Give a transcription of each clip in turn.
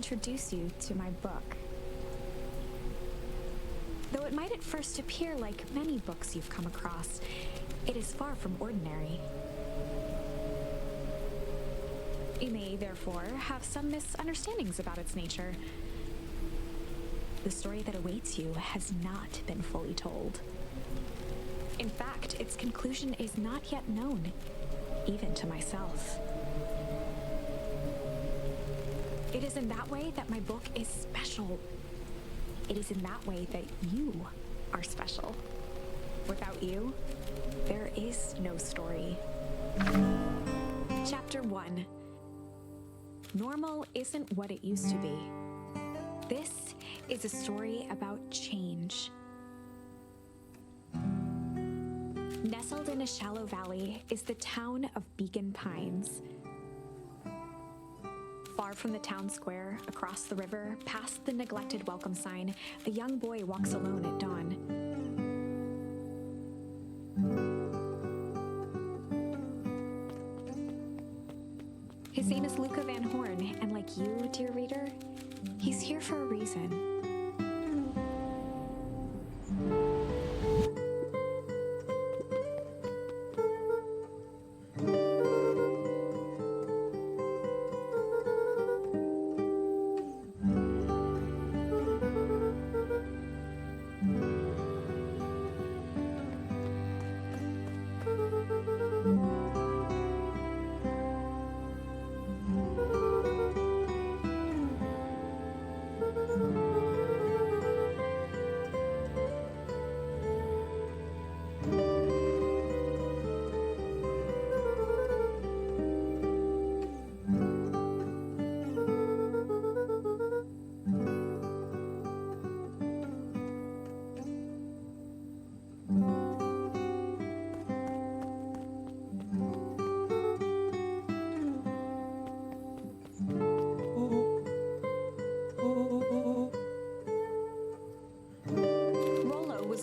introduce you to my book. Though it might at first appear like many books you've come across, it is far from ordinary. You may, therefore, have some misunderstandings about its nature. The story that awaits you has not been fully told. In fact, its conclusion is not yet known, even to myself. It is in that way that my book is special. It is in that way that you are special. Without you, there is no story. Chapter 1. Normal isn't what it used to be. This is a story about change. Nestled in a shallow valley is the town of Beacon Pines. Far from the town square, across the river, past the neglected welcome sign, a young boy walks alone at dawn. His name is Luca Van Horn, and like you, dear reader, he's here for a reason.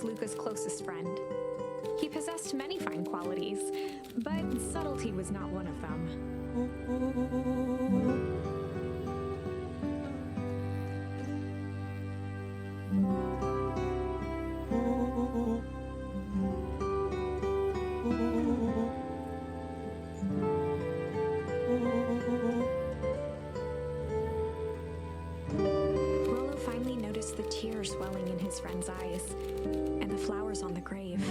Luca's closest friend. He possessed many fine qualities, but subtlety was not one of them. Rollo finally noticed the tears welling in his friend's eyes, and the flowers on the grave.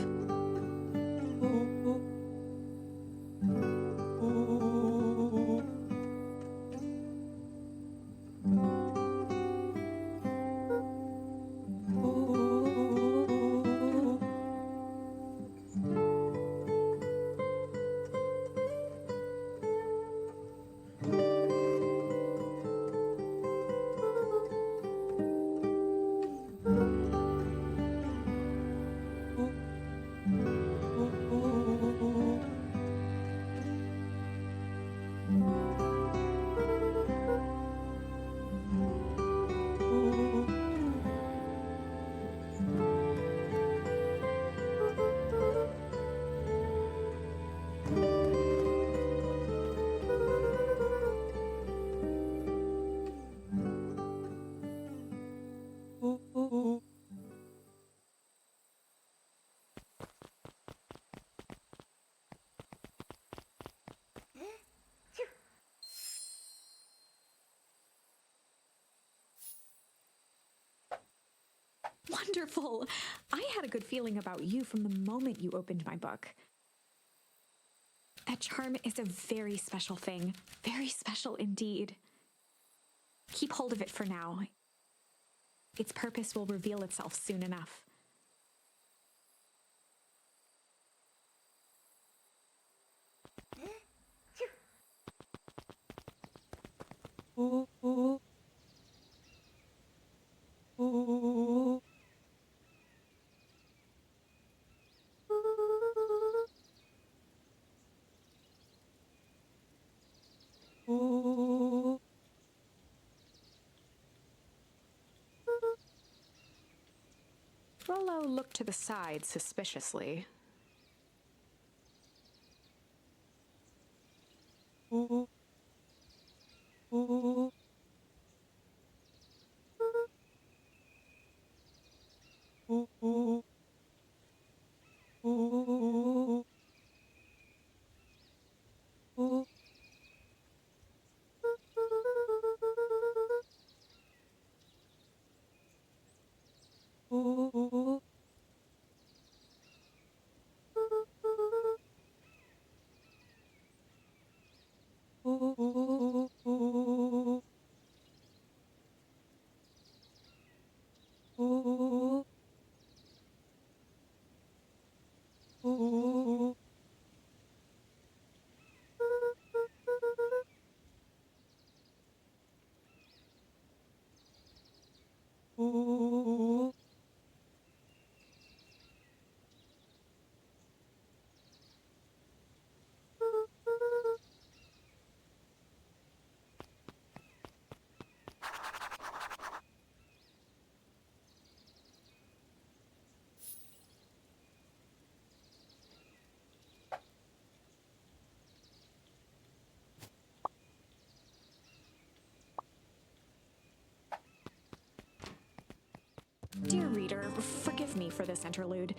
Wonderful! I had a good feeling about you from the moment you opened my book. That charm is a very special thing. Very special indeed. Keep hold of it for now. Its purpose will reveal itself soon enough. Rollo looked to the side suspiciously. Dear reader, forgive me for this interlude.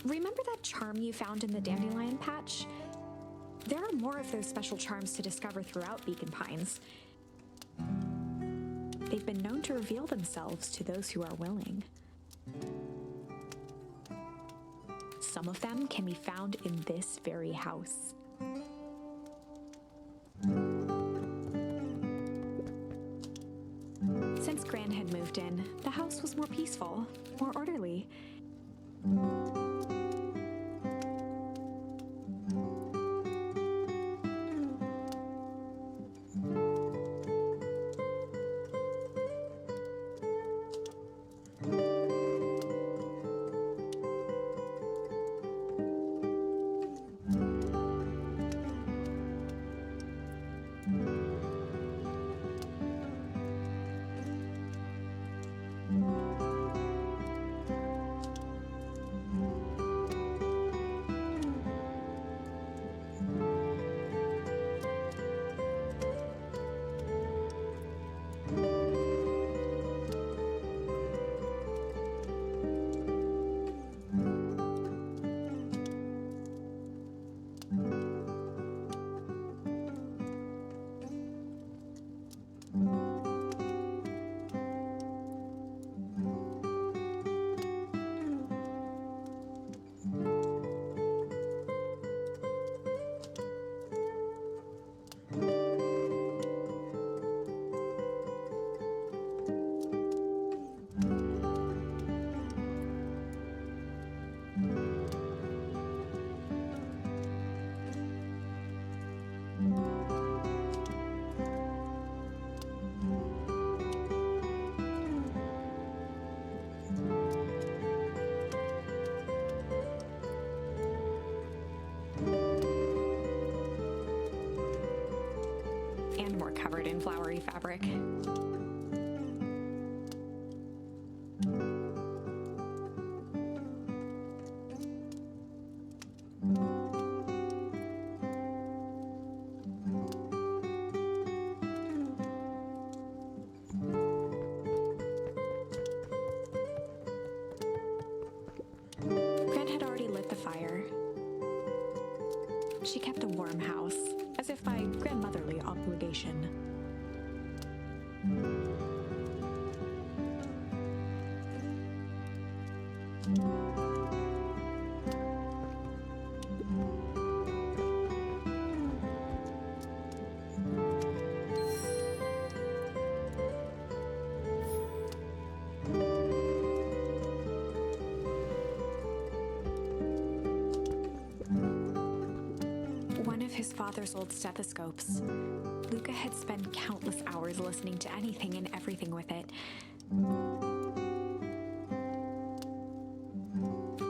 Remember that charm you found in the dandelion patch? There are more of those special charms to discover throughout Beacon Pines. They've been known to reveal themselves to those who are willing. Some of them can be found in this very house. Since Gran had moved in, the house was more peaceful, more orderly. And more covered in flowery fabric. Gran had already lit the fire. She kept a warm house, as if by grandmotherly obligation. One of his father's old stethoscopes. Luca had spent countless hours listening to anything and everything with it.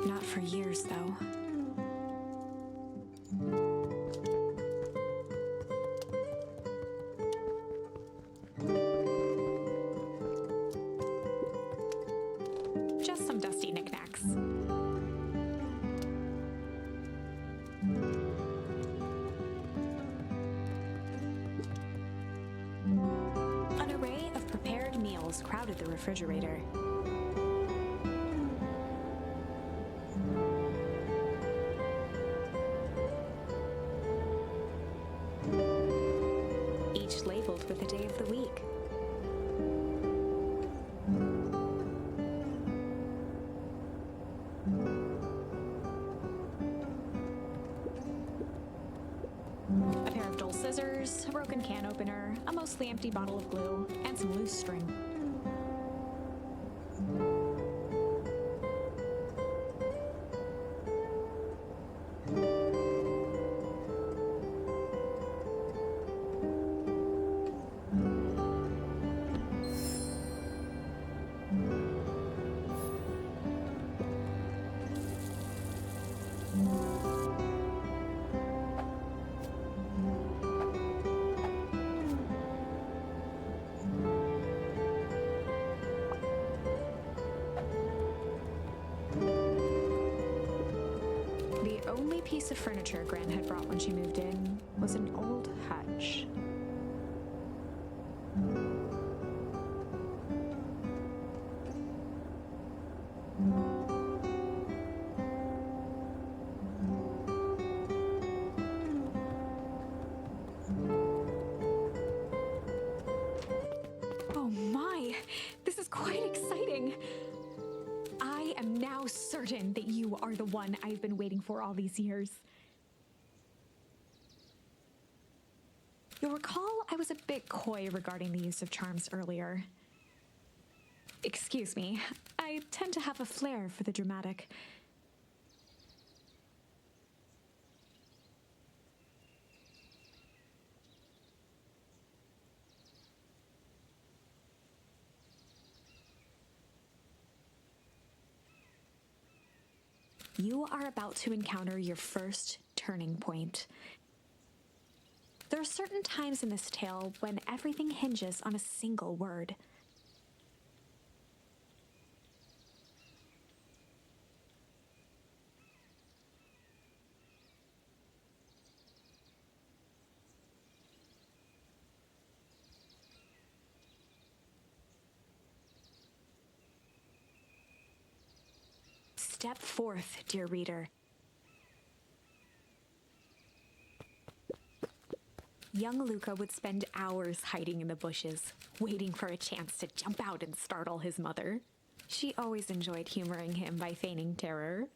Not for years, though. Just some dusty knickknacks. An array of prepared meals crowded the refrigerator. each labeled with the day of the week. A pair of dull scissors, a broken can opener, a mostly empty bottle of glue, and some loose string. The only piece of furniture Gran had brought when she moved in was an old hutch. Oh my, this is quite exciting. I am now certain that you are the one I've been waiting for all these years. You'll recall I was a bit coy regarding the use of charms earlier. Excuse me, I tend to have a flair for the dramatic. You are about to encounter your first turning point. There are certain times in this tale when everything hinges on a single word. Step forth, dear reader. Young Luca would spend hours hiding in the bushes, waiting for a chance to jump out and startle his mother. She always enjoyed humoring him by feigning terror.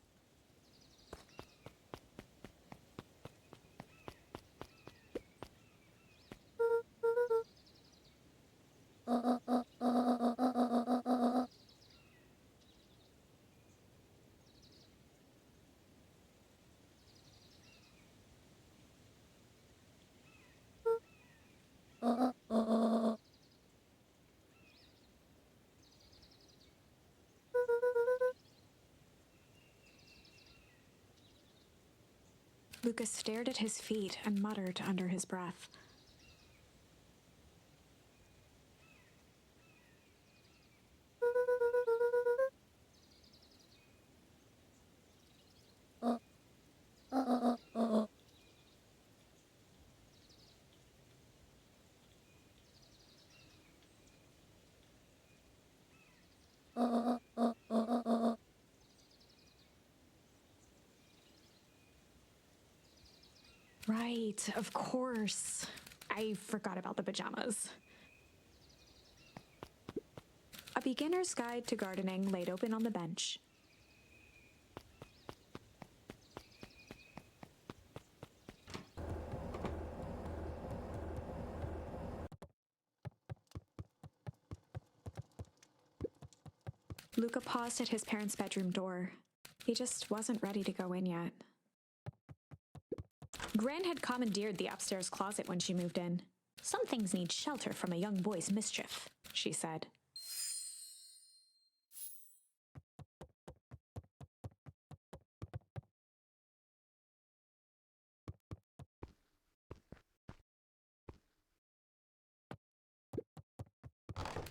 Lucas stared at his feet and muttered under his breath. Right, of course. I forgot about the pajamas. A beginner's guide to gardening laid open on the bench. Luca paused at his parents' bedroom door. He just wasn't ready to go in yet. Gran had commandeered the upstairs closet when she moved in. Some things need shelter from a young boy's mischief, she said.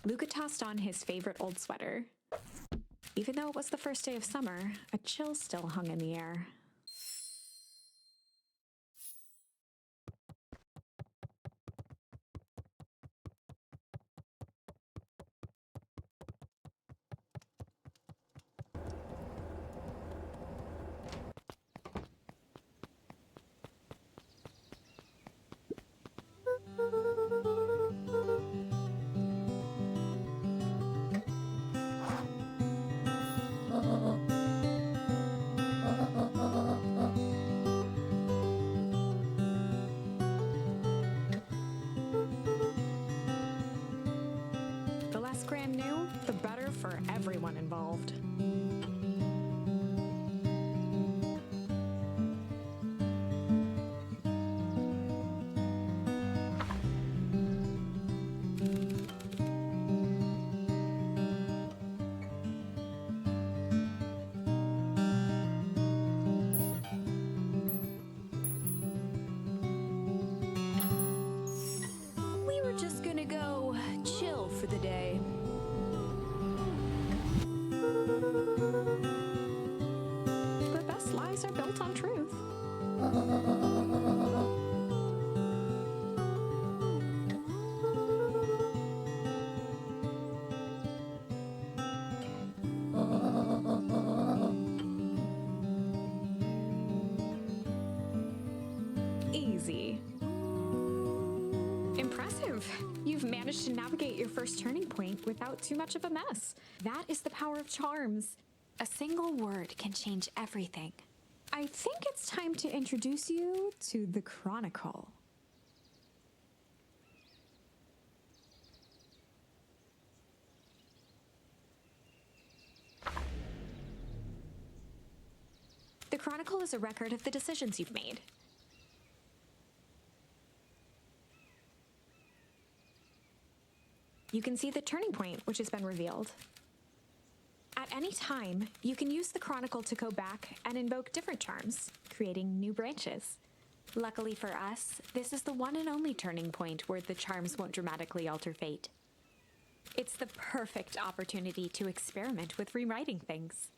Luca tossed on his favorite old sweater. Even though it was the first day of summer, a chill still hung in the air. brand new, the better for everyone involved. We were just gonna go chill for the day. The best lies are built on truth. Easy. Impressive. You've managed to navigate your first turning point without too much of a mess. That is the power of charms. A single word can change everything. I think it's time to introduce you to the Chronicle. The Chronicle is a record of the decisions you've made. You can see the turning point, which has been revealed. At any time, you can use the Chronicle to go back and invoke different charms, creating new branches. Luckily for us, this is the one and only turning point where the charms won't dramatically alter fate. It's the perfect opportunity to experiment with rewriting things.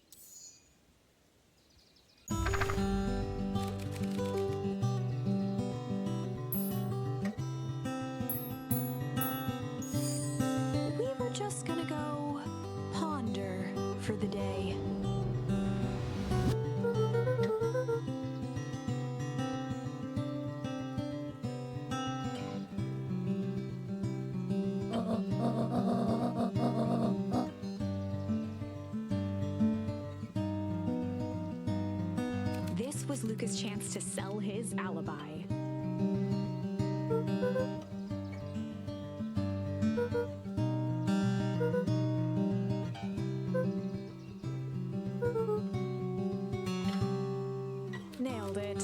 We were just gonna go ponder for the day. This was Luca's chance to sell his alibi. Nailed it.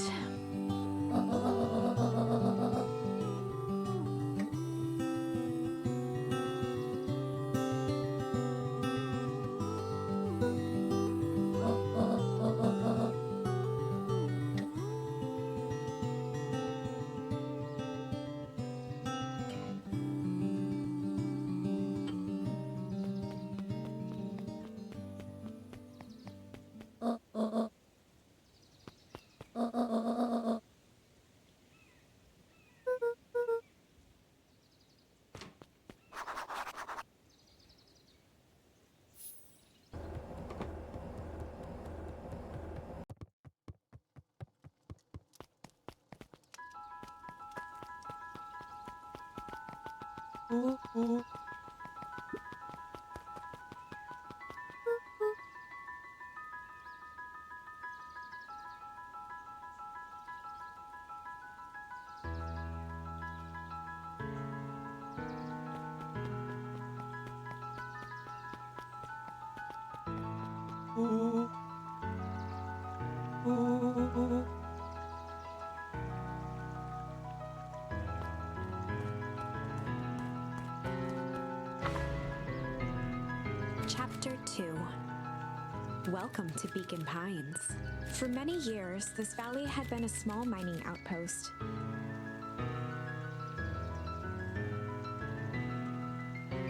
Chapter 2. Welcome to Beacon Pines. For many years, this valley had been a small mining outpost.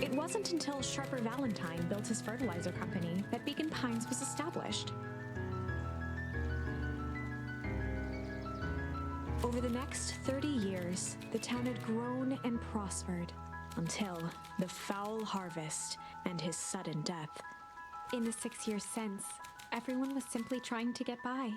It wasn't until Sharper Valentine built his fertilizer company that Beacon Pines was established. Over the next 30 years, the town had grown and prospered until the foul harvest and his sudden death. In the 6 years since, everyone was simply trying to get by.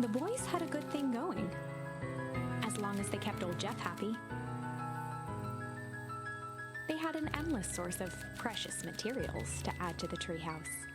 The boys had a good thing going, as long as they kept old Jeff happy. They had an endless source of precious materials to add to the treehouse.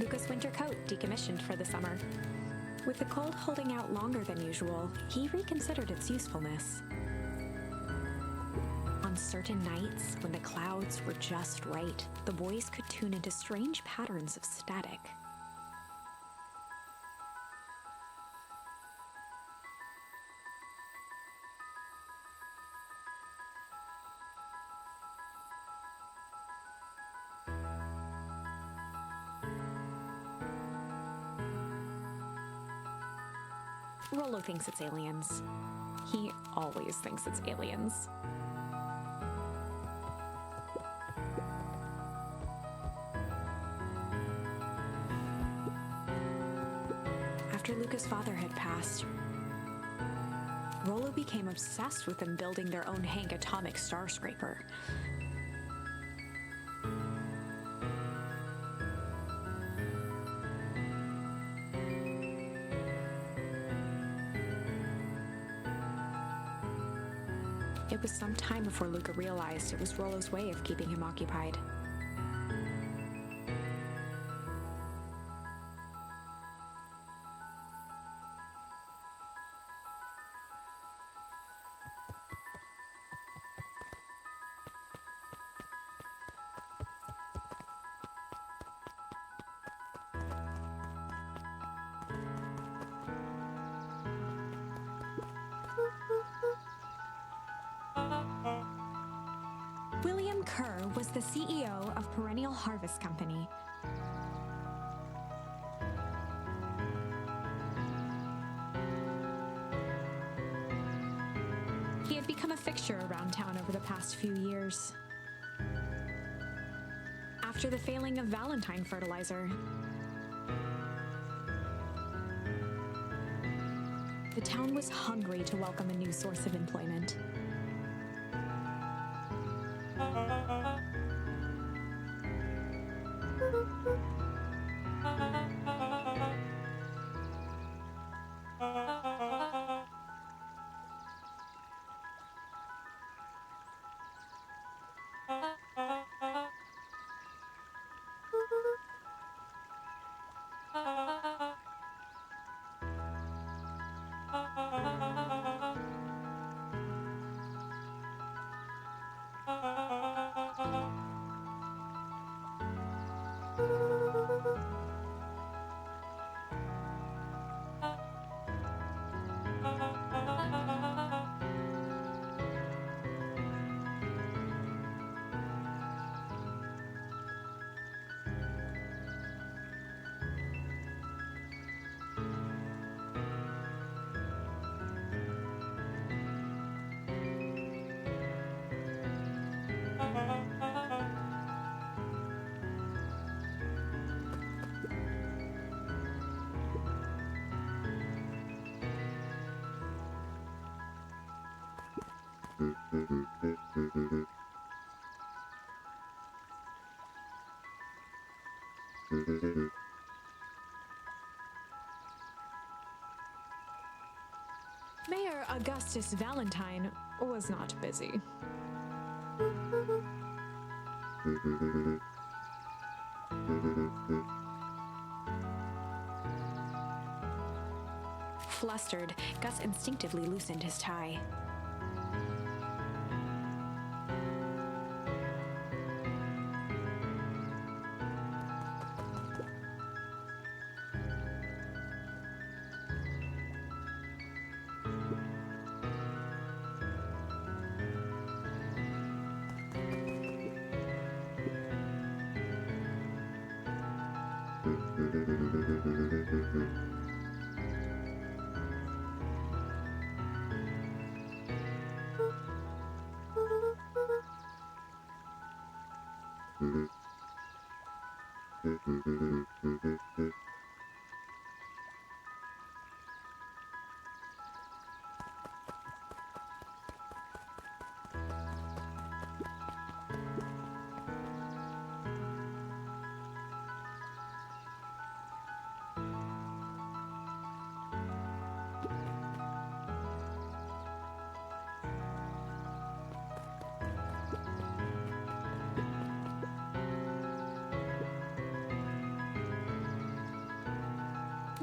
Luca's winter coat decommissioned for the summer. With the cold holding out longer than usual, he reconsidered its usefulness. On certain nights, when the clouds were just right, the boys could tune into strange patterns of static. Rollo thinks it's aliens. He always thinks it's aliens. After Luca's father had passed, Rollo became obsessed with them building their own Hank atomic star scraper. It was some time before Luca realized it was Rollo's way of keeping him occupied. William Kerr was the CEO of Perennial Harvest Company. He had become a fixture around town over the past few years. After the failing of Valentine fertilizer, the town was hungry to welcome a new source of employment. Mayor Augustus Valentine was not busy. Flustered, Gus instinctively loosened his tie.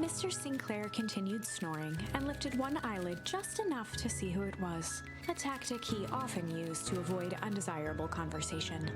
Mr. Sinclair continued snoring and lifted one eyelid just enough to see who it was, a tactic he often used to avoid undesirable conversation.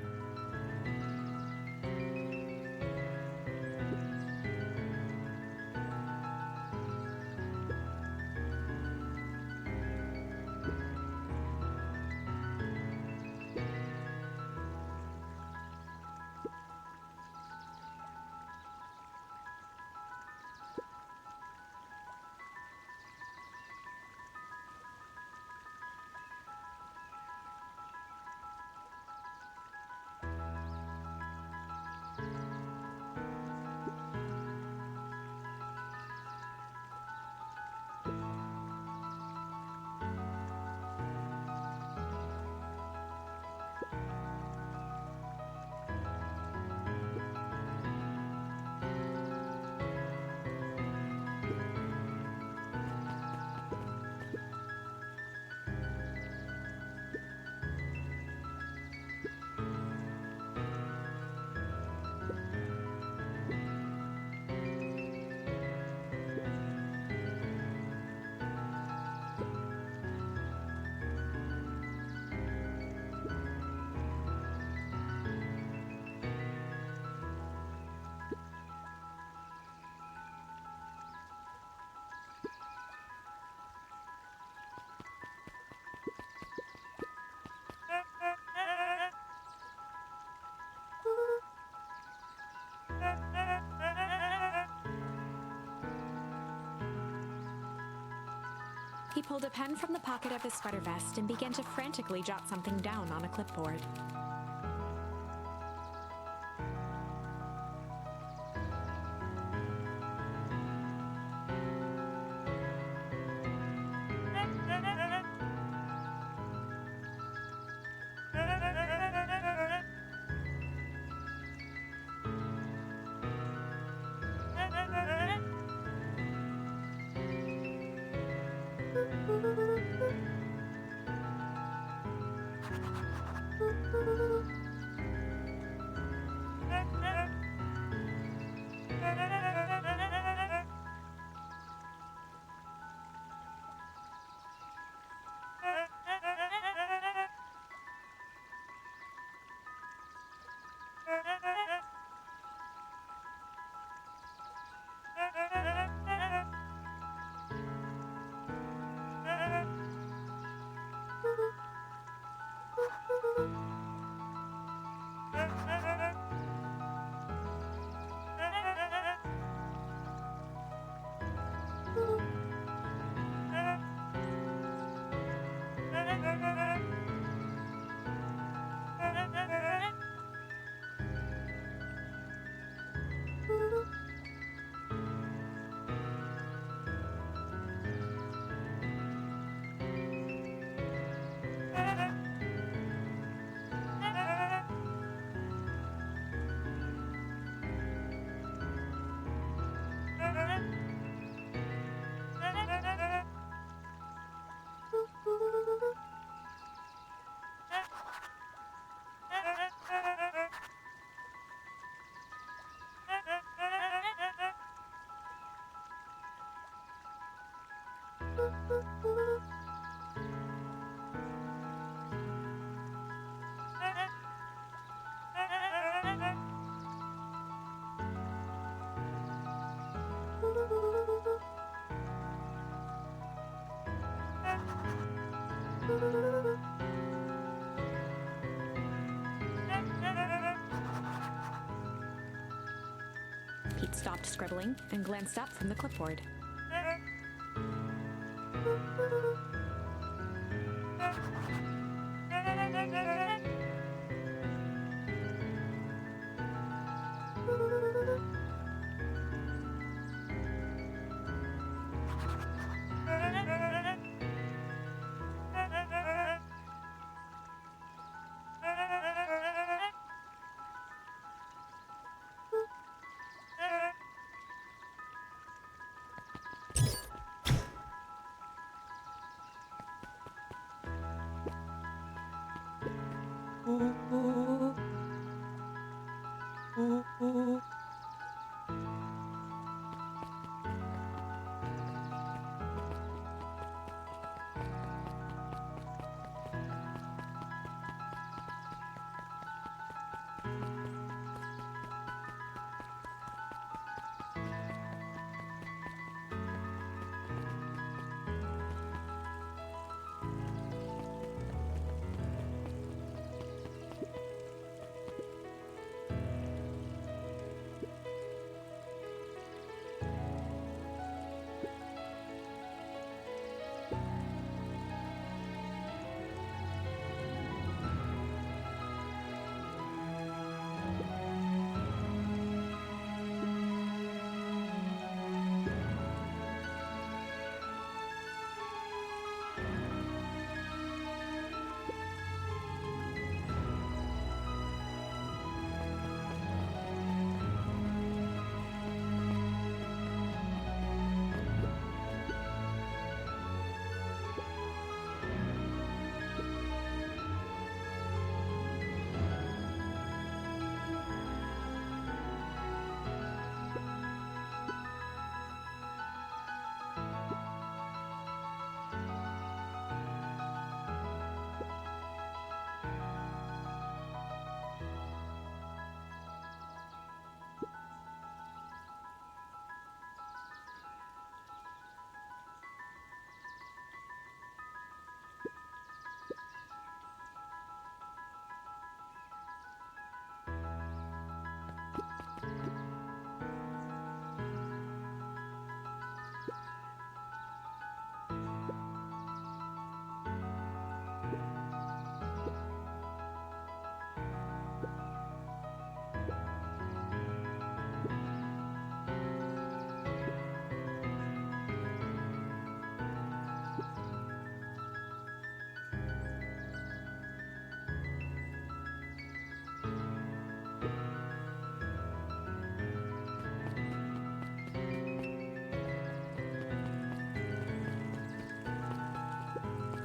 He pulled a pen from the pocket of his sweater vest and began to frantically jot something down on a clipboard. Pete stopped scribbling and glanced up from the clipboard.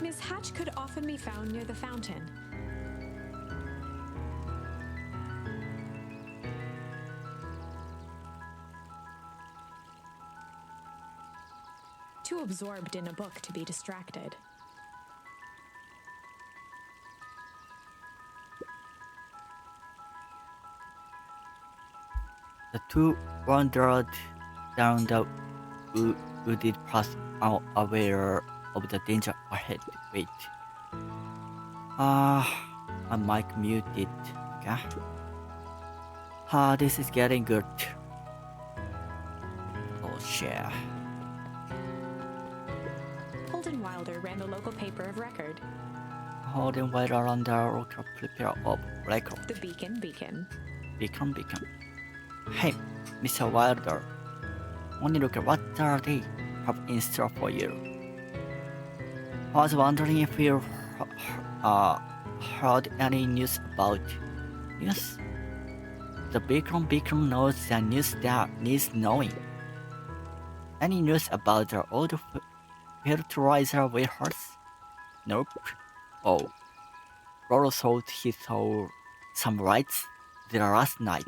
Miss Hatch could often be found near the fountain. Too absorbed in a book to be distracted. The two wandered down the wooded path, aware of the danger ahead. Wait. My mic muted. Okay. This is getting good. Oh shit. Holden Wilder ran the local paper of record. Holding while around the local prepare of record. The Beacon. Beacon. Hey, Mr. Wilder. Only look at what are they have in store for you. I was wondering if you heard any news about news. The Beacon knows the news that needs knowing. Any news about the old fertilizer warehouse? Nope. Oh. Roro thought he saw some lights there last night.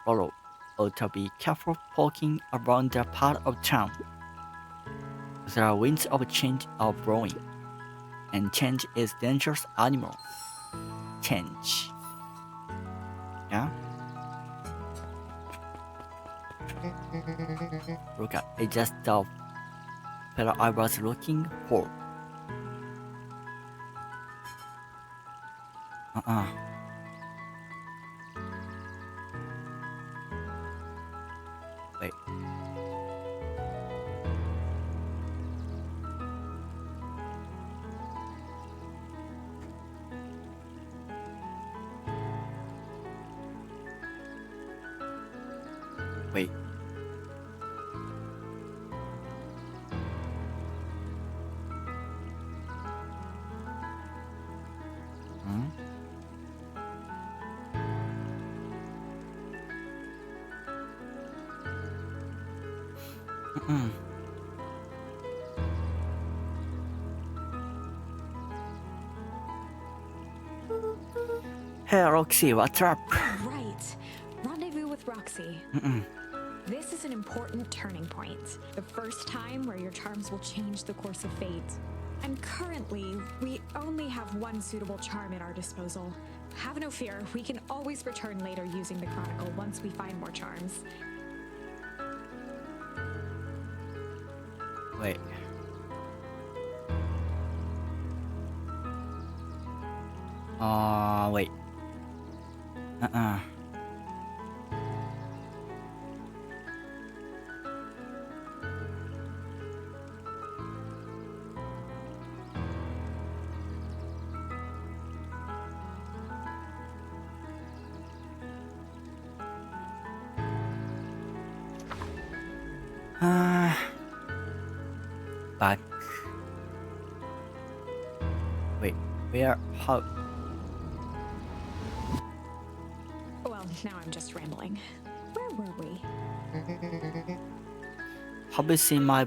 Roro ought to be careful poking around that part of town. There are winds of change are blowing, and change is dangerous animal. Change. Yeah? Look at it, just the fella I was looking for. Wait. Wait. Hey Roxy, what's up? Right. Rendezvous with Roxy. This is an important turning point. The first time where your charms will change the course of fate. And currently, we only have one suitable charm at our disposal. Have no fear, we can always return later using the Chronicle once we find more charms. Wait. Wait. Back. Wait, where? How? Well, now I'm just rambling. Where were we? Have you seen my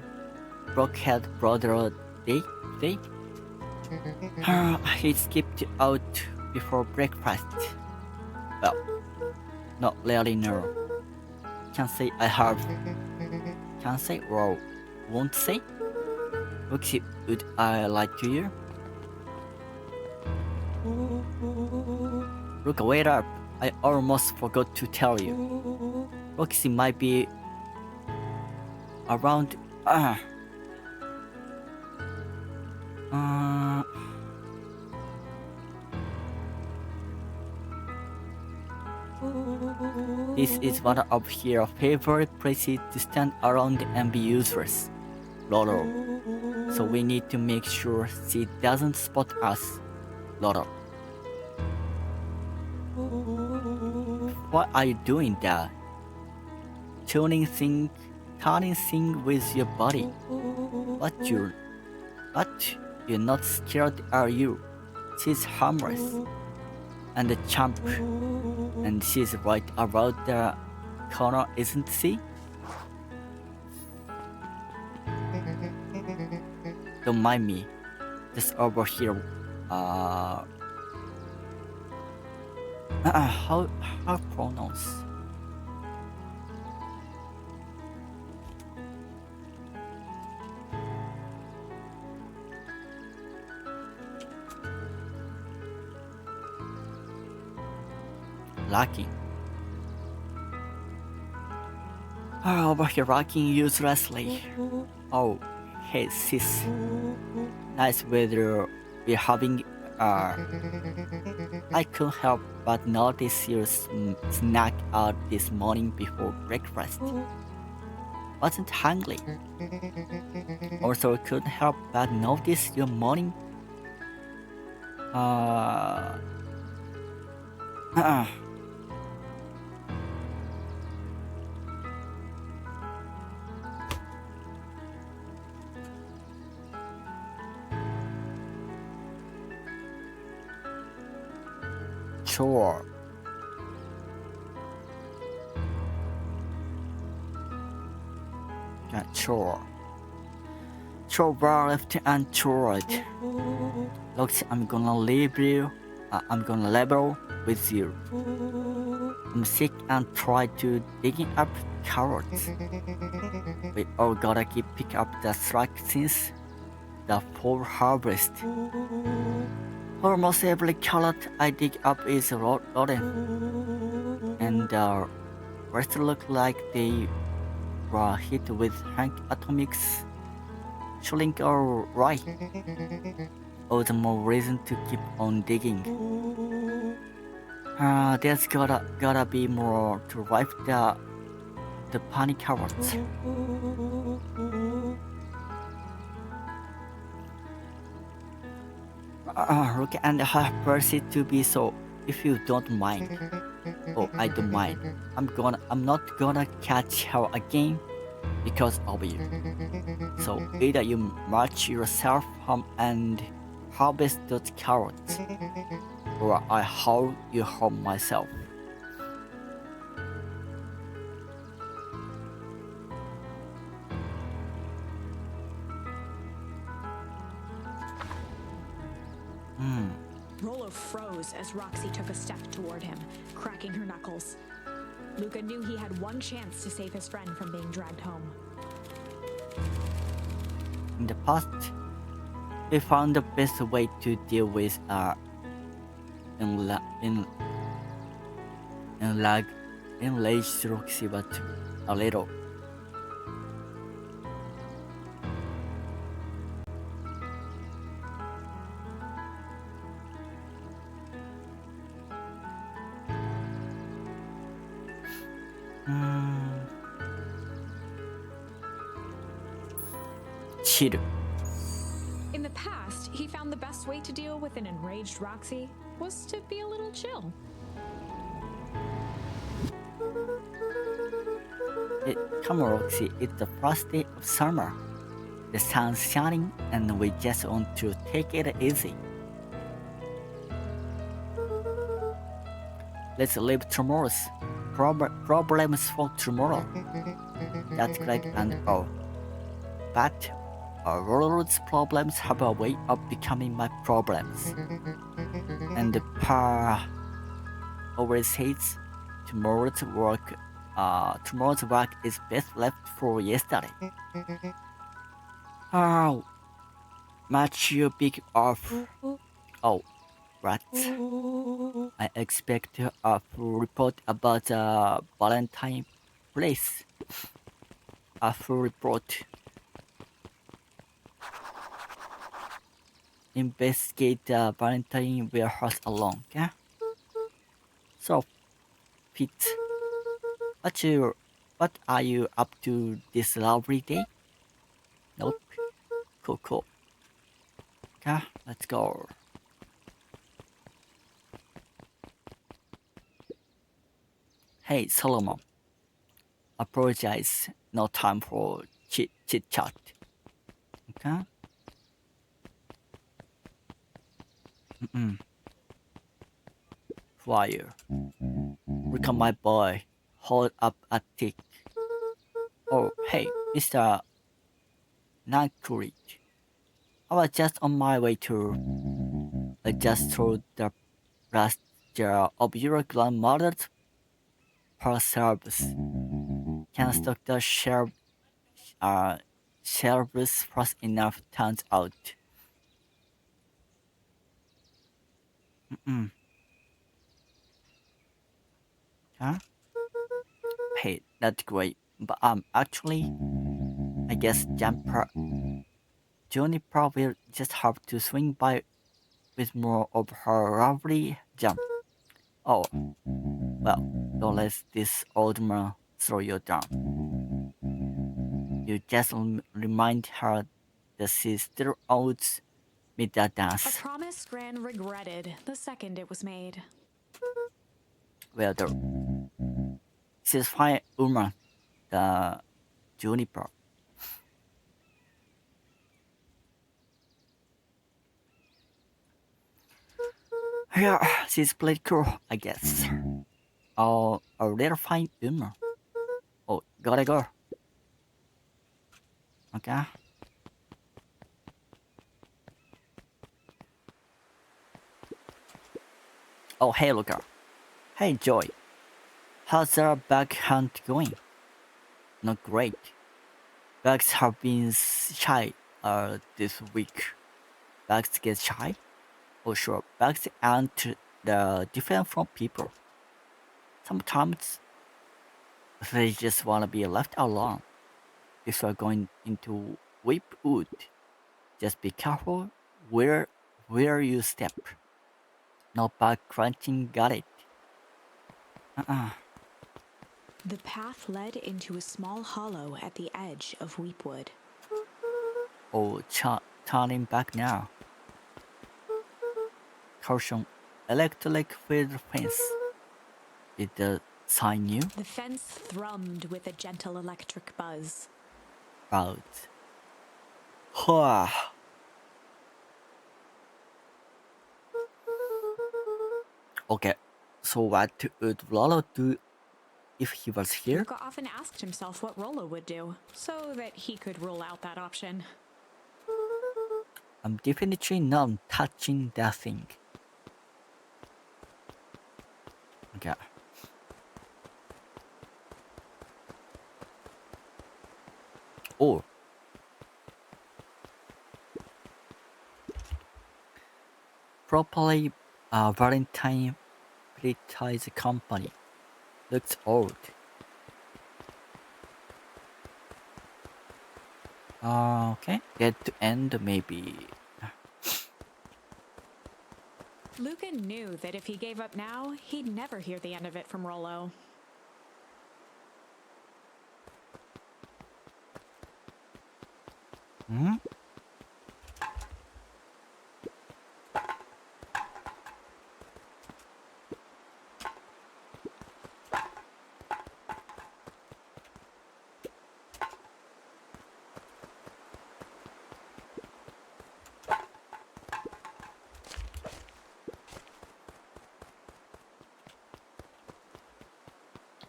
blockhead brother Dave? He skipped out before breakfast. Well, not really, no. Can't say I have. Can't say or won't say. Roxy, would I lie to you? Look, wait up. I almost forgot to tell you. Roxy might be around. This is one of her favorite places to stand around and be useless, Roro. So we need to make sure she doesn't spot us, Roro. Why are you doing that? Turning thing with your body. What? You're not scared, are you? She's harmless. And the champ. And she's right around the corner, isn't she? Don't mind me. Just over here. How pronounce? Lacking. Over here rocking uselessly. Oh, hey sis. Nice weather we're having. I couldn't help but notice you snack out this morning before breakfast. Wasn't hungry. Also couldn't help but notice your morning. Sure. Yeah, sure. Sure, bar left and short. Looks, I'm gonna leave you. I'm gonna level with you. I'm sick and try to digging up carrots. We all gotta keep pick up the slack since the fall harvest. Almost every carrot I dig up is rotten, and the rest look like they were hit with Hank Atomics. Shrink all right. All the more reason to keep on digging. There's gotta be more to ripe the bunny carrots. Look and have mercy to be so, if you don't mind. Oh, I don't mind. I'm not gonna catch her again because of you. So either you march yourself home and harvest those carrots, or I haul you home myself. Rolo froze as Roxy took a step toward him, cracking her knuckles. Luca knew he had one chance to save his friend from being dragged home. In the past, we found the best way to deal with enraged Roxy, but a little. Chill. In the past, he found the best way to deal with an enraged Roxy was to be a little chill. Come on, Roxy, it's the first day of summer. The sun's shining and we just want to take it easy. Let's leave tomorrow's problems for tomorrow. That's great and all. But Rolo's problems have a way of becoming my problems. And the Pa always says tomorrow's work is best left for yesterday. Oh, much you big off. Oh, rats. I expect a full report about the Valentine place. A full report. Investigate the Valentine warehouse alone, okay? So, Pete, what are you up to this lovely day? Nope. Cool. Okay, let's go. Hey, Solomon. Apologize. No time for chit chat. Okay? Flyer. Look at my boy. Hold up a tick. Oh, hey, Mr. Nankurit. I was just on my way to just through the rest of your grandmother's preserves. Can stock the uh, shelves fast enough turns out. Mm-mm. Huh? Hey, that's great. But actually, I guess Juniper will just have to swing by with more of her lovely jump. Oh, well, don't let this old man throw you down. You just remind her that she still owes me that A dance. promise Gran regretted the second it was made. Well, she's fine, Uma, the Juniper. Yeah, she's pretty cool, I guess. Oh, a little fine Uma. Oh, gotta go. Okay. Oh, hey, Luca. Hey, Joy. How's the bug hunt going? Not great. Bugs have been shy this week. Bugs get shy? Oh sure, bugs aren't different from people. Sometimes they just wanna be left alone. If you're going into Whipwood, just be careful where you step. No bug crunching, got it. Uh-uh. The path led into a small hollow at the edge of Weepwood. Oh, turning back now. Caution, electric field fence. Is the sign new? The fence thrummed with a gentle electric buzz. Out. Huh. Okay, so what would Lolo do if he was here? Luca often asked himself what Rollo would do, so that he could rule out that option. I'm definitely not touching that thing. Okay. Oh. Properly Valentine Prioritize Company. Looks old. Okay. Get to end maybe. Luca knew that if he gave up now, he'd never hear the end of it from Rollo. Hmm?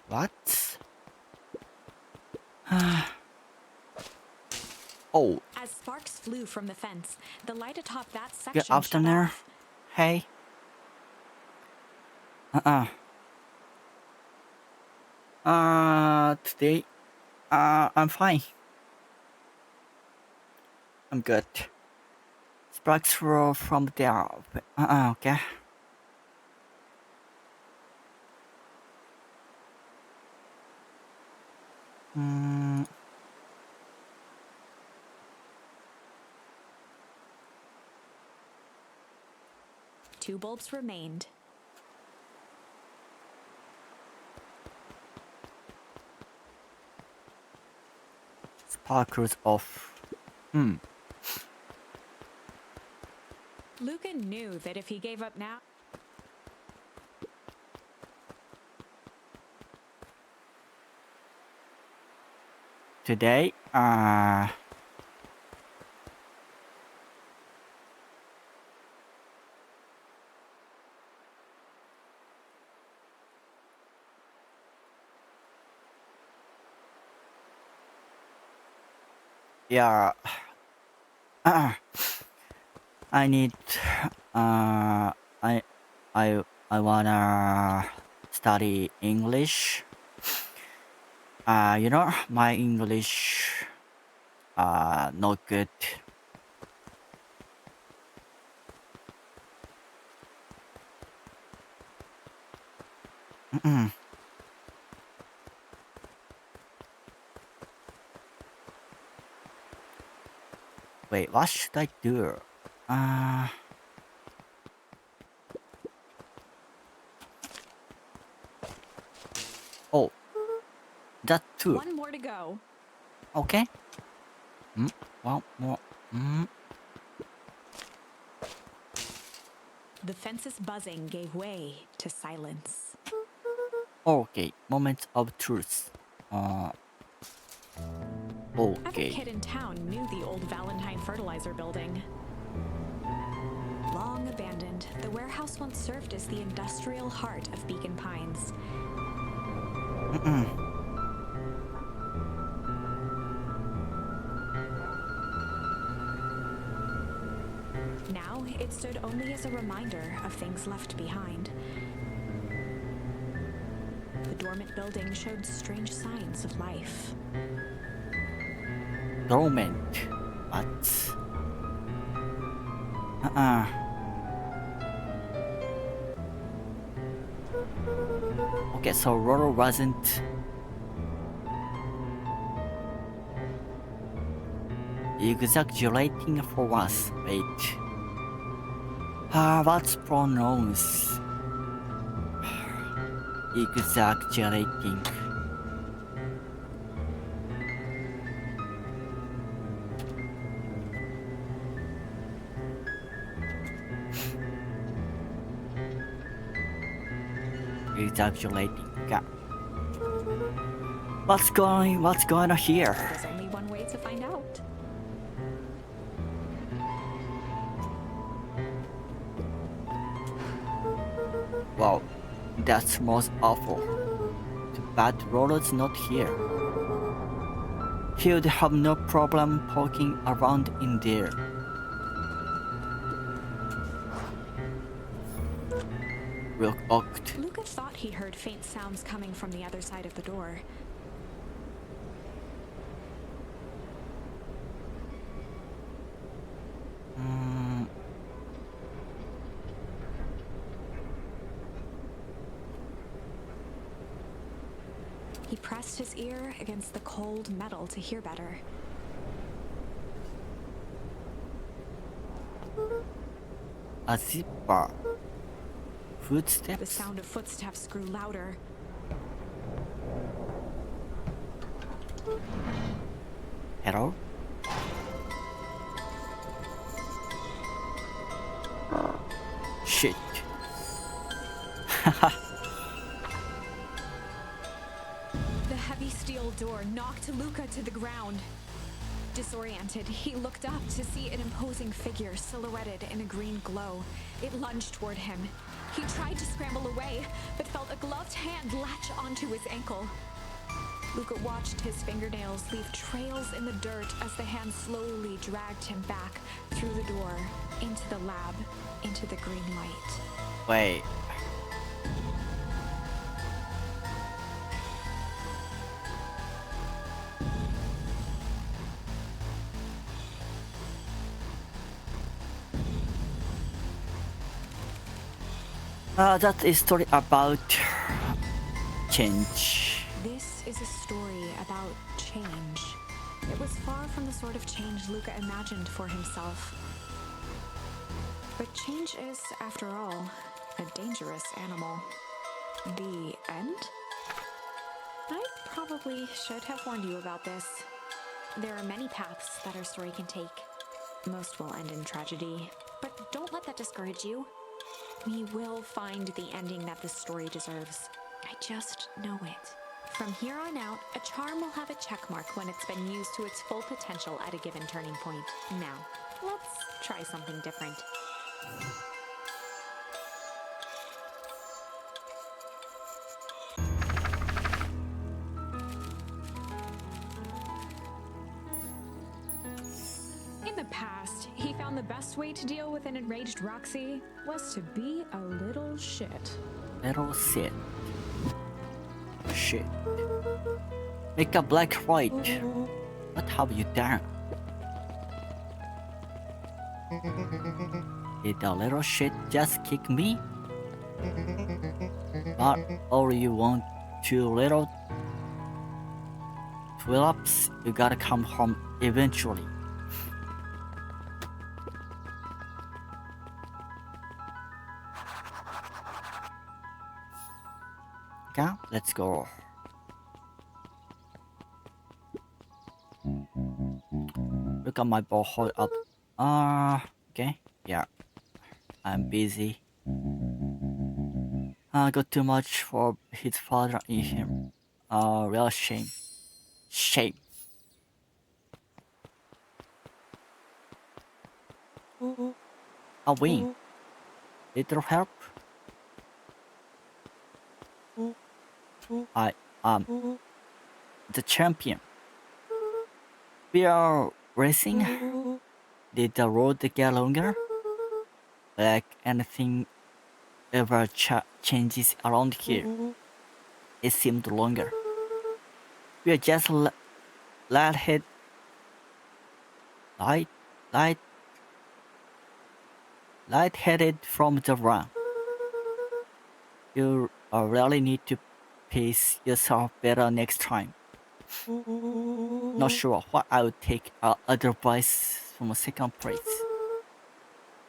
What? Oh, As sparks flew from the fence, the light atop that good section shut afternoon. off. Hey. Today, I'm fine. I'm good. Sparks roll from there. Okay. Hmm. Two bulbs remained. Sparkles off. Hmm. Luca knew that if he gave up now, Today, yeah. I need. Uh, I, I wanna study English. My English. Not good. Mm-mm. Wait, what should I do? Uh. Oh, that too. One more to go. Okay. One more. The fence's buzzing gave way to silence. Okay. Moment of truth. Every Okay. kid in town knew the old Valentine fertilizer building. Long abandoned, the warehouse once served as the industrial heart of Beacon Pines. Now, it stood only as a reminder of things left behind. The dormant building showed strange signs of life. Dormant. What? Okay, so Roro wasn't exaggerating for once. Wait. What's pronouns? Exaggerating. Exaggerating. Yeah. What's going on here? There's only one way to find out. Wow, that's most awful. Too bad Roro's not here. He'd have no problem poking around in there. Locked. Luca thought he heard faint sounds coming from the other side of the door. He pressed his ear against the cold metal to hear better. A zipper. The Footsteps. sound of footsteps grew louder. Hello? Shit. The heavy steel door knocked Luca to the ground. Disoriented, he looked up to see an imposing figure silhouetted in a green glow. It lunged toward him. He tried to scramble away, but felt a gloved hand latch onto his ankle. Luca watched his fingernails leave trails in the dirt as the hand slowly dragged him back through the door, into the lab, into the green light. Wait. That is story about change. This is a story about change. It was far from the sort of change Luca imagined for himself. But change is, after all, a dangerous animal. The end? I probably should have warned you about this. There are many paths that our story can take. Most will end in tragedy. But don't let that discourage you. We will find the ending that this story deserves. I just know it. From here on out, a charm will have a check mark when it's been used to its full potential at a given turning point. Now, let's try something different. In the past, he found the best way to deal with an enraged Roxy was to be a little shit. Little shit. Shit. Make a black white. What have you done? Did the little shit just kick me? But all you want two little Phillips, you gotta come home eventually. Okay, let's go. Look at my ball hold up. Okay, yeah. I'm busy. I got too much for his father in him. Real shame. Shame. A win. Little help. I am the champion. We are racing. Did the road get longer? Like anything ever changes around here. It seemed longer. We are just light-headed from the run. You really need to pace yourself better next time. Not sure what I would take otherwise from a second place.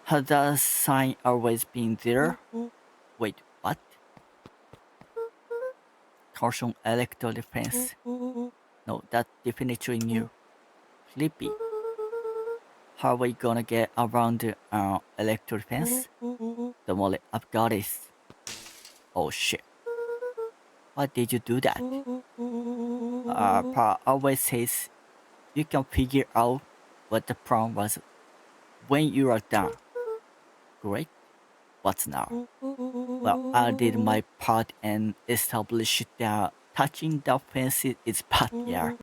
Has the sign always been there? Wait, what? Caution electro defense. No, that's definitely new. Sleepy. How are we gonna get around the electro defense? Don't worry, I've got this. Oh shit. Why did you do that? Pa always says you can figure out what the problem was when you are done. Great. What's now? Well, I did my part and established that touching the fence is bad, yeah.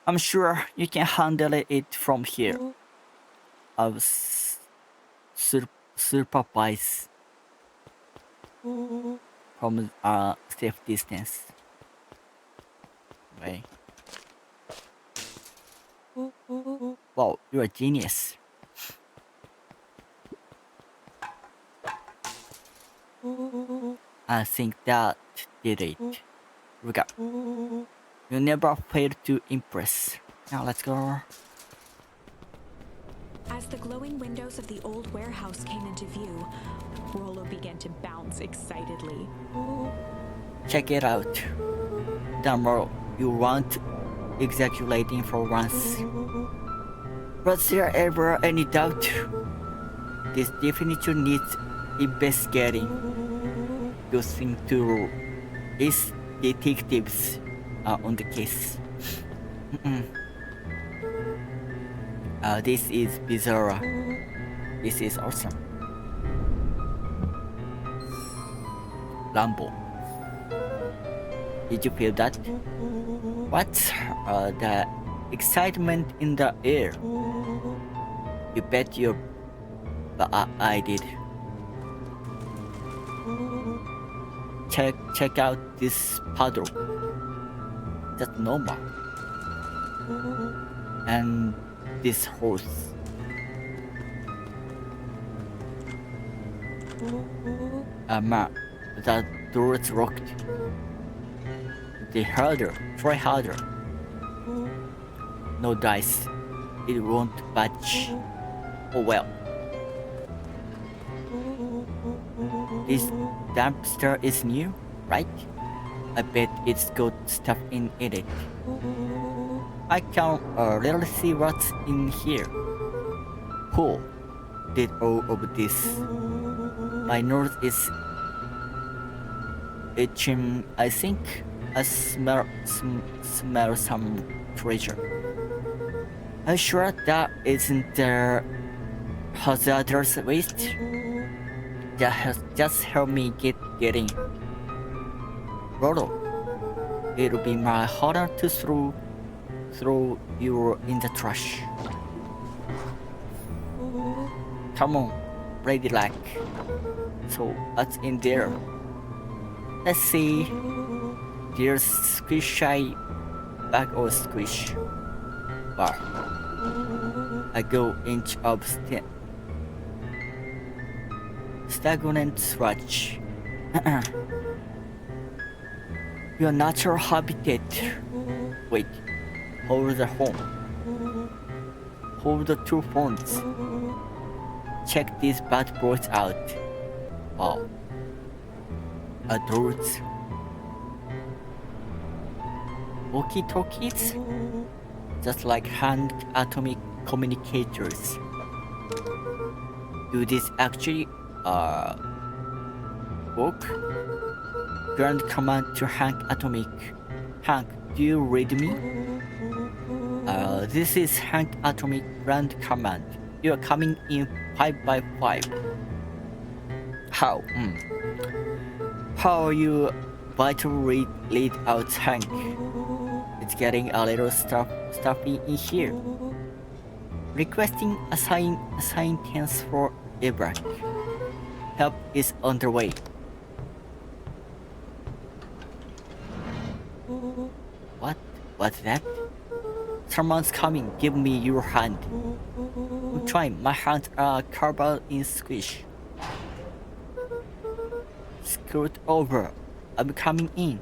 I'm sure you can handle it from here. I'll supervise from a safe distance. Right. Wow, you're a genius. I think that did it. Ruga. You never failed to impress. Now let's go. As the glowing windows of the old warehouse came into view, Rollo began to bounce excitedly. Check it out. Damn, you weren't exaggerating for once. Was there ever any doubt? This definitely needs investigating. You think to is detectives on the case. This is bizarre. This is awesome. Lambo. Did you feel that? What's the excitement in the air? You bet your... But I did. Check out this puddle. That's normal. And this horse. Man, that door's locked. Try harder. No dice. It won't budge. Oh well. This dumpster is new, right? I bet it's got stuff in it. I can really see what's in here. Who did all of this? My nose is itching. I think I smell some treasure. Are you sure that isn't the hazardous waste? Just help me getting. Rollo, it'll be my honor to throw you in the trash. Come on, Lady Luck. So, what's in there? Let's see. There's squishy bag of squish. Wow. A go inch of stagnant sludge. Your natural habitat. Wait, hold the home. Hold the 2 phones. Check these bad boys out. Wow. Adults. Walkie-talkies? Just like hand atomic communicators. Do this actually work? Ground command to Hank Atomic. Hank, do you read me? This is Hank Atomic ground command. You are coming in 5 by 5. How? How are you about to lead out Hank? It's getting a little stuffy in here. Requesting assistance for evac. Help is underway. What? What's that? Someone's coming. Give me your hand. I'm trying. My hands are covered in squish. Scoot over. I'm coming in.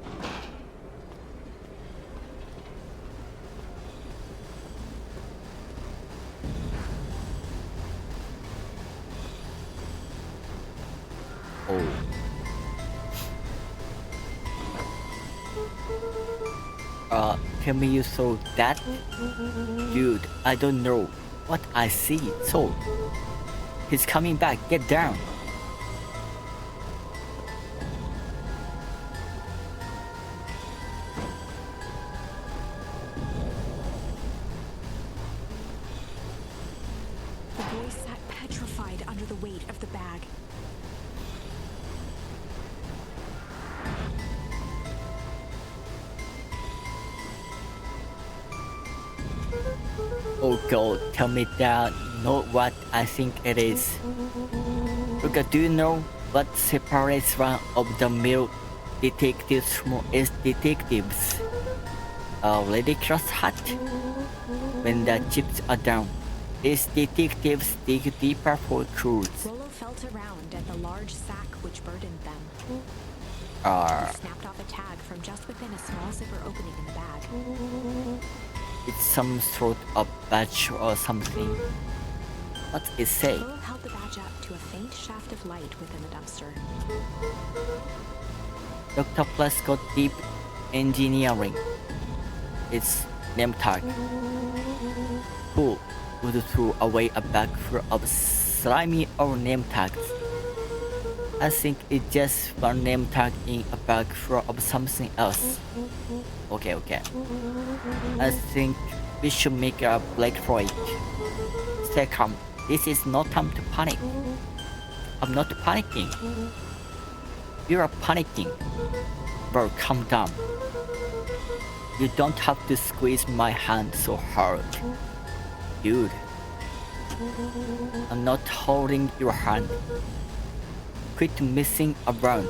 Oh. Tell me you saw that? Dude, I don't know what I see. So, he's coming back. Get down. The boy sat petrified under the weight of the bag. Oh God, tell me that not what I think it is. Look, do you know what separates one of the male detectives from his detectives? A ridiculous hat. When the chips are down, these detectives dig deeper for clues. Rolo felt around at the large sack which burdened them. He snapped off a tag from just within a small zipper opening in the bag. It's some sort of badge or something. What does it say? Rolo held the badge up to a faint shaft of light within the dumpster. Dr. Prescott Deep Engineering. It's name tag. Who would throw away a bag full of slimy old name tags? I think it's just one name tag in a bag full of something else. Okay. I think we should make a break for it. Stay calm. This is no time to panic. I'm not panicking. You are panicking. Bro, calm down. You don't have to squeeze my hand so hard. Dude. I'm not holding your hand. Quit messing around.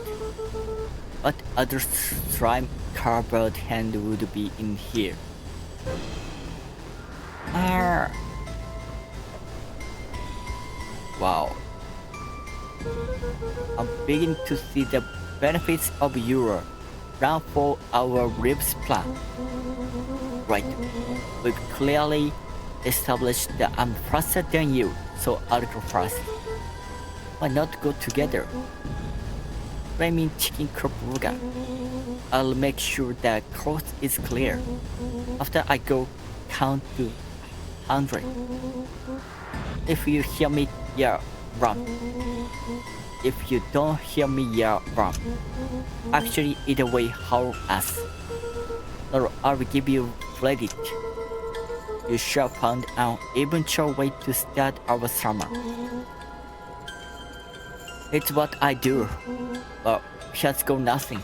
What other slime covered hand would be in here? Wow. I'm beginning to see the benefits of your run for our ribs plan. Right. We've clearly established that I'm faster than you, so I'll go first. Why not go together? Flaming chicken burger. I'll make sure the coast is clear. After I go, count to 100. If you hear me, yeah, run. If you don't hear me, yeah, run. Actually, either way, howl us. Or I'll give you credit. You shall find an eventual way to start our summer. It's what I do, but shots go nothing.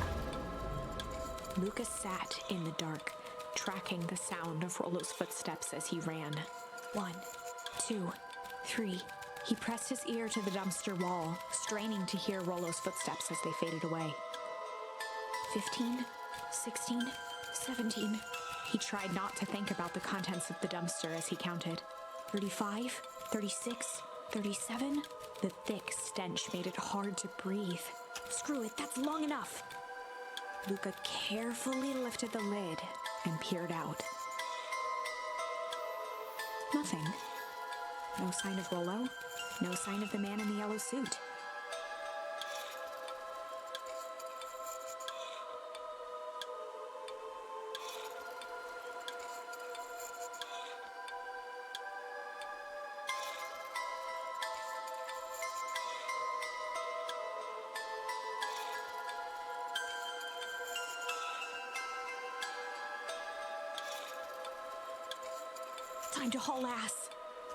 Lucas sat in the dark, tracking the sound of Rolo's footsteps as he ran. 1, 2, 3, He pressed his ear to the dumpster wall, straining to hear Rollo's footsteps as they faded away. 15, 16, 17. He tried not to think about the contents of the dumpster as he counted. 35, 36, 37. The thick stench made it hard to breathe. Screw it, that's long enough. Luca carefully lifted the lid and peered out. Nothing. No sign of Rollo. No sign of the man in the yellow suit. Time to haul ass.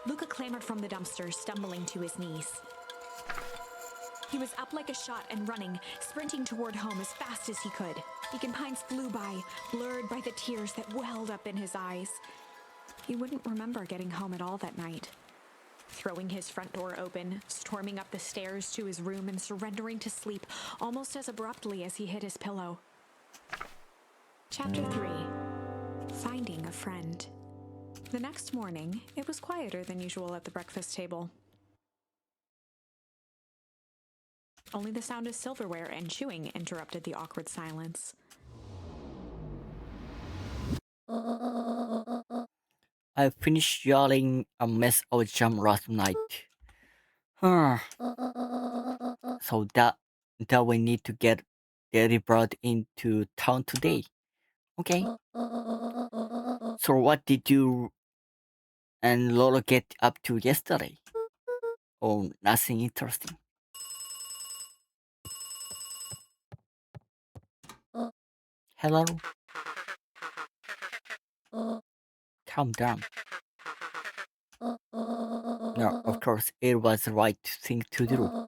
Luca clambered from the dumpster, stumbling to his knees. He was up like a shot and running, sprinting toward home as fast as he could. Beacon Pines flew by, blurred by the tears that welled up in his eyes. He wouldn't remember getting home at all that night. Throwing his front door open, storming up the stairs to his room and surrendering to sleep almost as abruptly as he hit his pillow. Chapter 3. Finding a Friend. The next morning, it was quieter than usual at the breakfast table. Only the sound of silverware and chewing interrupted the awkward silence. I finished yelling a mess of jam last night. Huh. So that we need to get delivered into town today. Okay. So what did you and Lolo get up to yesterday? Oh, nothing interesting. Hello? Calm down. No, of course, it was the right thing to do.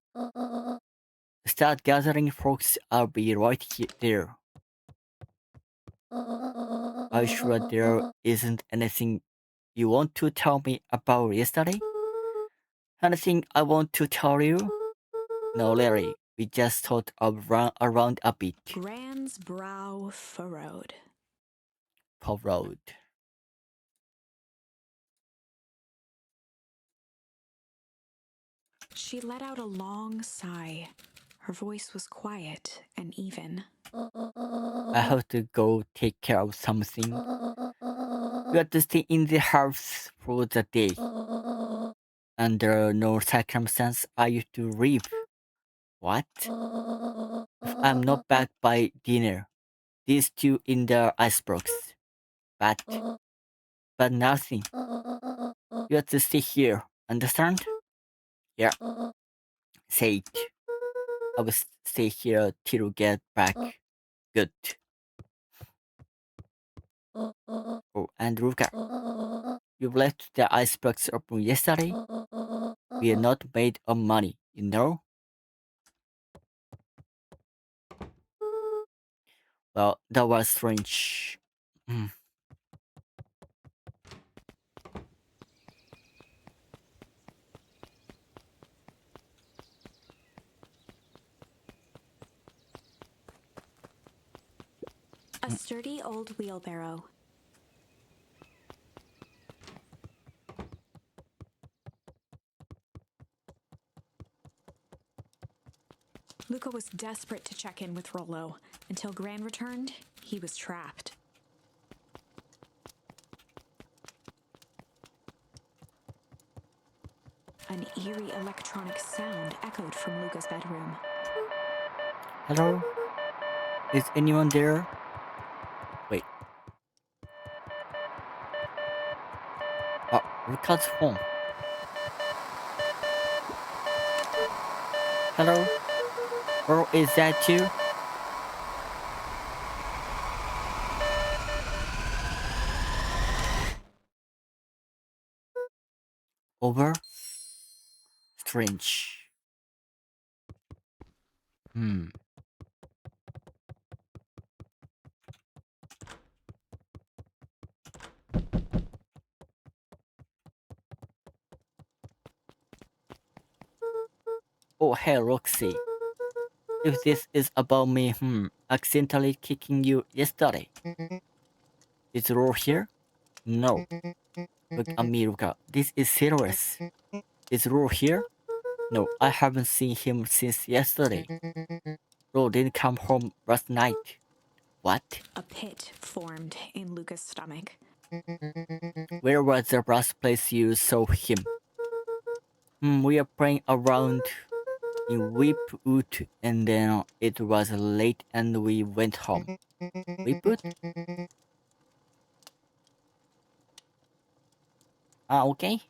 Start gathering folks, I'll be right there. Are you sure there isn't anything you want to tell me about yesterday? Anything I want to tell you? No, Larry, we just thought of run around a bit. Gran's brow furrowed. Furrowed. She let out a long sigh. Her voice was quiet and even. I have to go take care of something. You have to stay in the house for the day. Under no circumstance are you to leave. What? If I'm not back by dinner, these two in the icebox. But nothing. You have to stay here. Understand? Yeah. Say it. I will stay here till you get back. Good. Oh, and Luca, you left the icebox open yesterday. We are not made of money, you know? Well, that was strange. Mm. A sturdy old wheelbarrow. Luca was desperate to check in with Rollo. Until Gran returned, he was trapped. An eerie electronic sound echoed from Luca's bedroom. Hello? Is anyone there? Wait. Oh, Luca's phone. Hello? Or is that you? Over? Strange. Hmm. Oh, hey, Roxy. If this is about me, accidentally kicking you yesterday. Is Ro here? No. Look at me, Luca. This is serious. Is Ro here? No, I haven't seen him since yesterday. Ro didn't come home last night. What? A pit formed in Luca's stomach. Where was the last place you saw him? We are playing around in Whipwood, and then it was late and we went home. Whipwood? Okay.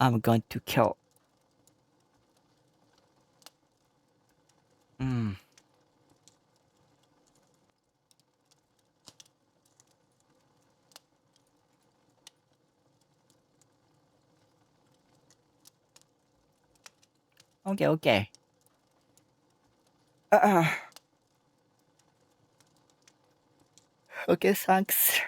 I'm going to kill. Okay. Okay, thanks.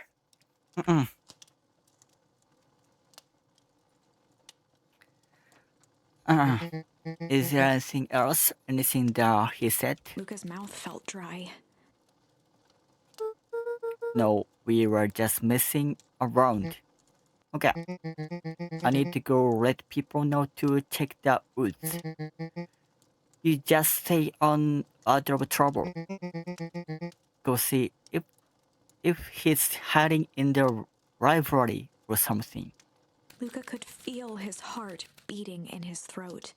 Is there anything else? Anything that he said? Luca's mouth felt dry. No, we were just messing around. Okay. I need to go let people know to check the woods. You just stay on out of trouble. Go see if he's hiding in the library or something. Luca could feel his heart beating in his throat.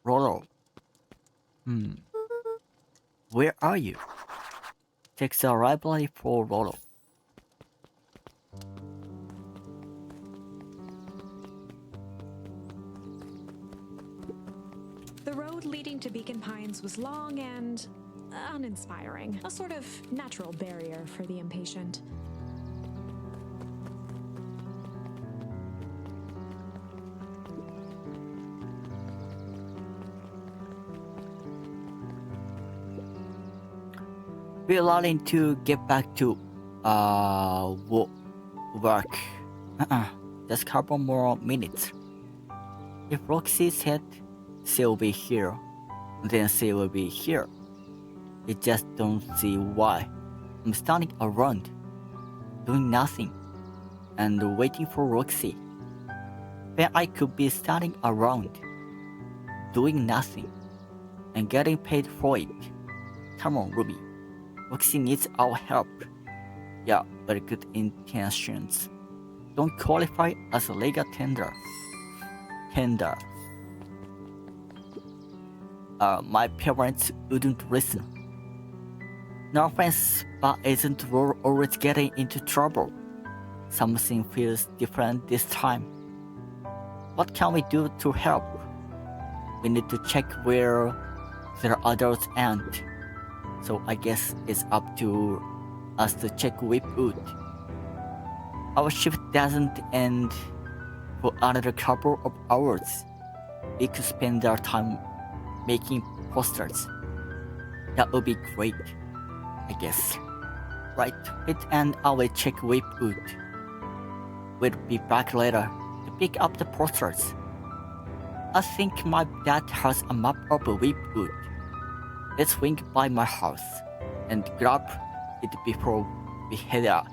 Rolo. Where are you? Check the library for Rolo. The road leading to Beacon Pines was long and uninspiring, a sort of natural barrier for the impatient. We're allowing to get back to work. Just couple more minutes. If Roxy said she'll be here, then she will be here. I just don't see why. I'm standing around, doing nothing, and waiting for Roxy. When I could be standing around, doing nothing, and getting paid for it. Come on, Ruby. Roxy needs our help. Yeah, very good intentions. Don't qualify as a legal tender. My parents wouldn't listen. No offense, but isn't Roar always getting into trouble? Something feels different this time. What can we do to help? We need to check where their adults end. So I guess it's up to us to check Whipwood. Our shift doesn't end for another couple of hours. We could spend our time making posters. That would be great, I guess. Right, and I will check Whipwood. We'll be back later to pick up the posters. I think my dad has a map of Whipwood. Let's swing by my house and grab it before we head out.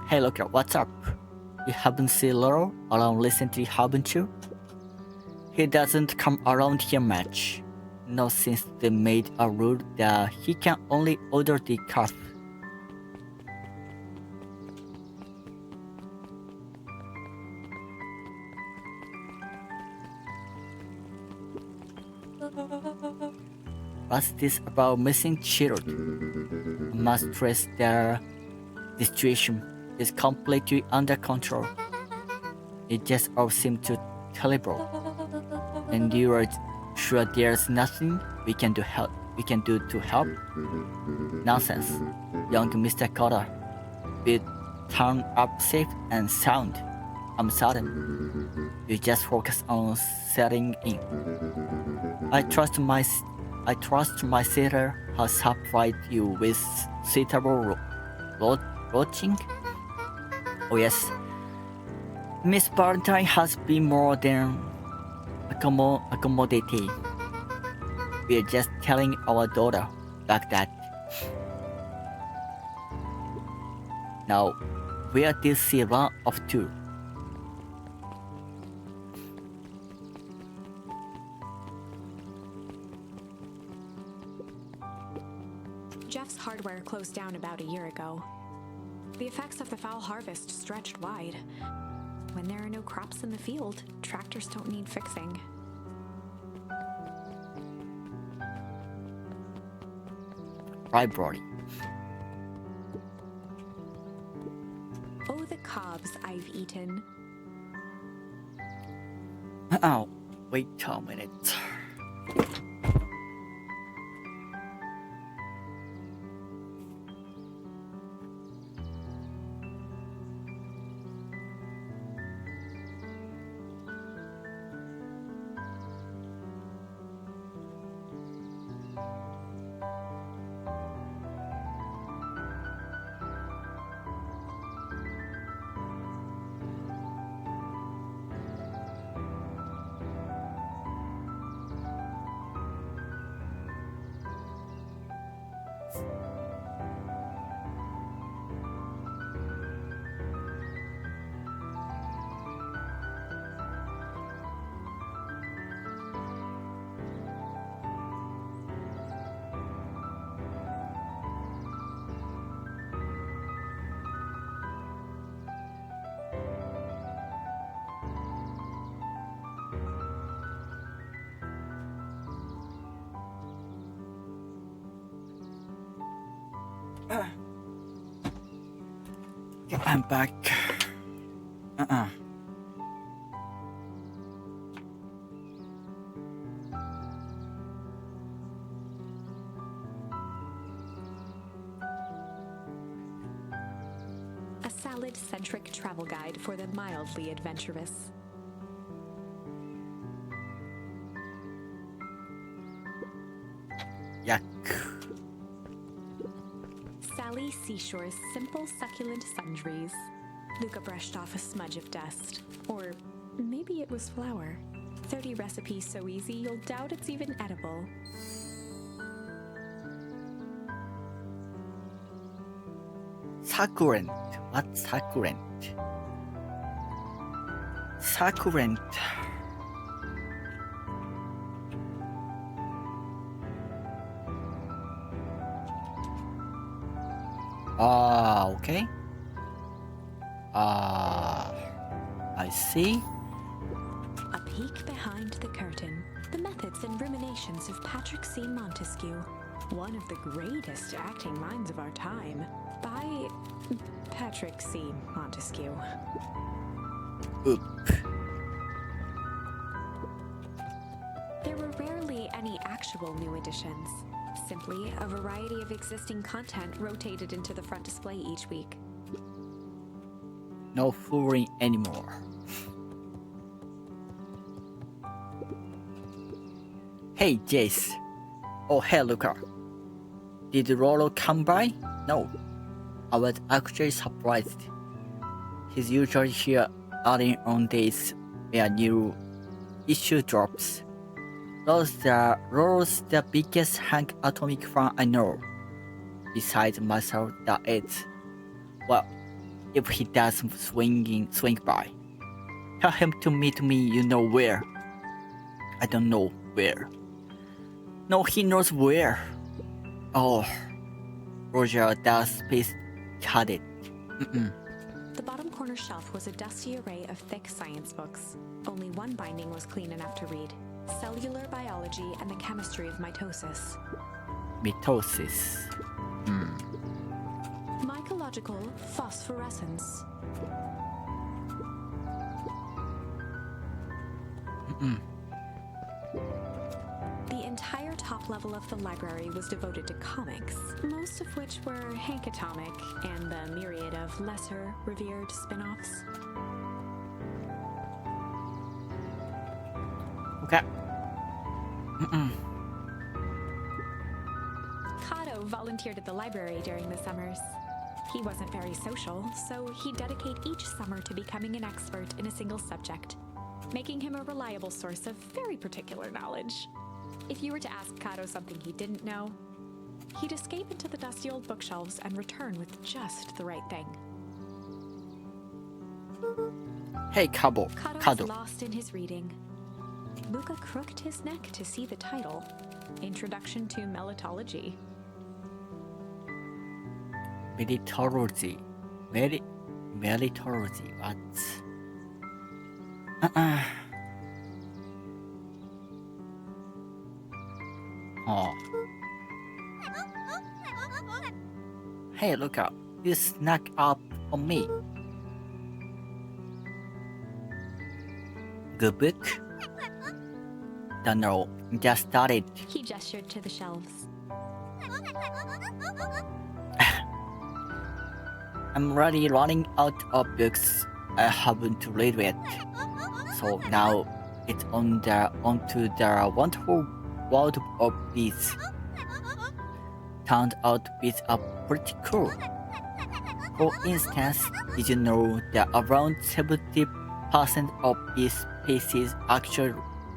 Hey, look, what's up? You haven't seen Laurel around recently, haven't you? He doesn't come around here much. Not since they made a rule that he can only order the calf. What's this about missing children? I must stress that the situation is completely under control. It just all seems too terrible. And you are sure there's nothing we can do we can do to help? Nonsense, young Mr. Carter. We'll turn up safe and sound. I'm certain. You just focus on setting in. I trust my sailor has supplied you with suitable lodging. Oh yes, Miss Valentine has been more than accommodating. We're just telling our daughter like that. Now, where did she run off to? Jeff's hardware closed down about a year ago. The effects of the foul harvest stretched wide. When there are no crops in the field, tractors don't need fixing. Library. Oh, the cobs I've eaten. Oh, wait a minute. I'm back. A salad-centric travel guide for the mildly adventurous. Yuck. Sally Seashore's simple succulent sundries. Luca brushed off a smudge of dust. Or maybe it was flour. 30 recipes so easy you'll doubt it's even edible. Succulent. What's succulent? Succulent. Okay. I see. A peek behind the curtain. The methods and ruminations of Patrick C. Montesquieu, one of the greatest acting minds of our time, by Patrick C. Montesquieu. Oop. There were rarely any actual new editions. Simply a variety of existing content rotated into the front display each week. No fooling anymore. Hey, Jace. Oh, hey, Luca. Did Rolo come by? No. I was actually surprised. He's usually here early on days where new issue drops. Rolo's the biggest Hank Atomic fan I know. Besides myself, that is. Well, if he does swing by, tell him to meet me you know where. I don't know where. No, he knows where. Oh, Roger, that space cadet. The bottom corner shelf was a dusty array of thick science books. Only one binding was clean enough to read. Cellular Biology and the Chemistry of Mitosis. Mitosis. Mycological Phosphorescence. The entire top top level of the library was devoted to comics, most of which were Hank Atomic and the myriad of lesser revered spin-offs. Okay. Kato volunteered at the library during the summers. He wasn't very social, so he'd dedicate each summer to becoming an expert in a single subject, making him a reliable source of very particular knowledge. If you were to ask Kato something he didn't know, he'd escape into the dusty old bookshelves and return with just the right thing. Hey, Kato Kado. was lost in his reading. Luca crooked his neck to see the title, Introduction to Melitology. Melitology. Melitology. What? Oh. Hey, look out. You snuck up on me. Good book? Don't know. Just started. He gestured to the shelves. I'm already running out of books I haven't read yet. So now it's onto the wonderful world of bees. Turned out bees are pretty cool. For instance, did you know that around 70% of bee species actually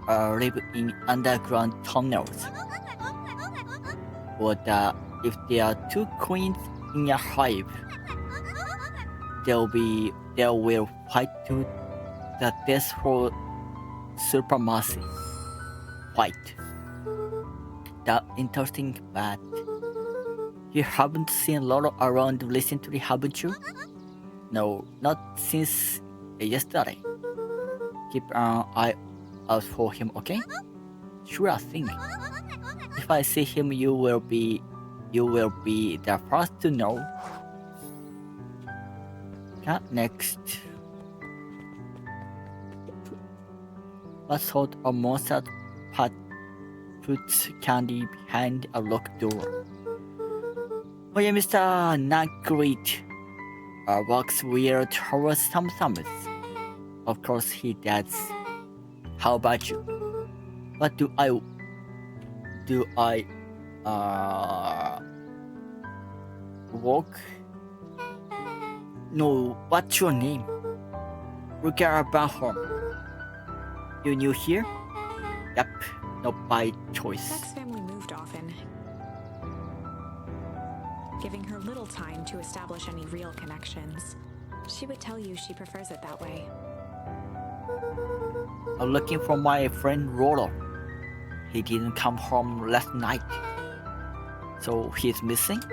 live in underground tunnels? Or that if there are two queens in a hive, they will fight to the death for supremacy. Fight. That's interesting, but you haven't seen Lolo around recently, haven't you? No, not since yesterday. Keep an eye out for him, okay? Sure thing. If I see him, you will be the first to know. Next. What sort of monster puts candy behind a locked door? Oh yeah, Mr. Nagrid walks weird towards sometimes. Of course he does. How about you? What do I walk? No, what's your name? Ruger Bahom. You new here? Yep, not by choice. Beck's family moved often, giving her little time to establish any real connections. She would tell you she prefers it that way. I'm looking for my friend Rolo. He didn't come home last night. So he's missing?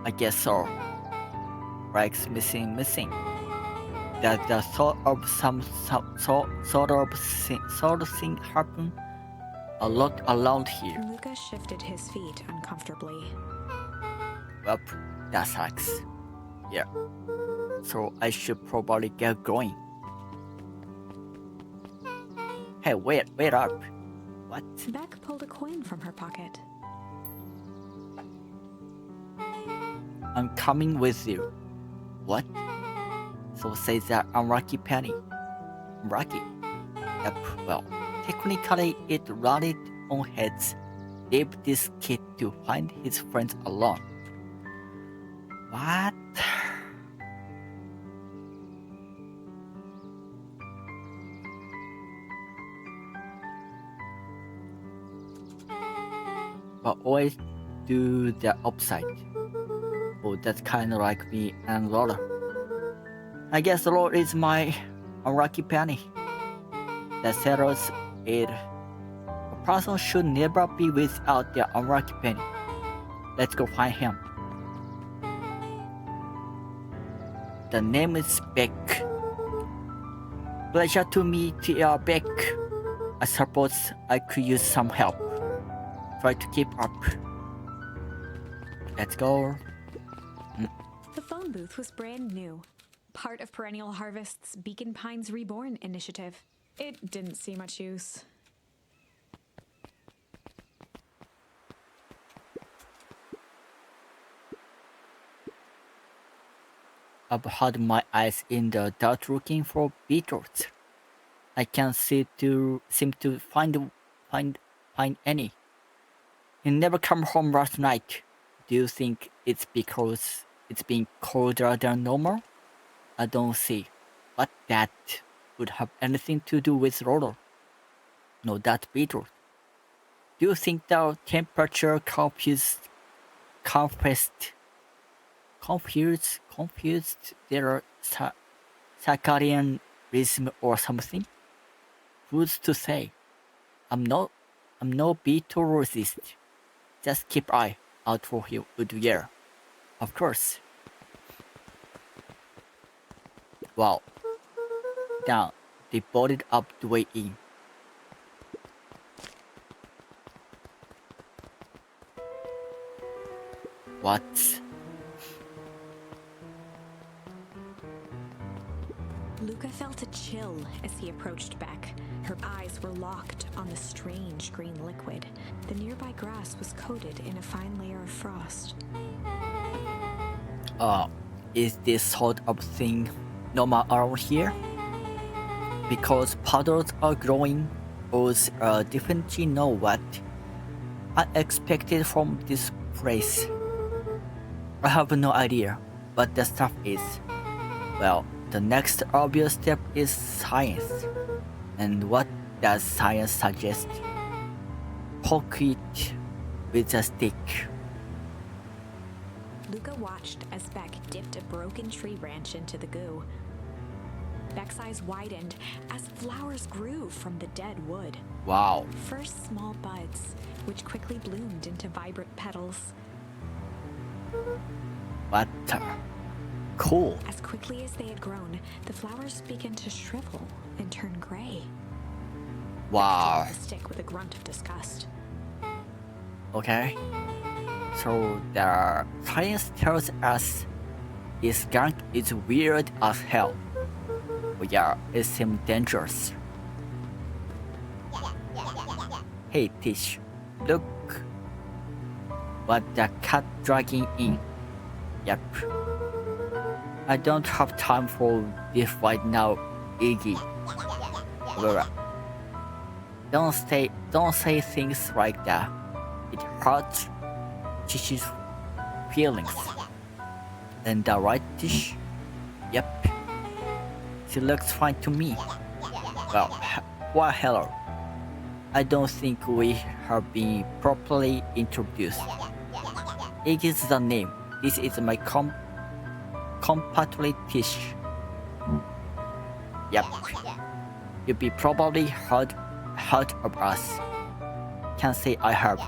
I guess so. Rex missing. Does the sort of thing happen a lot around here? Luca shifted his feet uncomfortably. Well, that sucks. Yeah. So I should probably get going. Hey, wait up. What? Beck pulled a coin from her pocket. I'm coming with you. What? So says that unlucky penny. Unlucky? Yep, well, technically it landed on heads. Leave this kid to find his friends alone. What? But always do the opposite. Oh, that's kind of like me and Lola. I guess Lola is my unlucky penny. That settles it. A person should never be without their unlucky penny. Let's go find him. The name is Beck. Pleasure to meet you, Beck. I suppose I could use some help. Try to keep up. Let's go. The phone booth was brand new, part of Perennial Harvest's Beacon Pines Reborn initiative. It didn't see much use. I've had my eyes in the dirt looking for beetles. I can't seem to find find any. He never come home last night. Do you think it's because it's been colder than normal? I don't see. But that would have anything to do with Roro. No, that beetle. Do you think the temperature confessed confused their circadian rhythm or something? Who's to say? I'm no meteorologist. Just keep eye out for him with year. Of course. Wow. Now they boarded up the way in. What? Luca felt a chill as he approached Beck. Her eyes were locked on the strange green liquid. The nearby grass was coated in a fine layer of frost. Is this sort of thing normal around here? Because puddles are growing, or definitely know what I expected from this place. I have no idea what the stuff is. Well, the next obvious step is science. And what does science suggest? Poke it with a stick. Luca watched as Beck dipped a broken tree branch into the goo. Beck's eyes widened as flowers grew from the dead wood. Wow. First small buds, which quickly bloomed into vibrant petals. What? Cool. As quickly as they had grown, the flowers began to shrivel and turn gray. Wow. Beck dropped the stick with a grunt of disgust. Okay. So the science tells us this skunk is weird as hell. But yeah, it seems dangerous. Hey Tish, look what the cat dragging in. Yep. I don't have time for this right now, Iggy. Don't say things like that. It hurts Tish's feelings. And the right Tish? Yep. She looks fine to me. Well, why hello? I don't think we have been properly introduced. It is the name. This is my compatriot Tish. Yep. You'll be probably heard of us. Can't say I have.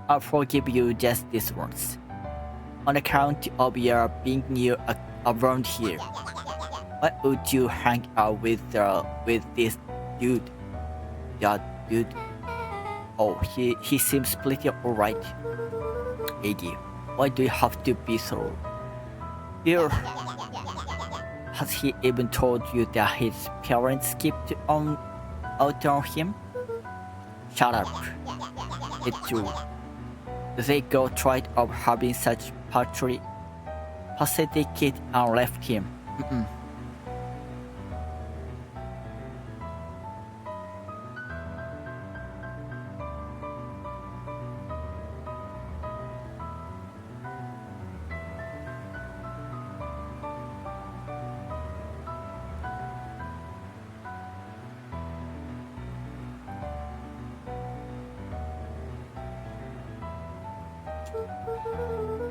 I'll forgive you just this once. On account of your being new around here. Why would you hang out with this dude? That dude? Oh, he seems pretty alright. Iggy, why do you have to be so? Here, has he even told you that his parents skipped out on him? Shut up. It's true. They got tired of having such pathetic kid and left him.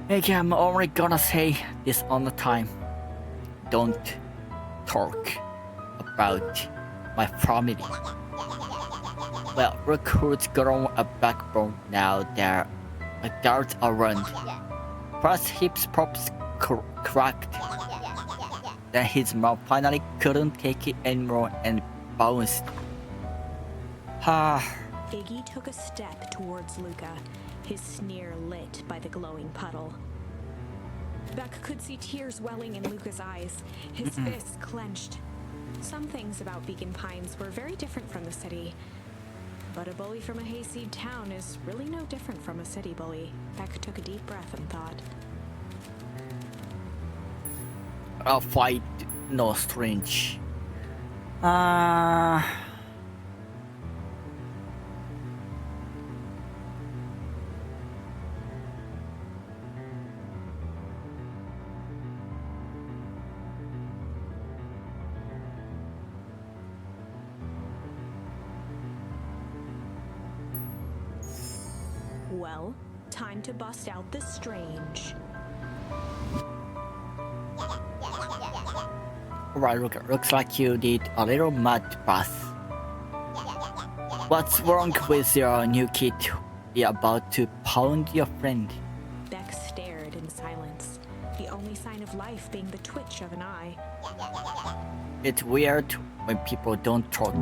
Okay, I'm only gonna say this all the time. Don't talk about my family. Well, look who's grown a backbone now that the guards are run. First his pops cracked. Then his mom finally couldn't take it anymore and bounced. Iggy took a step towards Luca, his sneer lit by the glowing puddle. Beck could see tears welling in Luca's eyes, his fists clenched. Some things about Beacon Pines were very different from the city. But a bully from a hayseed town is really no different from a city bully. Beck took a deep breath and thought. A fight, no strange. Uh, Well, time to bust out the strange. right, looks like you did a little mud bath. What's wrong with your new kid? You're about to pound your friend. Beck stared in silence, the only sign of life being the twitch of an eye. It's weird when people don't talk.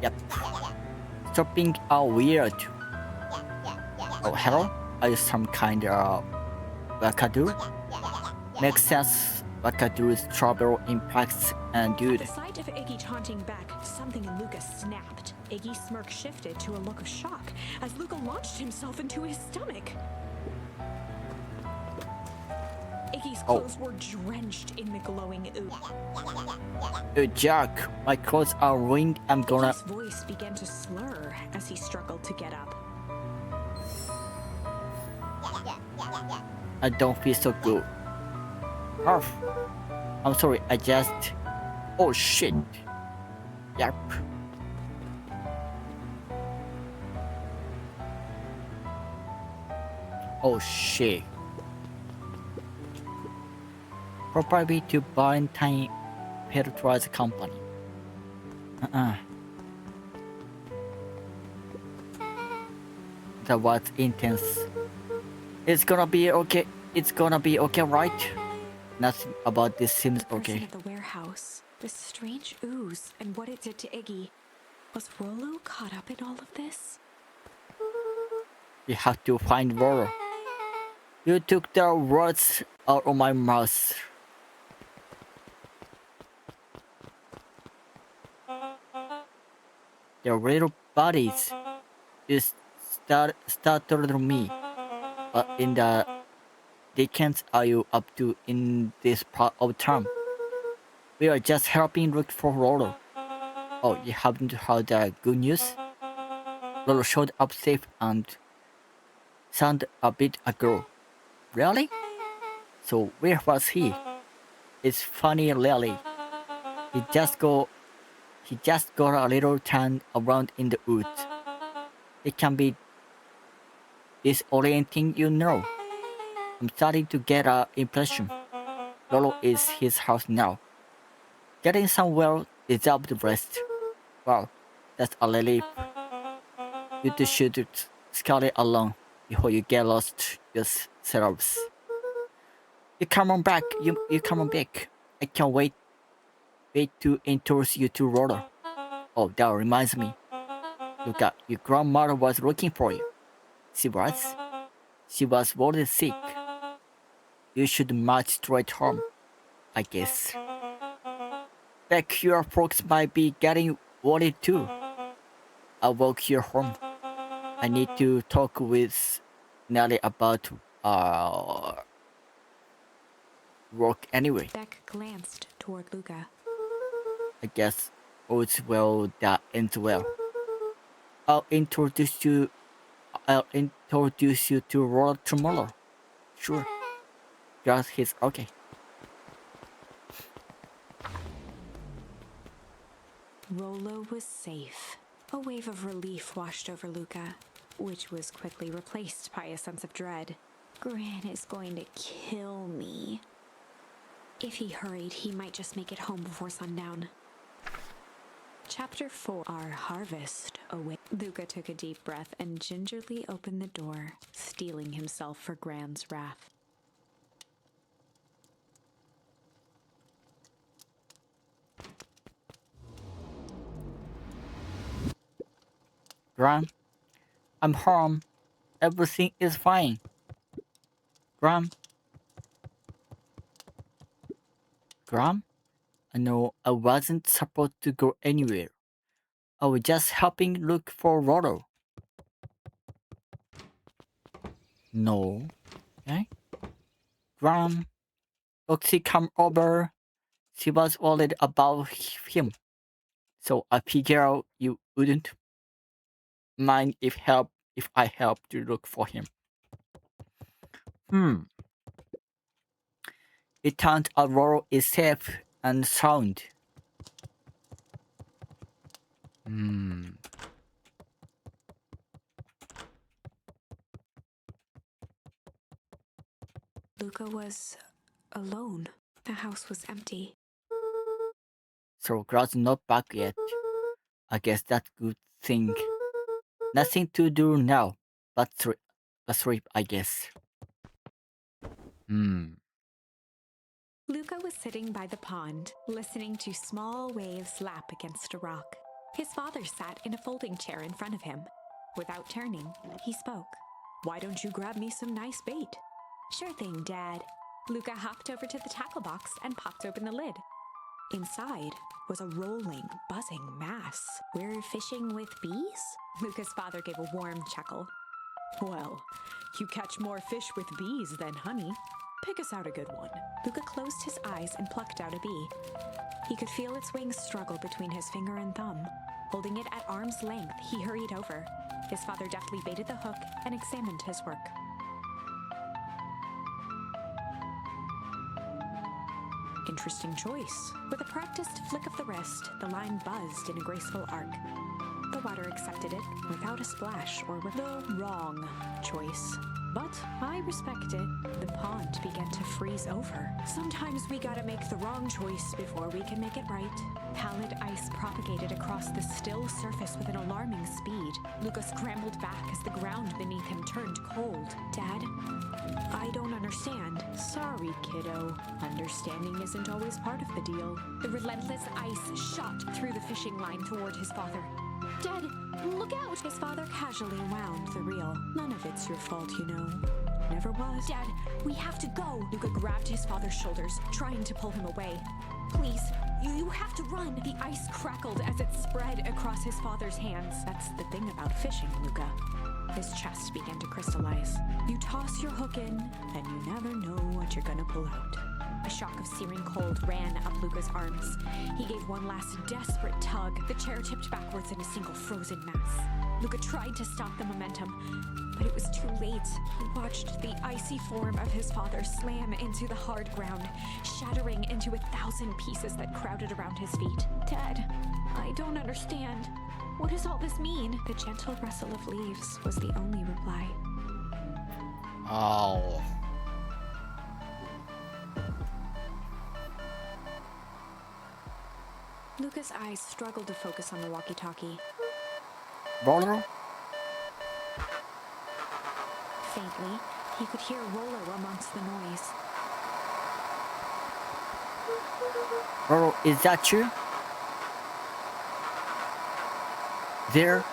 Yep. Stop being all weird. Oh, hello? Are you some kind of wakadu? Makes sense. Wakadu's trouble impacts and At dude. the sight of Iggy taunting Beck, something in Luca snapped. Iggy's smirk shifted to a look of shock as Luca launched himself into his stomach. Iggy's clothes were drenched in the glowing ooze. Jack, my clothes are ruined. I'm gonna. Iggy's voice began to slur as he struggled to get up. I don't feel so good. Arf. I'm sorry, I just. Oh shit. Yep. Oh shit. Probably to Valentine Petrus Company. That was intense. It's gonna be okay. It's gonna be okay, right? Nothing about this seems okay. At the warehouse, this strange ooze and what it did to Iggy. Was Rollo caught up in all of this? We have to find Rollo. You took the words out of my mouth. Their little bodies is startled me. In the dickens are you up to in this part of town? We are just helping look for Rollo. Oh, you haven't heard the good news? Rollo showed up safe and sound a bit ago. Really? So where was he? It's funny, really. He just got a little turn around in the woods. It can be disorienting, you know. I'm starting to get an impression. Rollo is his house now. Getting some well-deserved rest. Wow, that's a relief. You two should scurry along before you get lost yourselves. You come on back. You come on back. I can't wait to introduce you to Rollo. Oh, that reminds me. Look up, your grandmother was looking for you. She was? She was really sick. You should march straight home, I guess. Beck, your folks might be getting worried too. I'll walk you home. I need to talk with Nelly about work anyway. Beck glanced toward Luca. I guess all's well that ends well. I'll introduce you to Rollo tomorrow. Sure. Just he's okay. Rollo was safe. A wave of relief washed over Luca, which was quickly replaced by a sense of dread. Gran is going to kill me. If he hurried, he might just make it home before sundown. Chapter 4. Our harvest awaits. Luca took a deep breath and gingerly opened the door, steeling himself for Gran's wrath. Gran, I'm home. Everything is fine. Gran? Gran? I know I wasn't supposed to go anywhere. I was just helping look for Rollo. No. Okay? Gran, Roxy come over. She was worried about him. So I figure you wouldn't mind if I helped to look for him. It turns out Roro is safe and sound. Luca was alone. The house was empty. So Grad's not back yet. I guess that's good thing. Nothing to do now, but sleep, I guess. Luca was sitting by the pond, listening to small waves lap against a rock. His father sat in a folding chair in front of him. Without turning, he spoke. "Why don't you grab me some nice bait?" "Sure thing, Dad." Luca hopped over to the tackle box and popped open the lid. Inside was a rolling, buzzing mass. "We're fishing with bees?" Luca's father gave a warm chuckle. "Well, you catch more fish with bees than honey. Pick us out a good one." Luca closed his eyes and plucked out a bee. He could feel its wings struggle between his finger and thumb. Holding it at arm's length, he hurried over. His father deftly baited the hook and examined his work. "Interesting choice." With a practiced flick of the wrist, the line buzzed in a graceful arc. The water accepted it without a splash or with the wrong choice. But I respect it. The pond began to freeze over. Sometimes we gotta make the wrong choice before we can make it right. Pallid ice propagated across the still surface with an alarming speed. Luca scrambled back as the ground beneath him turned cold. "Dad, I don't understand." "Sorry, kiddo. Understanding isn't always part of the deal." The relentless ice shot through the fishing line toward his father. "Dad, look out!" His father casually wound the reel. "None of it's your fault, you know. Never was." "Dad, we have to go." Luca grabbed his father's shoulders, trying to pull him away. "Please, you have to run." The ice crackled as it spread across his father's hands. That's the thing about fishing, Luca. His chest began to crystallize. You toss your hook in, and you never know what you're gonna pull out. A shock of searing cold ran up Luca's arms. He gave one last desperate tug. The chair tipped backwards in a single frozen mass. Luca tried to stop the momentum, but it was too late. He watched the icy form of his father slam into the hard ground, shattering into 1,000 pieces that crowded around his feet. "Dad, I don't understand. What does all this mean?" The gentle rustle of leaves was the only reply. Oh. Luca's eyes struggled to focus on the walkie-talkie. Rollo? Faintly, he could hear Rollo amongst the noise. Rollo, is that you? There?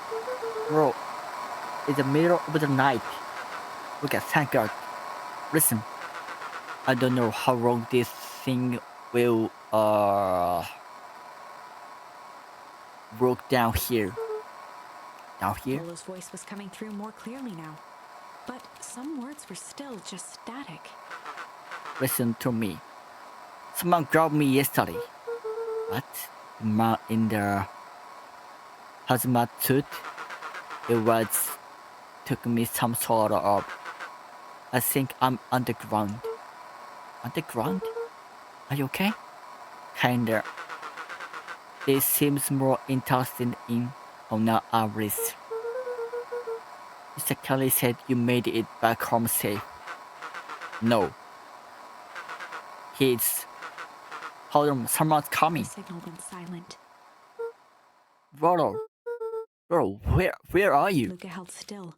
Rollo, it's the middle of the night. Okay, thank God. Listen, I don't know how long this thing will, broke down here. Down here? Rollo's voice was coming through more clearly now, but some words were still just static. Listen to me. Someone grabbed me yesterday. What? The man in the hazmat suit? It was took me some sort of. I think I'm underground. Underground? Are you okay? Kinda. This seems more interested in Ona Aris. Mr. Kelly said you made it back home safe. No. He's... Hold on, someone's The coming. signal went silent. Rollo. Bro, where are you? Luca held still,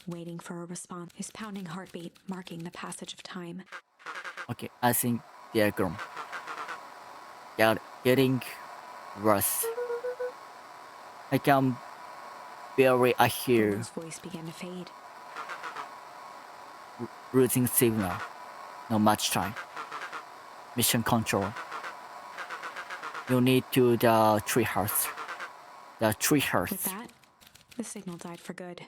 waiting for a response, his pounding heartbeat marking the passage of time. Okay, I think they're gone. They're getting worse. I can barely hear Rollo's voice began to fade. losing signal. Not much time. Mission control. You need to the treehouse. The treehouse. With that, the signal died for good.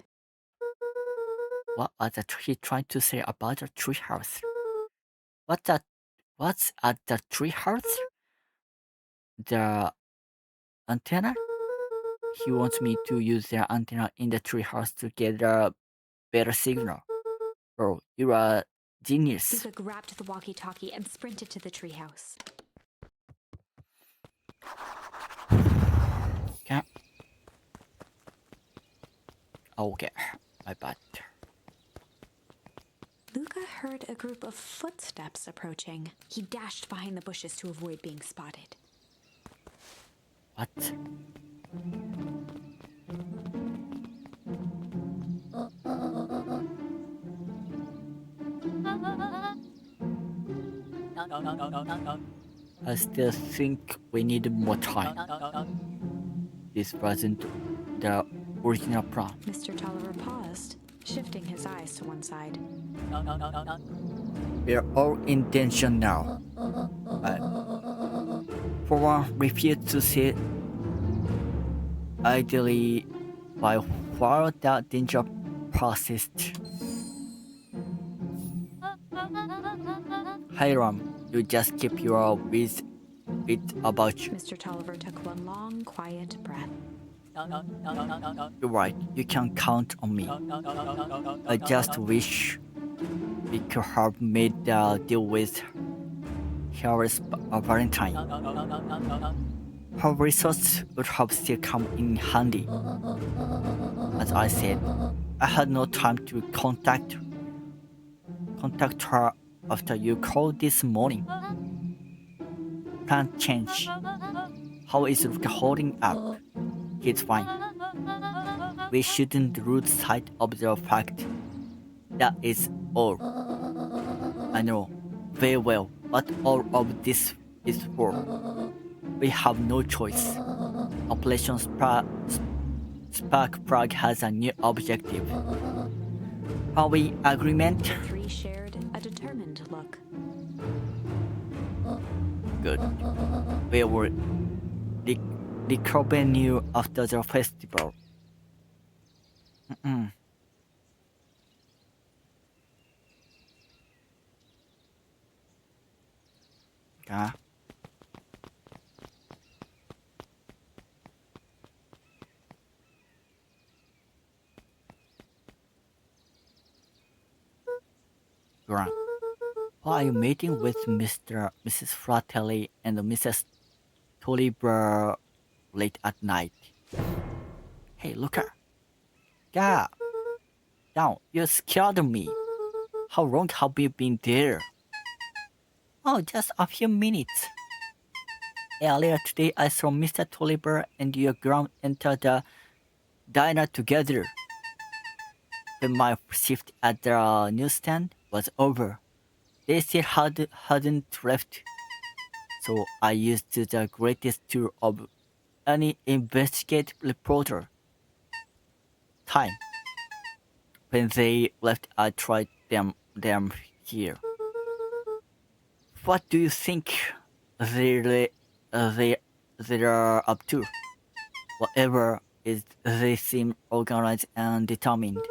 What was he trying to say about the treehouse? What's that What's at the treehouse? The antenna? He wants me to use the antenna in the treehouse to get a better signal. Bro, you're a genius. Luca grabbed the walkie-talkie and sprinted to the treehouse. Okay. Okay, my bad. Luca heard a group of footsteps approaching. He dashed behind the bushes to avoid being spotted. What? I still think we need more time. This wasn't the original plan. Mr. Tolliver paused, shifting his eyes to one side. We're all in tension now. I, for one, refuse to sit idly while the danger persists. Hiram, you just keep your wits about you. Mr. Tolliver took one long, quiet breath. You're right, you can count on me. I just wish we could have made the deal with Harris Valentine. Her resources would have still come in handy. As I said, I had no time to contact her after you called this morning. Plan change. How is Luca holding up? He's fine. We shouldn't lose sight of the fact that is all. I know very well what all of this is for. We have no choice. Operation Spark Plug has a new objective. Are we agreement? The three shared a determined look. Good. We will reconvene you after the festival. Okay. Grant, why are you meeting with Mrs. Fratelli and Mrs. Tolliver late at night? Hey, look her. Yeah. Down, you scared me. How long have you been there? Oh, just a few minutes. Earlier today, I saw Mr. Tolliver and your ground enter the diner together. When my shift at the newsstand was over, they still hadn't left. So I used the greatest tool of any investigative reporter. Time. When they left, I tried them here. What do you think they're up to? Whatever is, they seem organized and determined.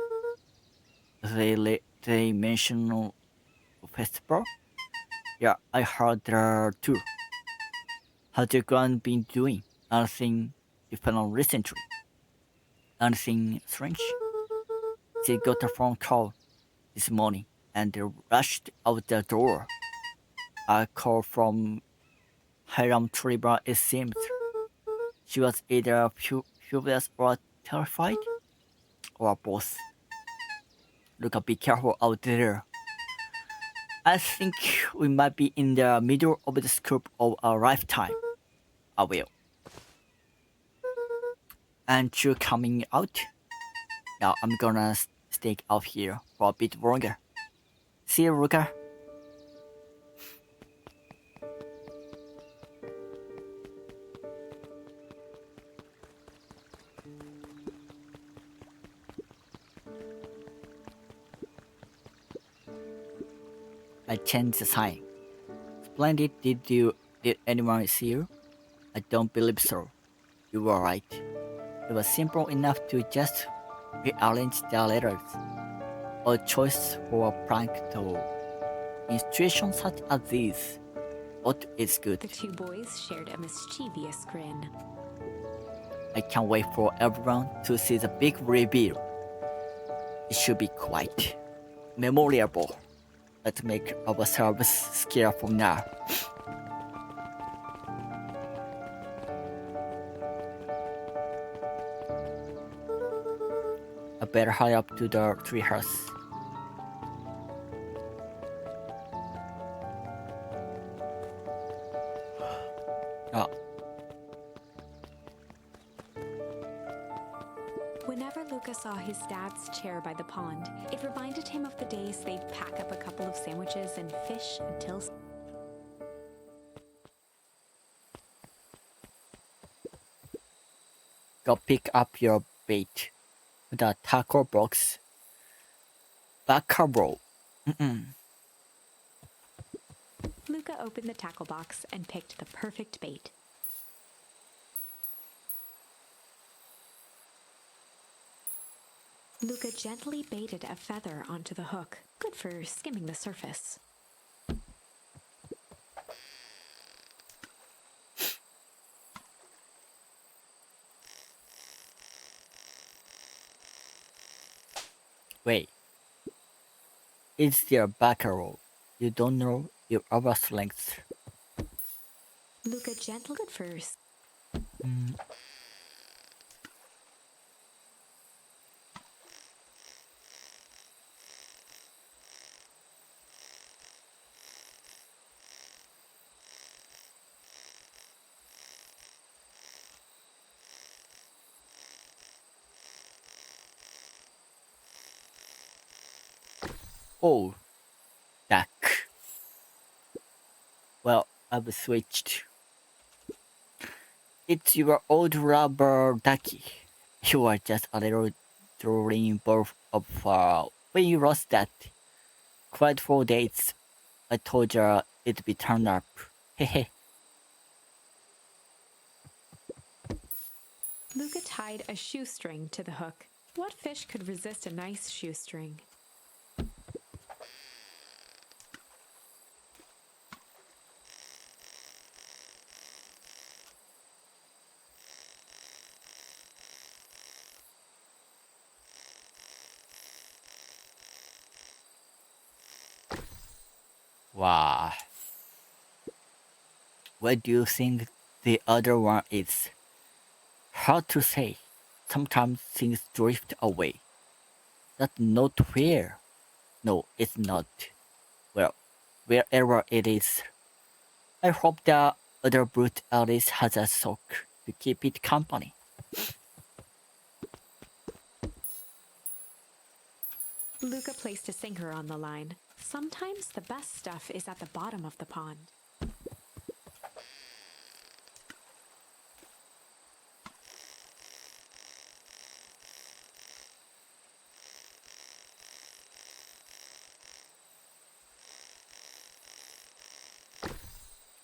They mention festival? Yeah, I heard there too. How's your ground been doing? Anything different recently? Anything strange? She got a phone call this morning and rushed out the door. A call from Hiram Tolliver, it seems. She was either furious or terrified, or both. Look, be careful out there. I think we might be in the middle of the scoop of our lifetime. I will. Aren't you coming out? Now I'm gonna stay out here for a bit longer. See you, Luca. I changed the sign. Splendid, did anyone see you? I don't believe so. You were right. It was simple enough to just rearrange the letters. A choice for a prank though. In situations such as these, But it's good. The two boys shared a mischievous grin. I can't wait for everyone to see the big reveal. It should be quite memorable. Let's make ourselves scared for now. I better hurry up to the treehouse. Ah, Whenever Luca saw his dad's chair by the pond, it reminded him of the days they'd pack up a couple of sandwiches and fish until go pick up your bait. The tackle box. Bacaro. Luca opened the tackle box and picked the perfect bait. Luca gently baited a feather onto the hook, good for skimming the surface. Wait. It's their Bacaro. You don't know your other strengths. Luca gently good first. Oh, duck. Well, I've switched. It's your old rubber ducky. You are just a little drawing both of when you lost that. Cried for days. I told you it'd be turned up. Hehe. Luca tied a shoestring to the hook. What fish could resist a nice shoestring? Wow. Where do you think the other one is? Hard to say. Sometimes things drift away. That's not fair. No, it's not. Well, wherever it is. I hope the other brute at least has a sock to keep it company. Luca placed a sinker on the line. Sometimes the best stuff is at the bottom of the pond.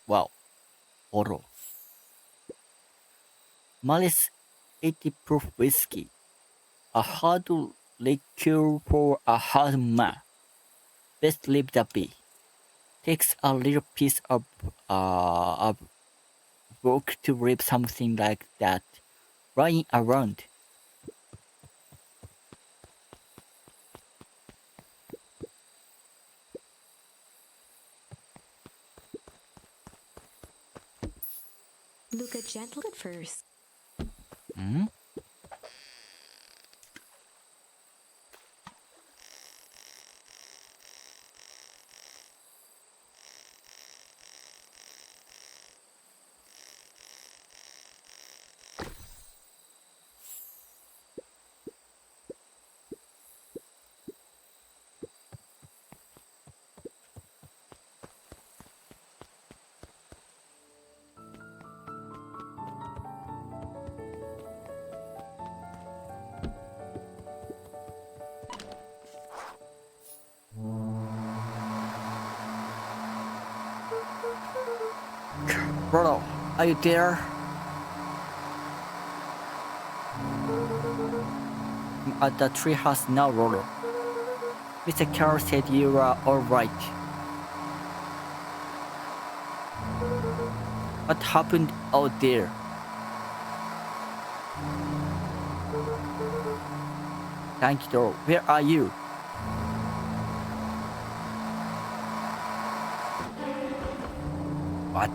Wow. Oro. Malice 80 proof whiskey. A hard liquor for a hard man. Best leave the be. Takes a little piece of work to rip something like that lying around. Luca gently at first. Hmm? Rolo, are you there? I'm at the treehouse now, Rolo. Mr. Carroll said you are alright. What happened out there? Thank you, where are you? What?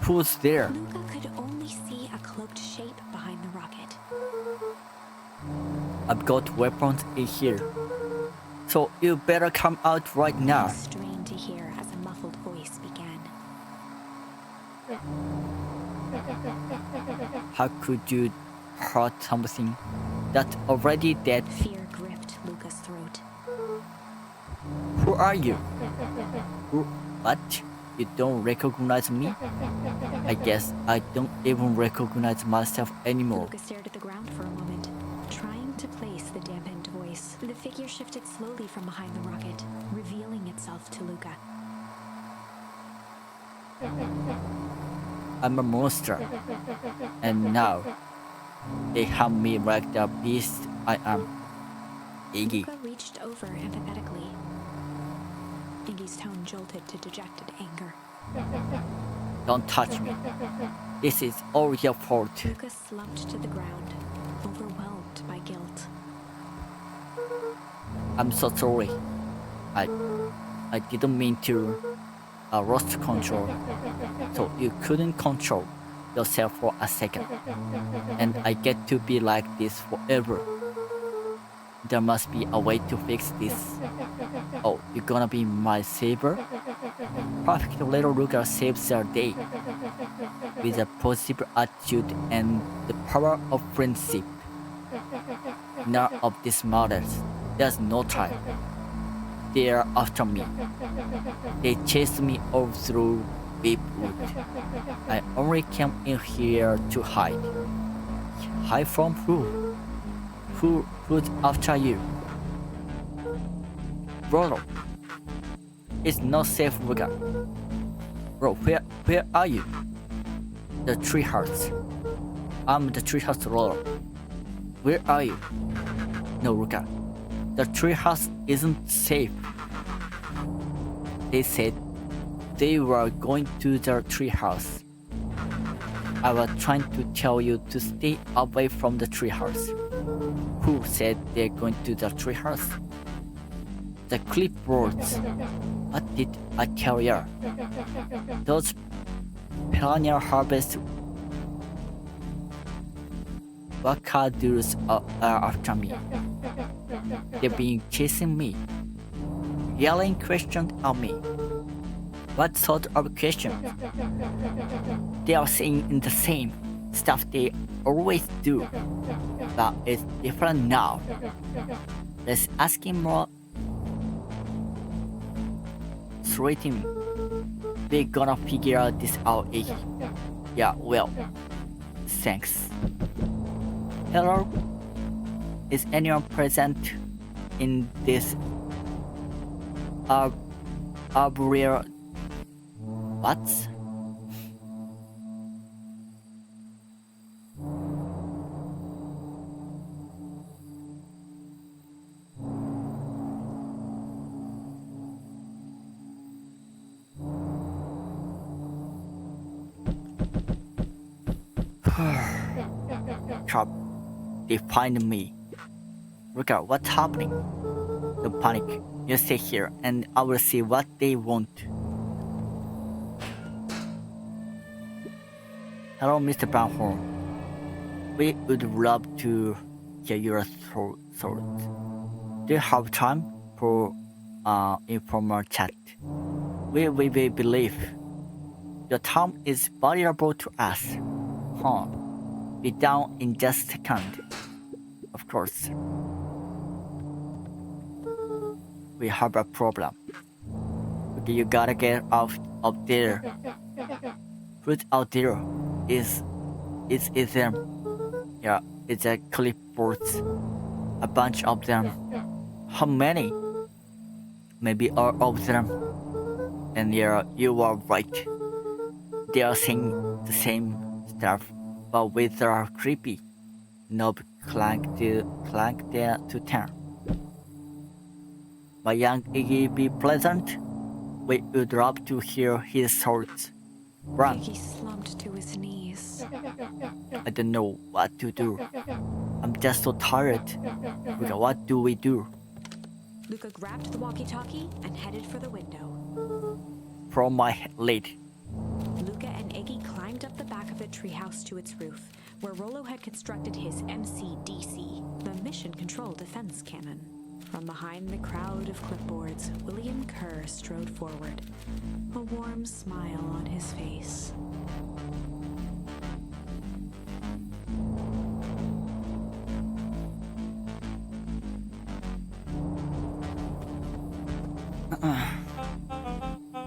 Who's there? Luca could only see a cloaked shape behind the rocket. I've got weapons in here. So you better come out right now. He strained to hear as a muffled voice began. How could you hurt something that's already dead? Fear gripped Luca's throat. Who are you? What? You don't recognize me? I guess I don't even recognize myself anymore. Luca stared at the ground for a moment, trying to place the dampened voice. The figure shifted slowly from behind the rocket, revealing itself to Luca. I'm a monster. And now, they have me like the beast I am. Iggy. Luca reached over empathetically. Iggy's tone jolted to dejected anger. Don't touch me. This is all your fault. Luca slumped to the ground, overwhelmed by guilt. I'm so sorry. I didn't mean to lost control. So you couldn't control yourself for a second. And I get to be like this forever. There must be a way to fix this. Oh, you're gonna be my savior? Perfect little Luca saves the day. With a positive attitude and the power of friendship. None of this matters. There's no time. They are after me. They chased me all through Beepwood. I only came in here to hide. Hide from who? Who's after you? Bro, it's not safe, Luca. Bro, where are you? The treehouse. I'm the treehouse roller. Where are you? No, Luca. The treehouse isn't safe. They said they were going to the treehouse. I was trying to tell you to stay away from the treehouse. Who said they're going to the treehouse? The clipboards. What did I tell you? Those Piranha Harvest Wakadoodles are after me. They've been chasing me, yelling questions at me. What sort of questions? They are saying the same stuff they always do, but it's different now. Let's ask him more. Threaten. We're gonna figure this out, Iggy. Yeah, well, thanks. Hello? Is anyone present in this arboreal? What? Crap. They find me. Look at what's happening. Don't panic. You stay here and I will see what they want. Hello, Mr. Brownhorn. We would love to hear your thoughts. Do you have time for informal chat? We believe your time is valuable to us. Be down in just a second. Of course. We have a problem. Okay, you gotta get out of there. Who's out there? Is them? Yeah, it's a clipboards. A bunch of them. How many? Maybe all of them. And yeah, you are right. They are saying the same stuff, but with their creepy knob clank there to turn. My young Iggy, be pleasant. we would love to hear his thoughts. Run. Iggy slumped to his knees. I don't know what to do. I'm just so tired. Luca, what do we do? Luca grabbed the walkie-talkie and headed for the window. From my lid. Luca and Iggy climbed up the back of the treehouse to its roof, where Rollo had constructed his MCDC, the Mission Control Defense Cannon. From behind the crowd of clipboards, William Kerr strode forward, a warm smile on his face.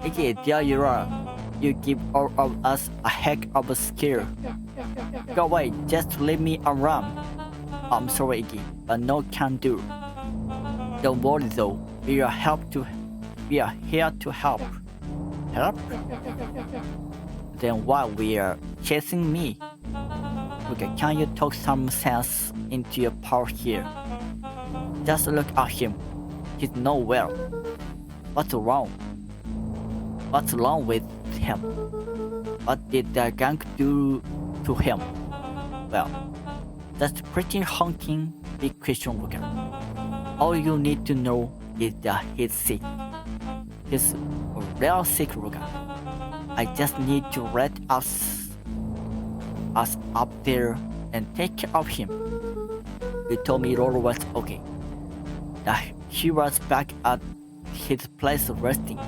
Iggy, there you are. You give all of us a heck of a scare. Go away, just leave me alone. I'm sorry, Iggy, but no can do. Don't worry though, we are here to help. Help? Then why we are chasing me? Okay, can you talk some sense into your power here? Just look at him. He's nowhere. What's wrong? What's wrong with him? What did the gang do to him? Well, that's pretty honking big question, Luca. All you need to know is that he's sick. He's real sick, Luca. I just need to let us up there and take care of him. You told me Rollo was okay. That he was back at his place resting.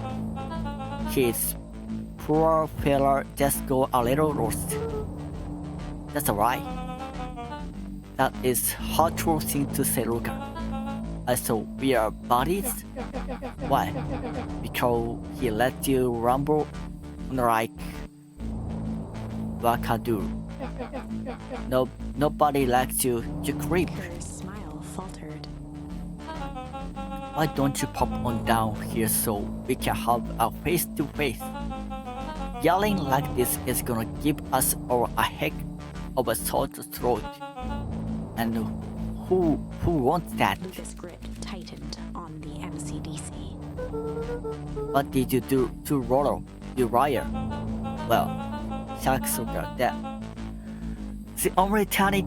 His poor fella just got a little lost. That's right. That is hurtful thing to say, Luca. So we are buddies? Why? Because he let you rumble like Wakadu. Nobody likes you, you creep. Kerr's smile faltered. Why don't you pop on down here so we can have a face-to-face? Yelling like this is gonna give us all a heck of a sore throat. And who wants that? Luca's grip tightened on the MCDC. What did you do to Rollo, you liar? Well, shucks, that. The only tiny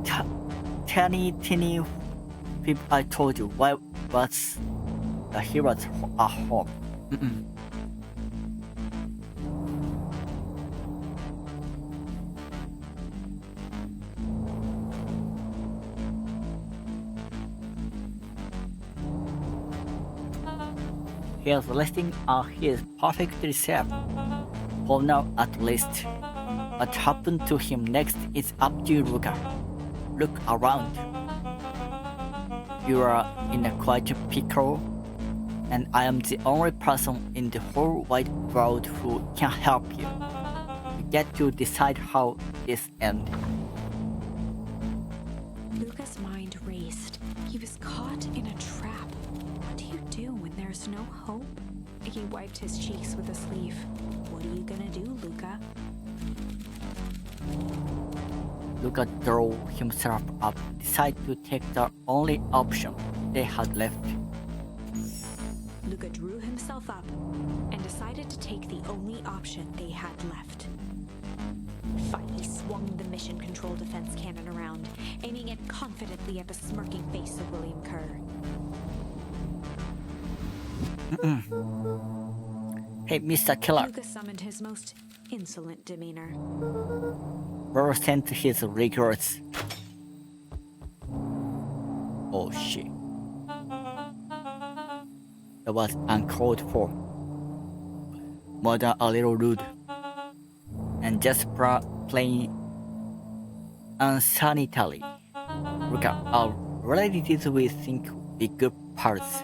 people I told you why was the heroes at home. He is resting and he is perfectly safe. For now at least. What happened to him next is up to you, Luca. Look around. You are in a quite a pickle, and I am the only person in the whole wide world who can help you. You get to decide how this ends. Luca's mind raced. He was caught in a trap. What do you do when there's no hope? He wiped his cheeks with a sleeve. What are you gonna do, Luca? Luca drew himself up, decided to take the only option they had left. Luca drew himself up and decided to take the only option they had left. He swung the Mission Control Defense Cannon around, aiming it confidently at the smirking face of William Kerr. Hey, Mr. Killer. Luca summoned his most insolent demeanor. Rollo sent his regrets. Oh shit. That was uncalled for. More than a little rude. And just plain unsanitary. Look at our relatives we think be good parts.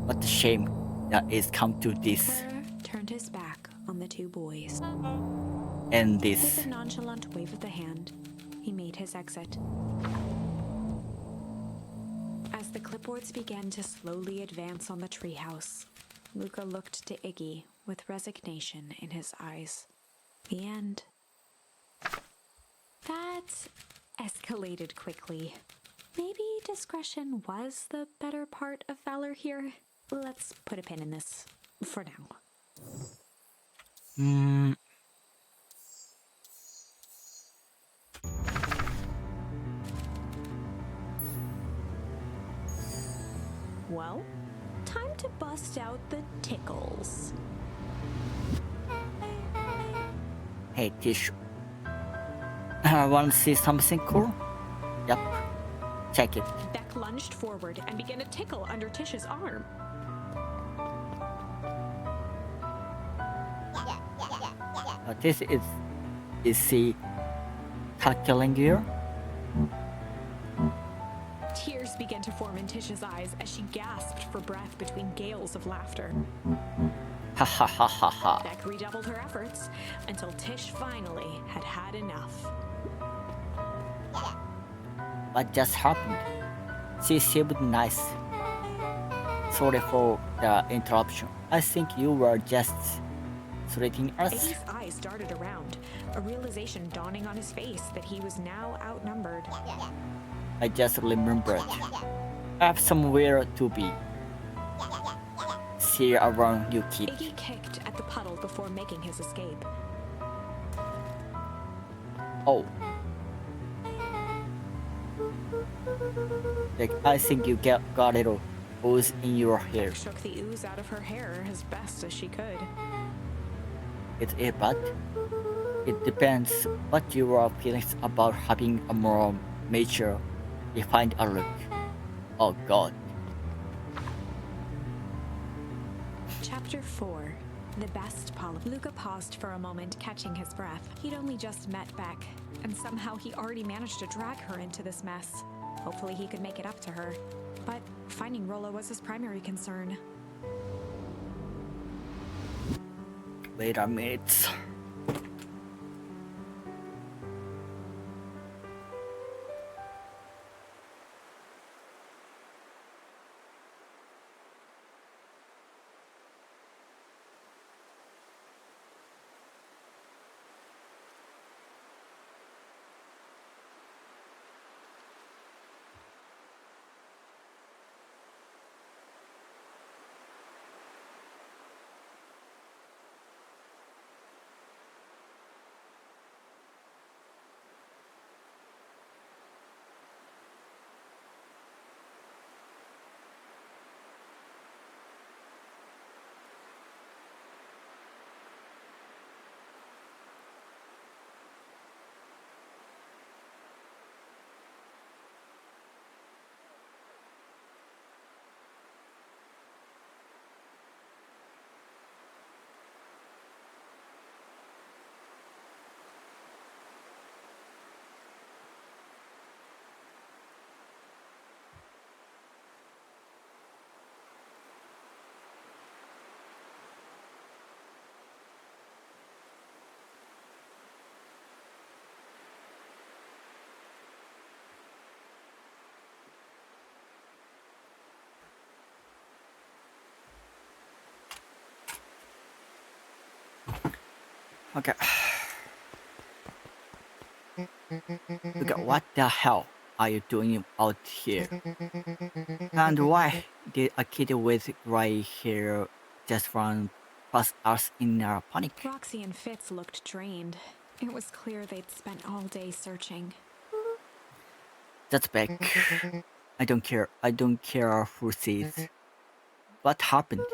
What a shame that it's come to this. Kerr turned his back on the two boys. And With this. a nonchalant wave of the hand, he made his exit. As the clipboards began to slowly advance on the treehouse, Luca looked to Iggy with resignation in his eyes. The end. That escalated quickly. Maybe discretion was the better part of valor here. Let's put a pin in this for now. Hmm. Well, time to bust out the tickles. Hey, Tish. Want to see something cool? Yep. Check it. Beck lunged forward and began to tickle under Tish's arm. This is he tackling you? Tears began to form in Tish's eyes as she gasped for breath between gales of laughter. Ha ha ha ha ha. Beck redoubled her efforts until Tish finally had had enough. What just happened? She seemed nice. Sorry for the interruption. I think you were just threatening us. Iggy's eyes darted around, a realization dawning on his face that he was now outnumbered. I just remembered. I have somewhere to be. See around you, kid. Iggy kicked at the puddle before making his escape. Oh. Like, I think you got a little ooze in your hair. Beck shook the ooze out of her hair as best as she could. It's a but it depends what your feelings about having a more mature, refined look. Oh God. Chapter 4. The best policy. Luca paused for a moment, catching his breath. He'd only just met Beck, and somehow he already managed to drag her into this mess. Hopefully he could make it up to her. But finding Rollo was his primary concern. Wait a minute. Okay. Okay, what the hell are you doing out here? And why did a kid with gray hair just run past us in a panic? Roxy and Fitz looked drained. It was clear they'd spent all day searching. That's Beck. I don't care. I don't care who sees. What happened?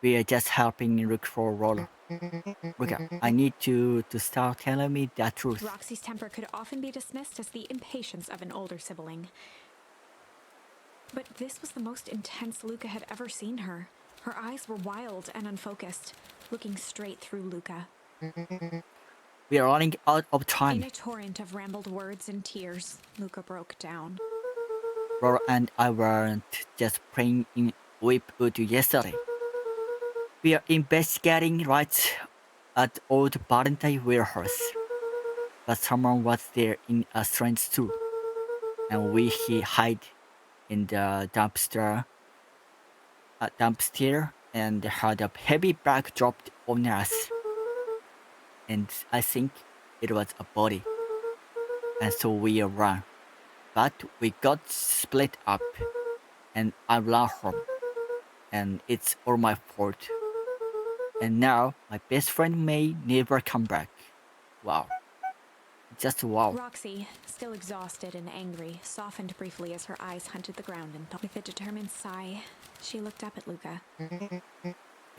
We are just helping look for Rollo. Okay, I need you to start telling me the truth. Roxy's temper could often be dismissed as the impatience of an older sibling. But this was the most intense Luca had ever seen her. Her eyes were wild and unfocused, looking straight through Luca. We are running out of In time. a torrent of rambled words and tears, Luca broke down. Rollo and I weren't just playing in Whip Voodoo yesterday. We are investigating right at old Valentine warehouse. But someone was there in a strange suit. And we hid in the dumpster and had a heavy bag dropped on us. And I think it was a body. And so we ran. But we got split up. And I ran home. And it's all my fault. And now my best friend may never come back. Wow. Just wow. Roxy, still exhausted and angry, softened briefly as her eyes hunted the ground and thought. With a determined sigh, she looked up at Luca.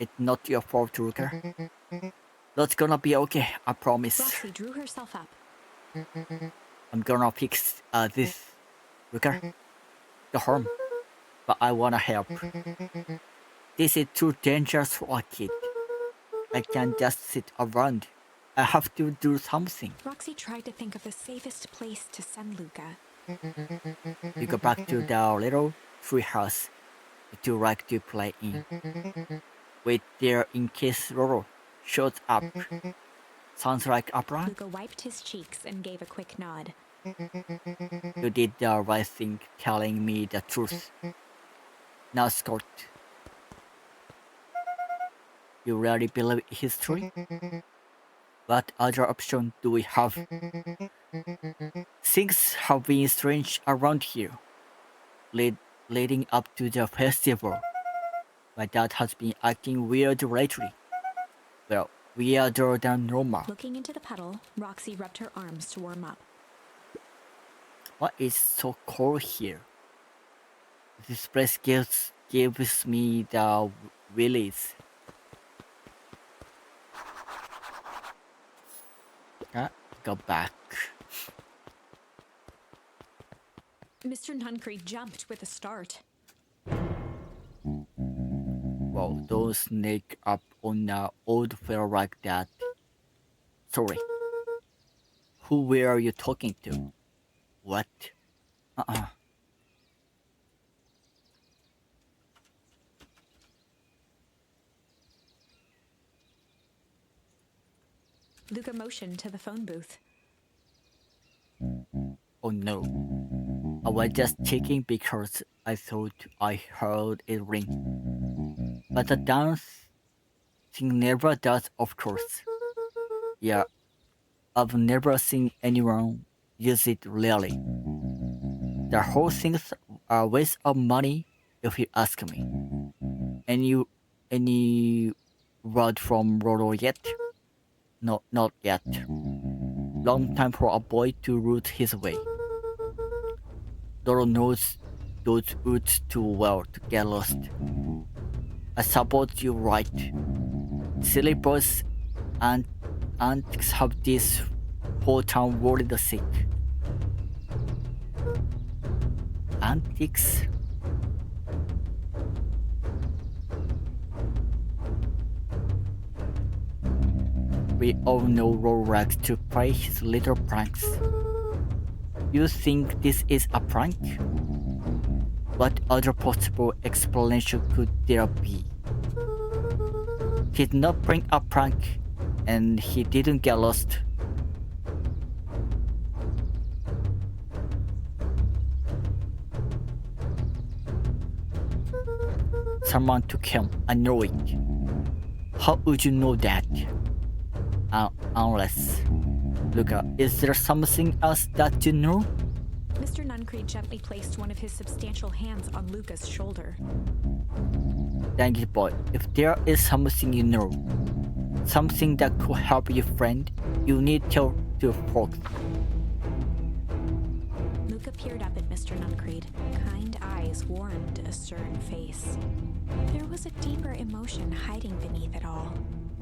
It's not your fault, Luca. That's gonna be okay, I promise. Roxy drew herself up. I'm gonna fix this, Luca. Go home. But I wanna help. This is too dangerous for a kid. I can't just sit around. I have to do something. Roxy tried to think of the safest place to send Luca. We go back to the little tree house that you like to play in. Wait there in case Roro shows up. Sounds like a plan? Luca wiped his cheeks and gave a quick nod. You did the right thing telling me the truth. Now, Scott. You really believe history? What other option do we have? Things have been strange around here. Leading up to the festival. My dad has been acting weird lately. Well, weirder than normal. Looking into the puddle, Roxy rubbed her arms to warm up. What is so cold here? This place gives me the willies. Go back. Mr. Nuncreed jumped with a start. Wow, don't sneak up on an old fellow like that. Sorry. Who were you talking to? What? Luca motioned to the phone booth. Oh no. I was just checking because I thought I heard it ring. But the dance thing never does, of course. Yeah, I've never seen anyone use it really. The whole thing's a waste of money if you ask me. Any word from Roro yet? No, not yet. Long time for a boy to root his way. Roro knows those woods too well to get lost. I suppose you're right. Silly boys and antics have this whole town worried sick. Antics? We all know Roro likes to play his little pranks. You think this is a prank? What other possible explanation could there be? He did not bring a prank, and he didn't get lost. Someone took him, I know it. How would you know that? Unless... Luca, is there something else that you know? Mr. Nuncreed gently placed one of his substantial hands on Luca's shoulder. Thank you, boy. If there is something you know, something that could help your friend, you need to folks. Luca peered up at Mr. Nuncreed. Kind eyes warmed a stern face. There was a deeper emotion hiding beneath it all.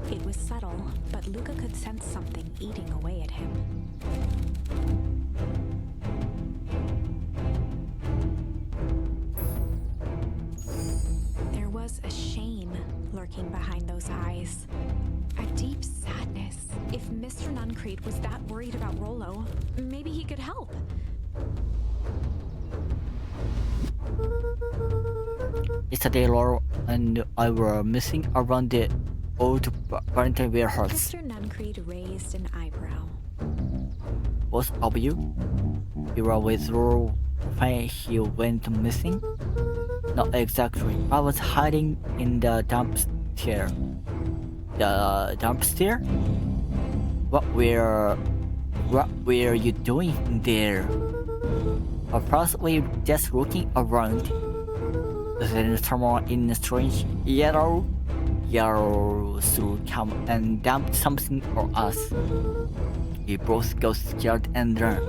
It was subtle, but Luca could sense something eating away at him. There was a shame lurking behind those eyes. A deep sadness. If Mr. Nuncreed was that worried about Rollo, maybe he could help. Yesterday, Laura and I were missing around the old Valentine warehouse. Mr. Nuncreed raised an eyebrow. Both of you? You were with Roro when he went missing? Not exactly. I was hiding in the dumpster. The dumpster? What were you doing there? At first we were just looking around. Then someone in a strange yellow Yaosu come and dump something on us. We both got scared and ran.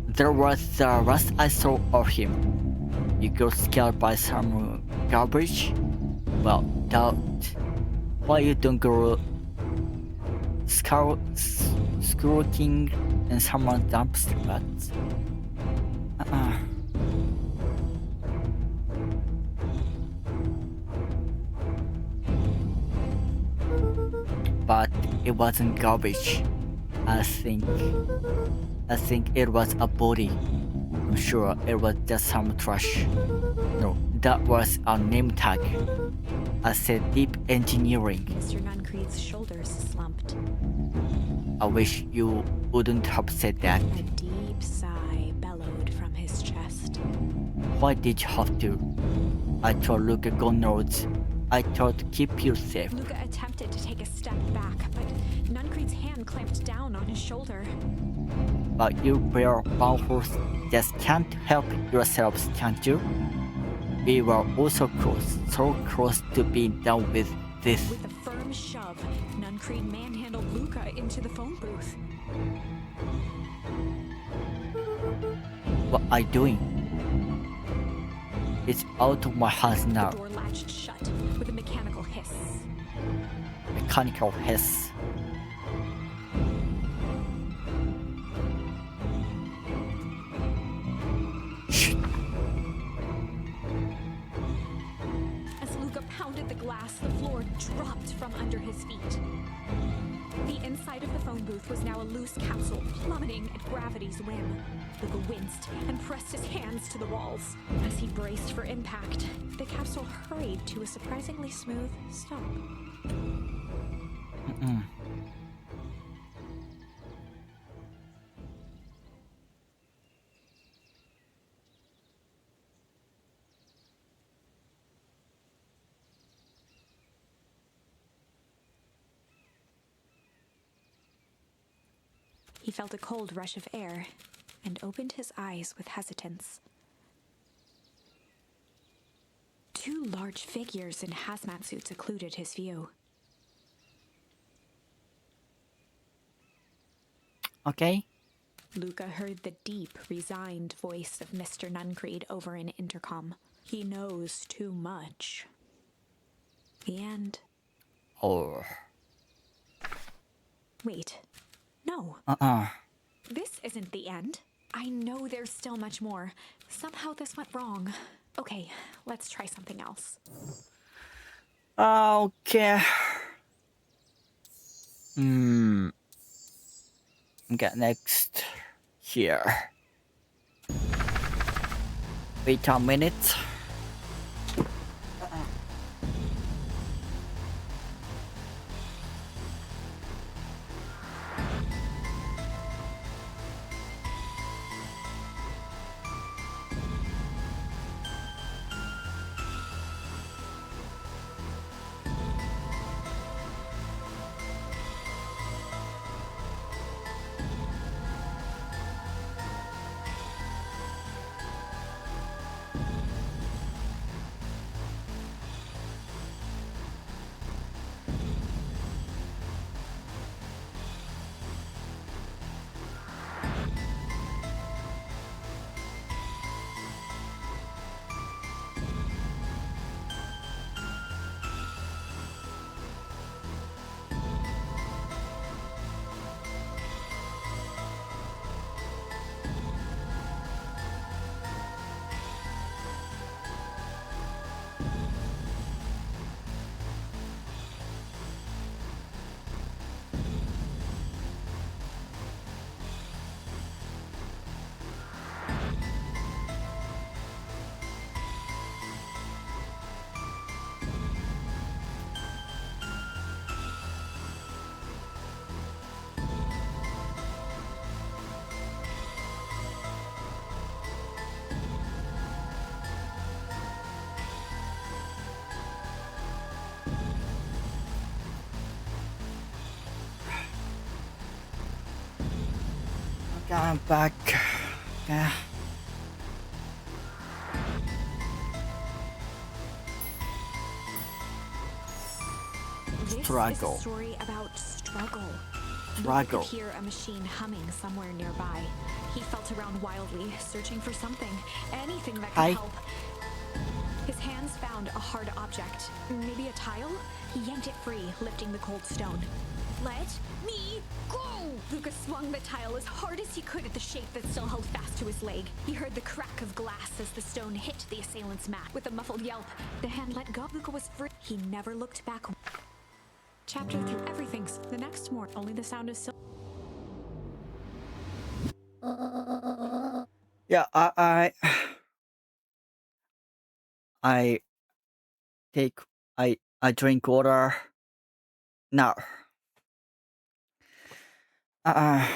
There was the last I saw of him. You got scared by some garbage? Well, doubt why you don't go skulking in someone's dumpster, but But it wasn't garbage. I think it was a body. I'm sure it was just some trash. No, that was a name tag. I said deep engineering. Mr. Nuncreed's shoulders slumped. I wish you wouldn't have said that. A deep sigh bellowed from his chest. Why did you have to? I told Luca go north. I thought keep you safe. Luca attempted to take a step back, but Nuncreed's hand clamped down on his shoulder. But you brave bowels just can't help yourselves, can't you? We were also close, so close to being done with this. With a firm shove, Nuncreed manhandled Luca into the phone booth. What are you doing? It's out of my hands now. The door latched shut with a mechanical hiss. Mechanical hiss. Shh. As Luca pounded the glass, the floor dropped from under his feet. The inside of the phone booth was now a loose capsule plummeting at gravity's whim. Luca winced and pressed his hands to the walls. As he braced for impact, the capsule hurried to a surprisingly smooth stop. He felt a cold rush of air and opened his eyes with hesitance. Two large figures in hazmat suits occluded his view. Okay. Luca heard the deep, resigned voice of Mr. Nuncreed over an intercom. He knows too much. The end. Oh. Wait. No. This isn't the end. I know there's still much more. Somehow this went wrong. Okay, let's try something else. Okay. Okay, next here. Wait a minute. Okay, I'm back. Okay. Struggle. This is a story about struggle. Luca Struggle. could hear a machine humming somewhere nearby. He felt around wildly, searching for something, anything that could Hi. help. His hands found a hard object, maybe a tile? He yanked it free, lifting the cold stone. Let me go! Luca swung the tile as hard as he could at the shape that still held fast to his leg. He heard the crack of glass as the stone hit the assailant's mat. With a muffled yelp, the hand let go. Luca was free. He never looked back. Chapter 3. Everything's the next morning. Only the sound of Yeah, I take I drink water now. Uh,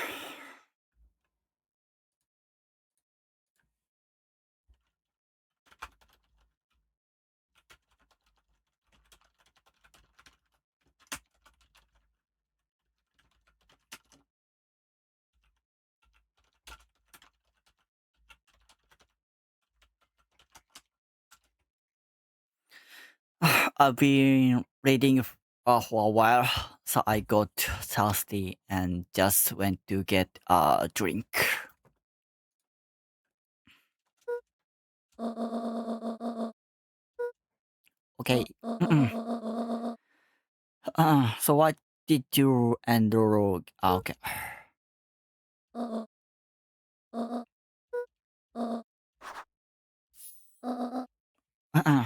I've been reading for a while, so I got thirsty and just went to get a drink. Okay. So what did you and Roro? Okay. Uh-uh.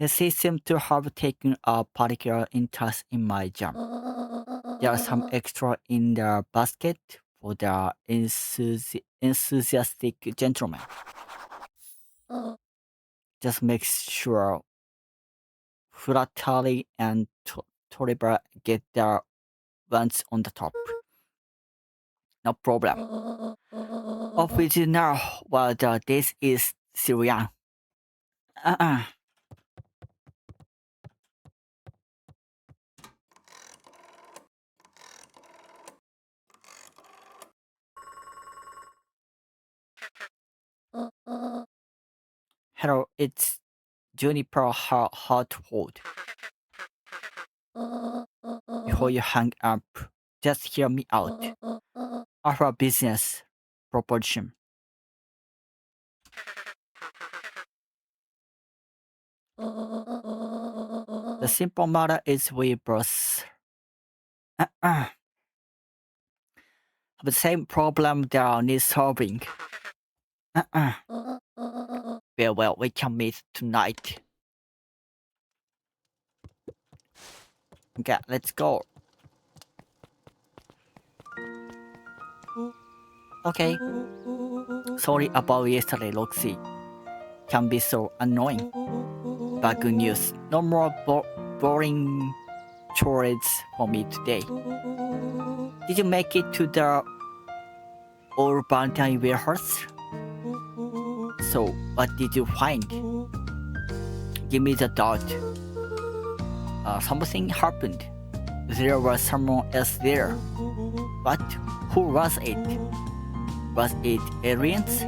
He seemed to have taken a particular interest in my jam. There are some extra in the basket for the enthusiastic gentleman. Just make sure Fratali and Toriba get their ones on the top. No problem. Off with you now while this is Syrian. Uh-uh. Hello, it's Juniper Hartwood. Before you hang up, just hear me out. I have a business proposition. The simple matter is we both have the same problem that needs solving. Well, we can meet tonight. Okay, let's go. Okay. Sorry about yesterday, Roxy. Can be so annoying. But good news, no more boring chores for me today. Did you make it to the old Valentine warehouse? So, what did you find? Give me the dot. Something happened. There was someone else there. But who was it? Was it aliens?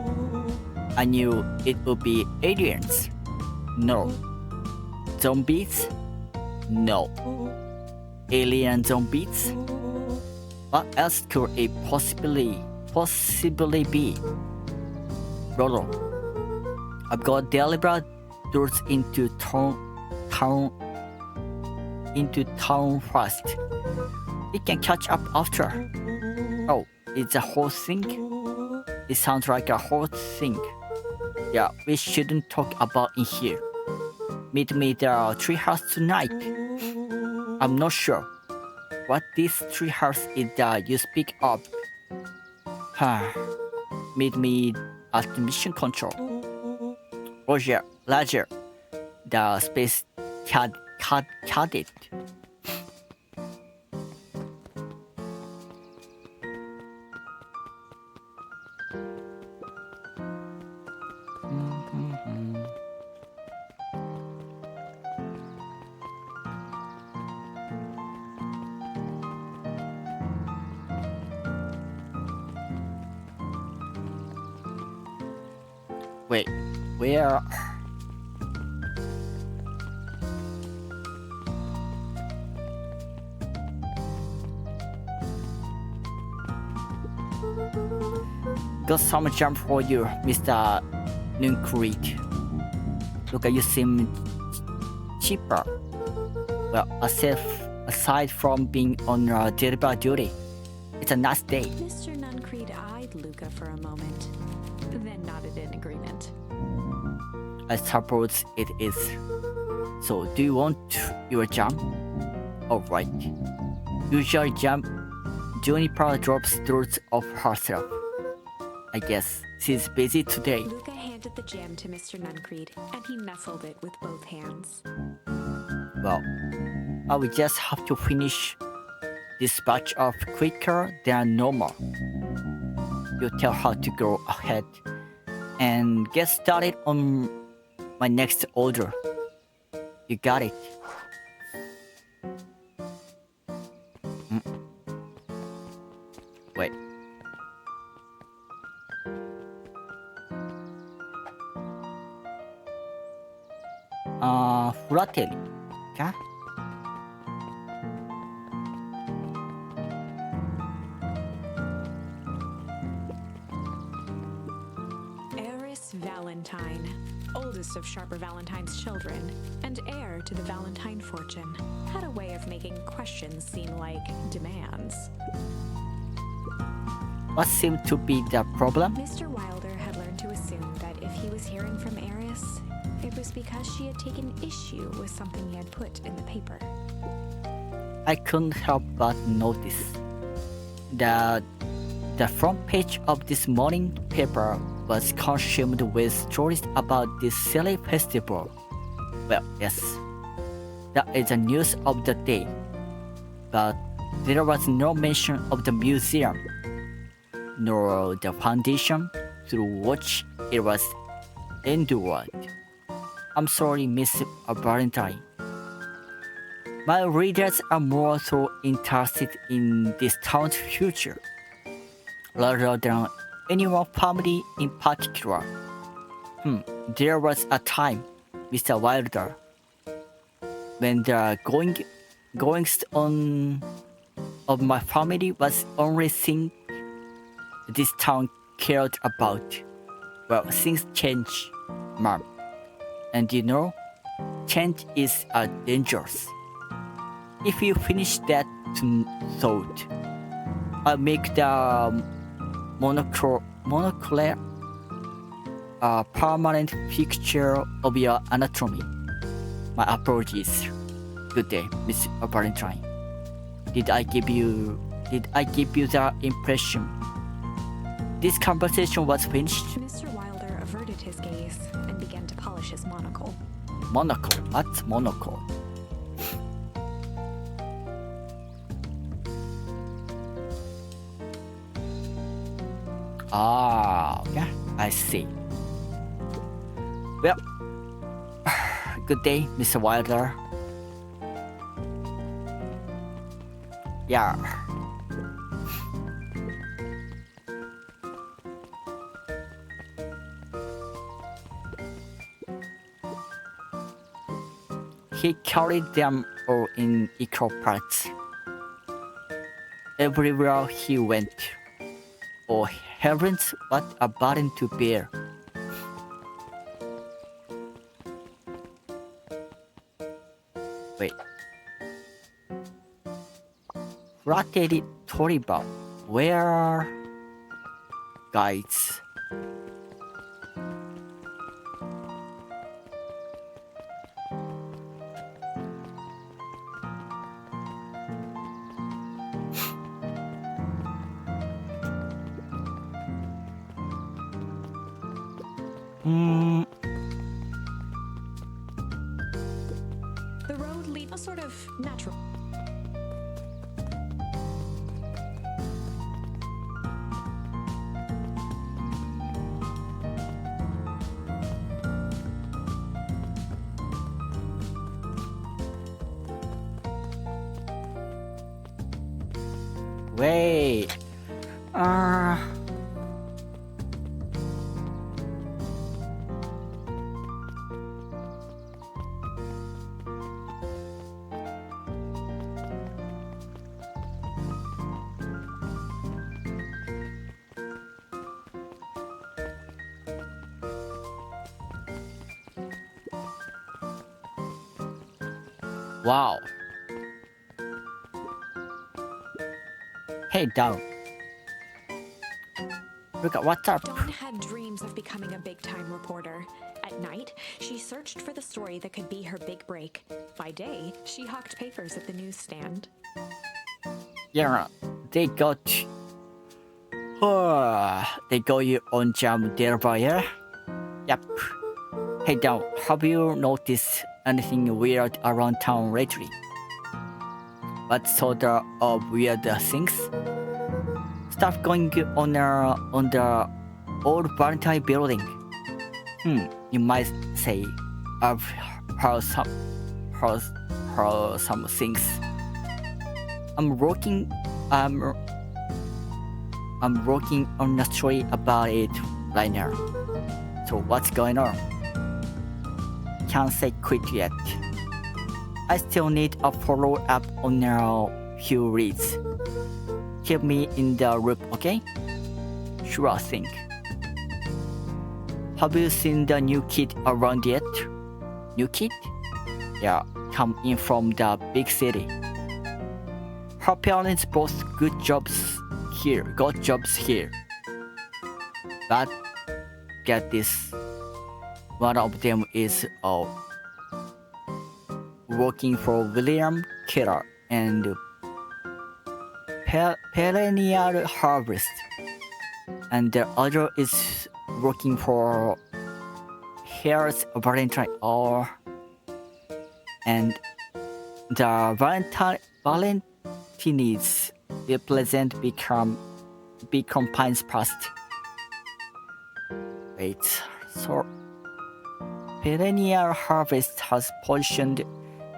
I knew it would be aliens. No. Zombies? No. Alien zombies? What else could it possibly be? Roro, I've got deliberate doors into town fast. We can catch up after. Oh, it's a whole thing? It sounds like a whole thing. Yeah, we shouldn't talk about in here. Meet me at the treehouse tonight. I'm not sure what this treehouse is that you speak of. Meet me at the mission control. Roger, the space cadet. Wait, where? Got some jump for you, Mr. Nunkreed. Look, you seem cheaper. Well, aside from being on delivery duty, it's a nice day. Mr. Nuncreed eyed Luca for a moment, then nodded in agreement. I suppose it is. So, do you want your jump? Alright. Usually Juniper drops truths of herself. I guess she's busy today. Luca handed the jam to Mr. Nuncreed, and he nestled it with both hands. Well, I will just have to finish this batch off quicker than normal. You tell her to go ahead and get started on my next order. You got it. Wait. Fratelli. Okay? Eris Valentine, oldest of Sharper Valentine's children, and heir to the Valentine fortune, had a way of making questions seem like demands. What seemed to be the problem? Mr. Wilder had learned to assume that if he was hearing from Eris, it was because she had taken issue with something he had put in the paper. I couldn't help but notice that the front page of this morning paper was consumed with stories about this silly festival. Well, yes, that is the news of the day. But there was no mention of the museum, nor the foundation through which it was endured. I'm sorry, Miss Valentine. My readers are more so interested in this town's future, rather than any one family in particular. There was a time, Mr. Wilder, when the goings on of my family was only thing this town cared about. Well, things change, Mom. And you know, change is dangerous. If you finish that thought, I'll make the monocle a permanent fixture of your anatomy. My apologies. Good day, Miss Valentine. Did I give you the impression this conversation was finished? Mr. Wilder averted his gaze and began to polish his monocle. Monocle? What's monocle? Okay, I see. Well, good day, Mr. Wilder. Yeah. He carried them all in equal parts. Everywhere he went. Oh heavens, what a burden to bear. Wait. Fratelli Toriba, where are guides? The road leads a sort of natural. Wait. Wow. Hey, Dawn. Look at what's up. Dawn had dreams of becoming a big-time reporter. At night, she searched for the story that could be her big break. By day, she hawked papers at the newsstand. Yeah, they got you on jam there, buyer. Yep. Hey, Dawn, have you noticed anything weird around town lately? What sort of weird things? Stuff going on the old Valentine building. You might say I've heard some things. I'm working on a story about it right now. So what's going on? Can't say quick yet. I still need a follow-up on a few reads. Keep me in the loop, okay? Sure thing. Have you seen the new kid around yet? New kid? Yeah, come in from the big city. Her parents both got jobs here. But get this, one of them is working for William Keller and Perennial Harvest, and the other is working for Harris Valentine and the Valentines represent big companies past. Wait, so Perennial Harvest has positioned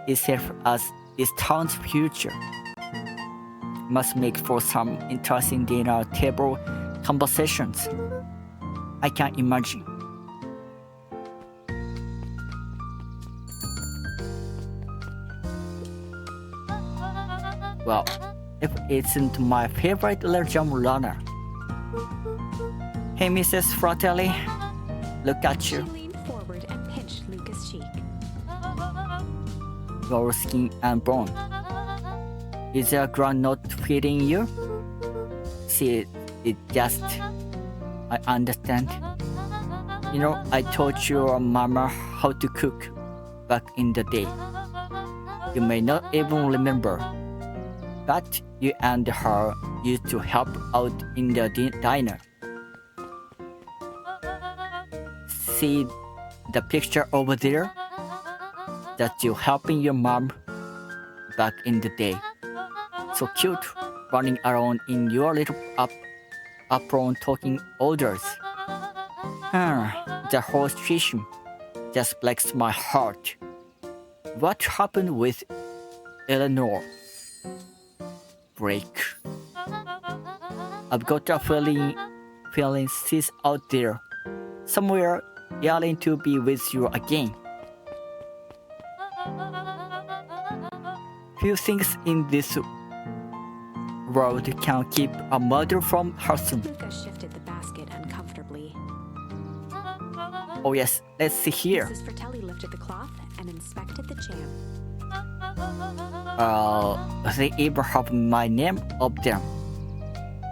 itself as this town's future. Must make for some interesting dinner table conversations. I can't imagine. Well, if it isn't my favorite legend runner. Hey, Mrs. Fratelli, look at She you. leaned forward and pinched Luca's cheek. Your skin and bone. Is the ground not feeding you? See, it just... I understand. You know, I taught your mama how to cook back in the day. You may not even remember, but you and her used to help out in the diner. See the picture over there? That's you helping your mom back in the day. So cute, running around in your little apron talking orders. The whole situation just breaks my heart. What happened with Eleanor? Break. I've got a feeling she's out there, somewhere yelling to be with you again. Few things in this world can keep a mother from her son. Luca shifted the basket uncomfortably. Oh yes, let's see here. Mrs. Fratelli lifted the cloth and inspected the jam. They even have my name up there.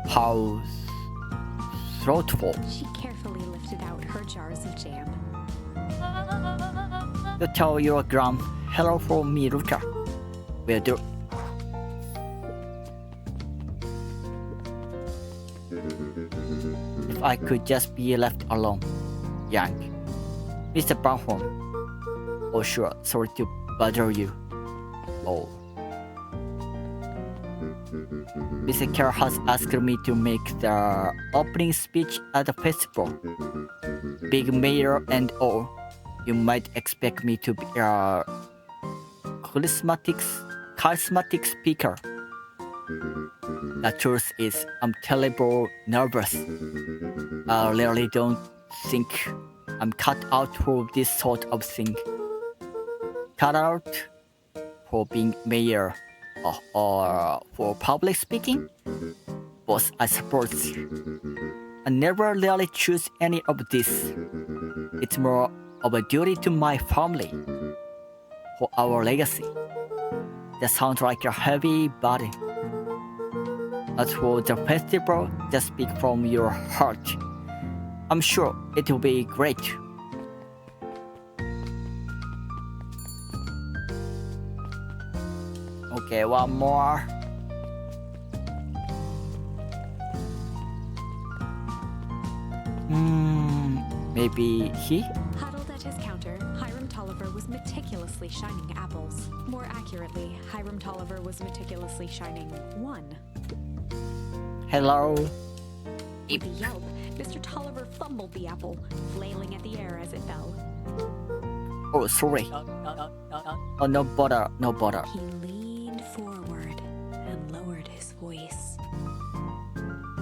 How thoughtful. She carefully lifted out her jars of jam. You tell your gram, hello for me, Luca. Will do. If I could just be left alone. Young. Mr. Barham. Oh sure, sorry to bother you. Oh. Mr. Kerr has asked me to make the opening speech at the festival. Big mayor and all. You might expect me to be a charismatic speaker. The truth is, I'm terribly nervous. I really don't think I'm cut out for this sort of thing. Cut out for being mayor or for public speaking? Both, I suppose. I never really choose any of this. It's more of a duty to my family, for our legacy. That sounds like a heavy body. As for the festival, just speak from your heart. I'm sure it will be great. Okay, one more. Maybe he? Huddled at his counter, Hiram Tolliver was meticulously shining apples. More accurately, Hiram Tolliver was meticulously shining one. Hello? With a yelp, Mr. Tolliver fumbled the apple, flailing at the air as it fell. Oh, sorry. Oh, no bother, no bother. He leaned forward and lowered his voice.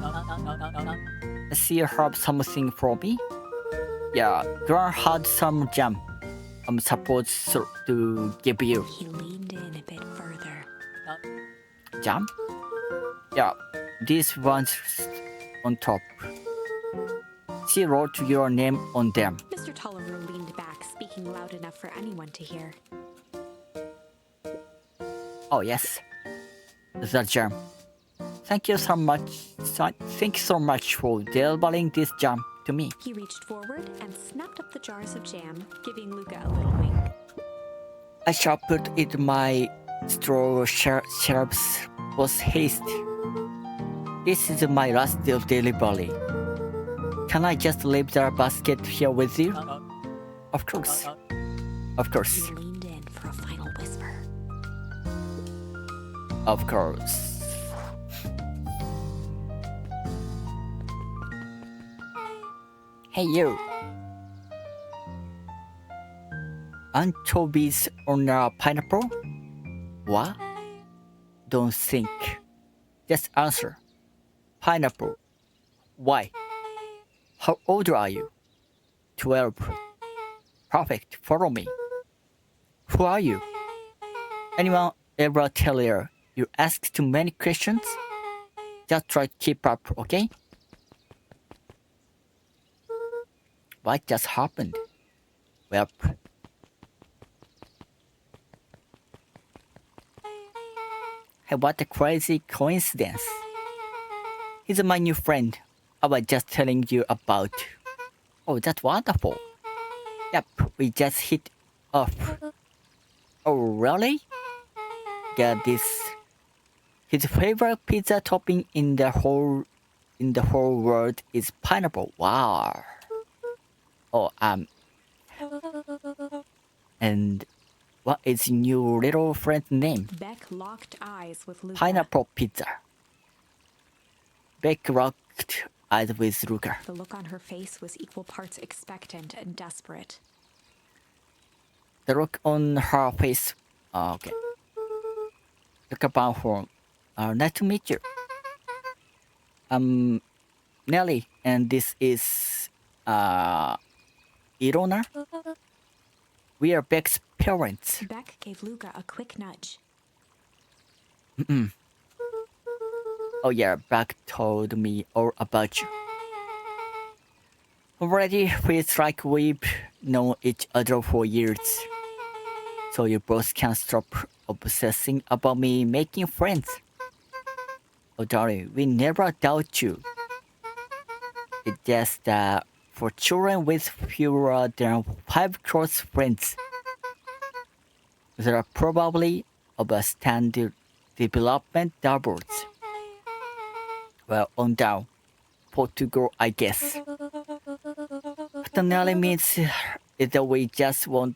I see you have something for me? Yeah, Grant had some jam. I'm supposed to give you. He leaned in a bit further. Jam? Yeah, these ones on top. She wrote your name on them. Mr. Tolliver leaned back, speaking loud enough for anyone to hear. Oh yes, the jam. Thank you so much. Thank you so much for delivering this jam to me. He reached forward and snapped up the jars of jam, giving Luca a little wink. I shall put it in my straw shelves post haste. This is my last delivery. Can I just leave the basket here with you? Of course. Of course. He leaned in for a final whisper. Of course. Hey you. Anchovies on a pineapple? What? Don't think. Just answer. Pineapple. Why? How old are you? 12. Perfect. Follow me. Who are you? Anyone ever tell you ask too many questions? Just try to keep up, okay? What just happened? Well, hey, what a crazy coincidence. He's my new friend I was just telling you about. Oh, that's wonderful. Yep, we just hit off. Oh, really? Get this. His favorite pizza topping in the whole world is pineapple. Wow. Oh, and what is your little friend's name? Beck locked eyes with Luca. Pineapple pizza. Beck locked eyes with Luca. The look on her face was equal parts expectant and desperate. The look on her face. Okay. Luca Balfour. Nice to meet you. Nelly, and this is Ilona. We are Beck's parents. Beck gave Luca a quick nudge. Oh yeah, Beck told me all about you. Already feels like we've known each other for years. So you both can't stop obsessing about me making friends. Oh darling, we never doubt you. It's just that for children with fewer than 5 close friends, there are probably about standard development doubles. Well, on down. Portugal, I guess. Paternally means that we just want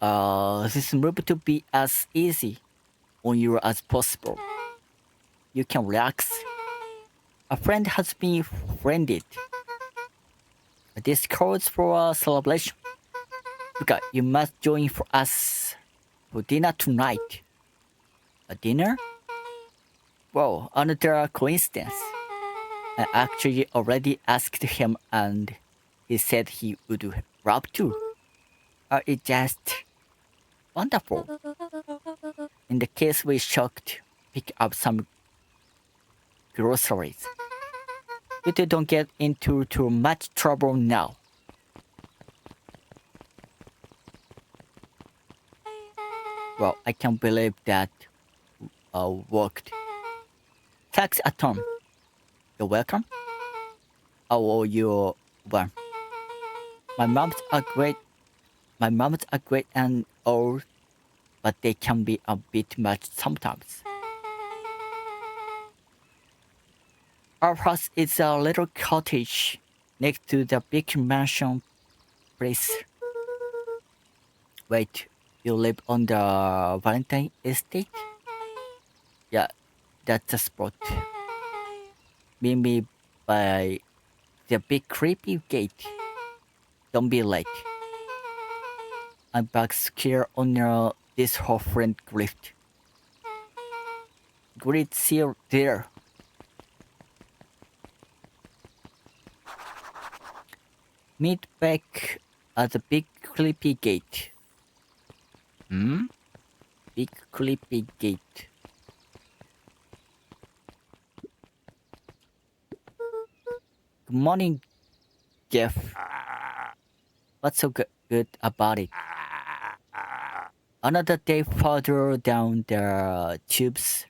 this move to be as easy on you as possible. You can relax. A friend has been friended. This calls for a celebration. Luca, you must join for us for dinner tonight. A dinner? Whoa, another coincidence. I actually already asked him and he said he would love to. It's just wonderful. In the case we shocked, pick up some groceries. You two don't get into too much trouble now. Well, I can't believe that worked. Thanks a ton. You're welcome. Oh, you well. My mom's are great. My mom's are great and old, but they can be a bit much sometimes. Our house is a little cottage next to the big mansion place. Wait, you live on the Valentine estate? Yeah, that's the spot. Meet me by the big creepy gate. Don't be late. I'm back here on this whole friend grift. Great see you there. Meet back at the big creepy gate. Hmm? Big creepy gate. Good morning, Jeff. What's so good about it? Another day further down the tubes,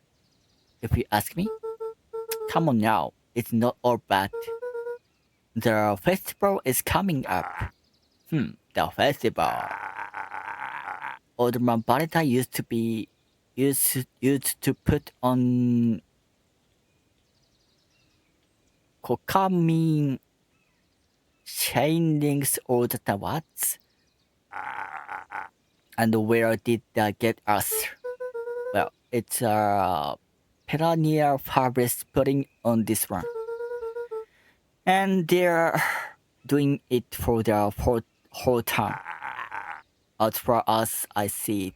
if you ask me. Come on now, it's not all bad. The festival is coming up. The festival. Old man Barita used to put on Kokami chain links all the time. What? And where did that get us? Well, it's a Piranha Harvest putting on this one. And they're doing it for the whole town. As far as I see it.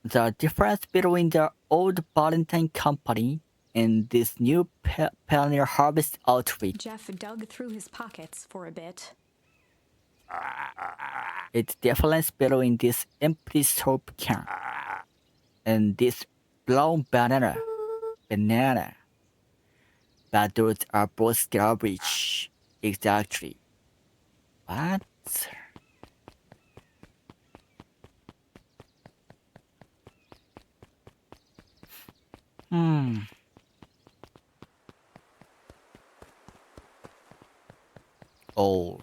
The difference between the old Valentine company and this new Pioneer Harvest outfit. Jeff dug through his pockets for a bit. It's the difference between this empty soap can and this brown banana. But those are both garbage. Exactly. What? Oh.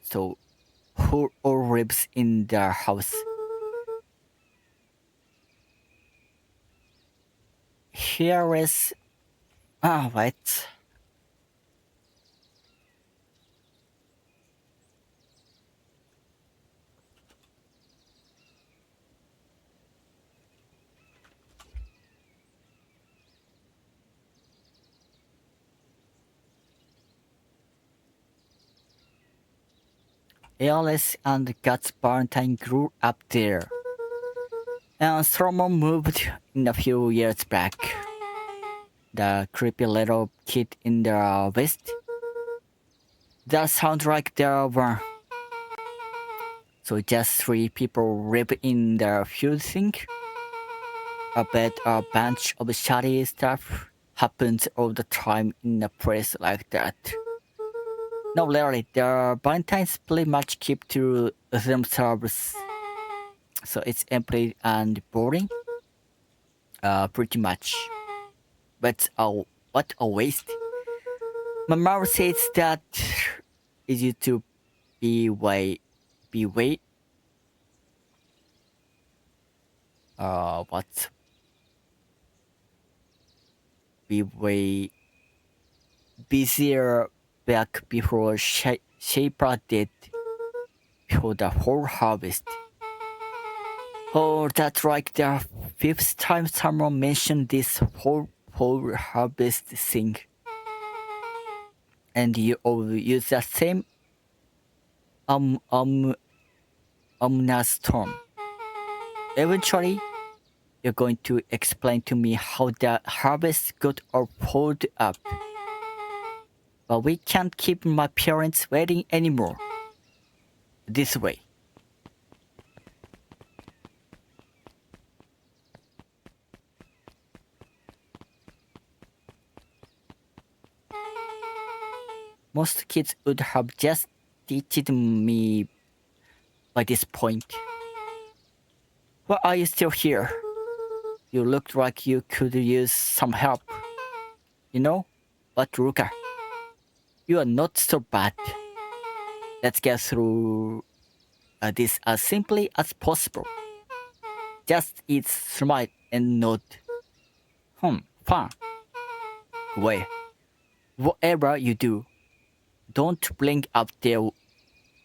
So, who all lives in their house? Here is... wait. Alice and Guts Valentine grew up there. And Solomon moved in a few years back. The creepy little kid in the west. That sounds like there were. So just 3 people live in the feud thing. I bet a bunch of shady stuff happens all the time in a place like that. No, literally, the Valentines pretty much keep to themselves. So it's empty and boring. Pretty much. But what a waste. My mom says that is you to be way. What? Be way busier back before Shaper did. Before the whole harvest. Oh, that's like the 5th time someone mentioned this whole harvest thing. And you all use the same ominous term. Eventually, you're going to explain to me how the harvest got all pulled up. But we can't keep my parents waiting anymore. This way. Most kids would have just teached me by this point. Why are you still here? You looked like you could use some help. You know? But Ruka, you are not so bad. Let's get through this as simply as possible. Just eat, smile, and nod. Fine. Wait. Whatever you do, don't bring up their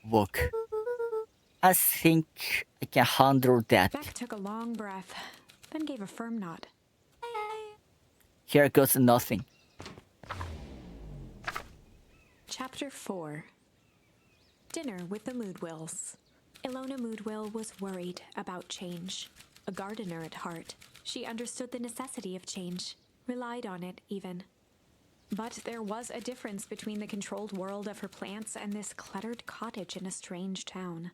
work. I think I can handle that. Beck took a long breath, then gave a firm nod. Here goes nothing. Chapter 4. Dinner with the Moodwills. Ilona Moodwill was worried about change. A gardener at heart, she understood the necessity of change, relied on it even. But there was a difference between the controlled world of her plants and this cluttered cottage in a strange town.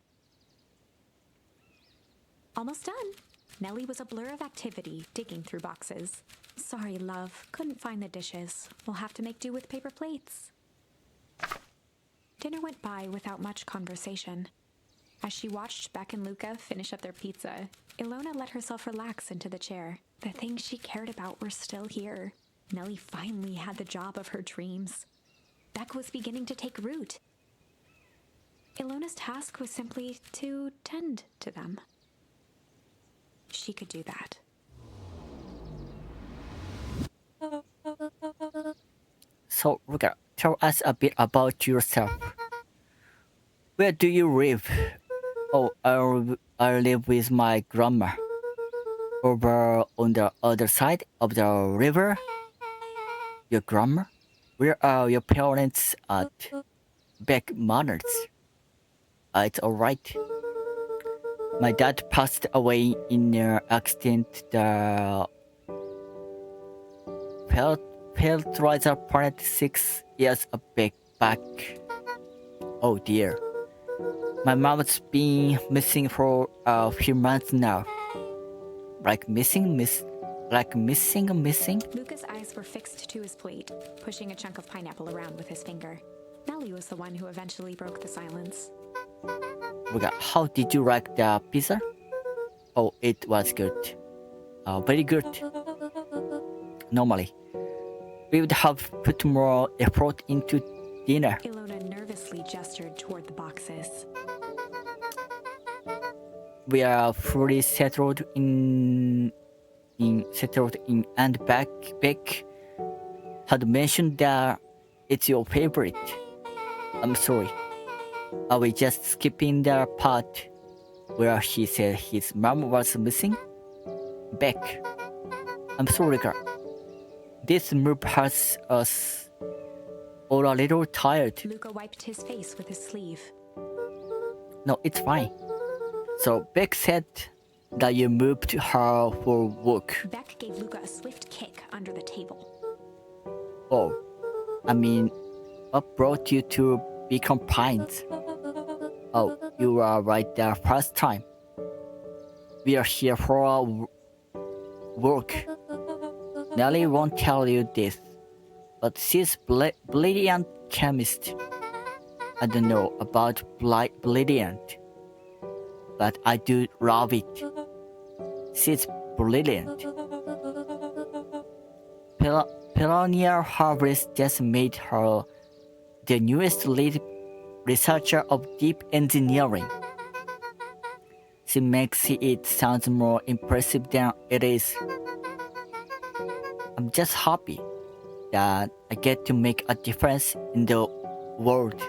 Almost done. Nellie was a blur of activity, digging through boxes. Sorry, love, couldn't find the dishes. We'll have to make do with paper plates. Dinner went by without much conversation. As she watched Beck and Luca finish up their pizza, Ilona let herself relax into the chair. The things she cared about were still here. Nellie finally had the job of her dreams. Beck was beginning to take root. Ilona's task was simply to tend to them. She could do that. So, Ruka, tell us a bit about yourself. Where do you live? Oh, I live with my grandma. Over on the other side of the river. Your grandma? Where are your parents at? Beck Manners. It's alright. My dad passed away in an accident. The fertilizer plant 6 years back. Oh dear. My mom's been missing for a few months now. Like missing? Luca's eyes were fixed to his plate, pushing a chunk of pineapple around with his finger. Nellie was the one who eventually broke the silence. Ruka, how did you like the pizza? Oh, it was good. Very good. Normally, we would have put more effort into dinner. Ilona nervously gestured toward the boxes. We are fully settled in and Beck had mentioned that it's your favorite. I'm sorry. Are we just skipping the part where he said his mom was missing? Beck, I'm sorry, girl. This move has us all a little tired. Luca wiped his face with his sleeve. No, it's fine. So Beck said that you moved her for work. Beck gave Luca a swift kick under the table. Oh, I mean, what brought you to Beacon Pines? Oh, you were right the first time. We are here for work. Nellie won't tell you this, but she's brilliant chemist. I don't know about brilliant, but I do love it. She's brilliant. Pioneer Harvest just made her the newest lead researcher of deep engineering. She makes it sound more impressive than it is. I'm just happy that I get to make a difference in the world.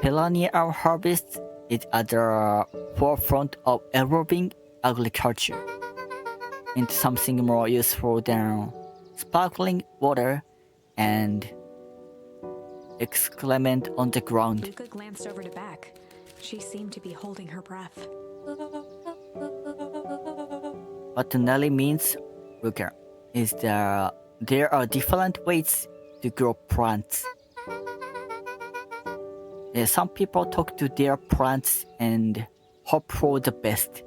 Pioneer Harvest is at the forefront of evolving agriculture into something more useful than sparkling water and excrement on the ground. Luca glanced over to Beck. She seemed to be holding her breath. What Nellie means, Luca, is that there are different ways to grow plants. Some people talk to their plants and hope for the best.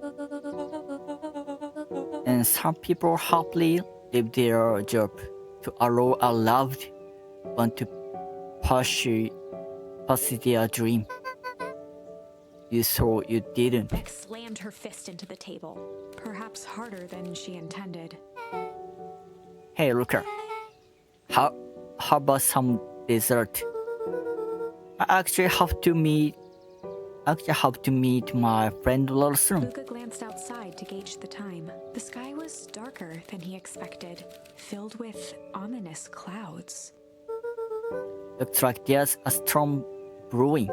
And some people happily leave their job to allow a loved one to pursue their dream. You saw you didn't. Beck slammed her fist into the table, perhaps harder than she intended. Hey, Looker. How about some dessert? I actually have to meet my friend a little soon. Luca glanced outside to gauge the time. The sky was darker than he expected, filled with ominous clouds. Looks like there's a storm brewing.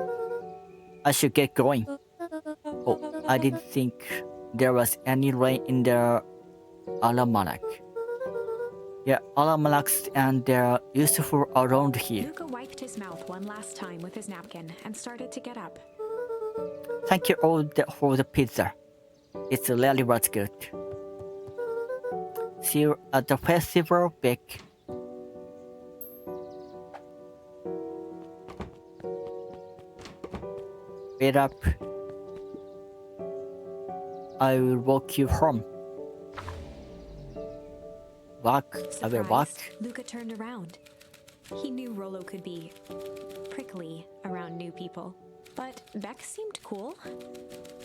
I should get going. Oh, I didn't think there was any rain in the almanac. Yeah, almanacs and they're useful around here. Luca wiped his mouth one last time with his napkin and started to get up. Thank you all for the pizza. It really was good. See you at the festival, Beck. Wait up. I will walk you home. I will walk. Surprised, Luca turned around. He knew Rollo could be prickly around new people, but Beck seemed cool.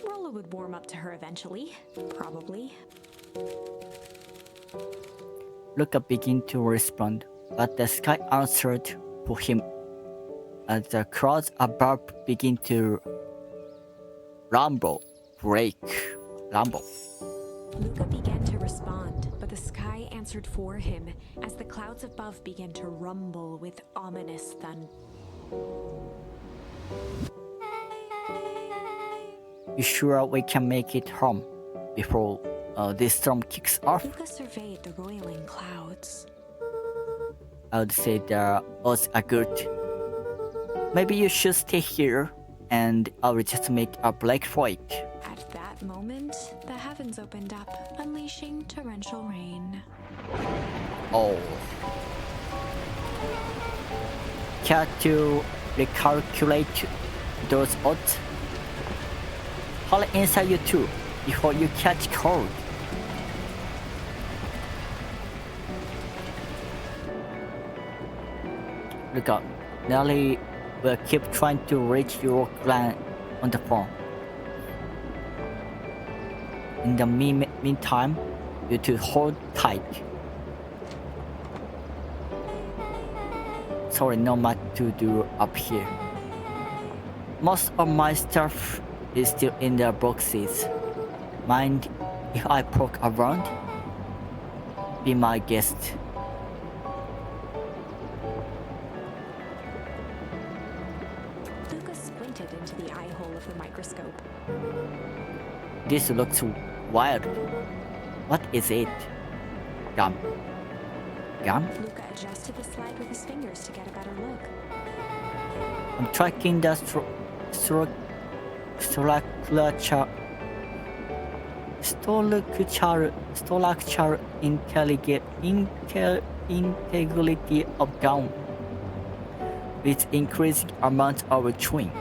Rollo would warm up to her eventually, probably. Luca began to respond, but the sky answered for him as the clouds above began to rumble. Luca began to respond, but the sky answered for him as the clouds above began to rumble with ominous thunder. You sure we can make it home before this storm kicks off? Luca surveyed the roiling clouds. I would say the odds are good. Maybe you should stay here and I will just make a break for it. At that moment, the heavens opened up, unleashing torrential rain. Oh. Can't you recalculate those odds? Hold inside you too before you catch cold. Look out. Nelly will keep trying to reach your clan on the phone. In the meantime, you two hold tight. Sorry, not much to do up here. Most of my stuff is still in the boxes. Mind if I poke around? Be my guest. Luca squinted into the eye hole of the microscope. This looks wild. What is it? Gum. Gum? Luca adjusted the slide with his fingers to get a better look. I'm tracking the structural integrity of gum with increasing amount of chewing.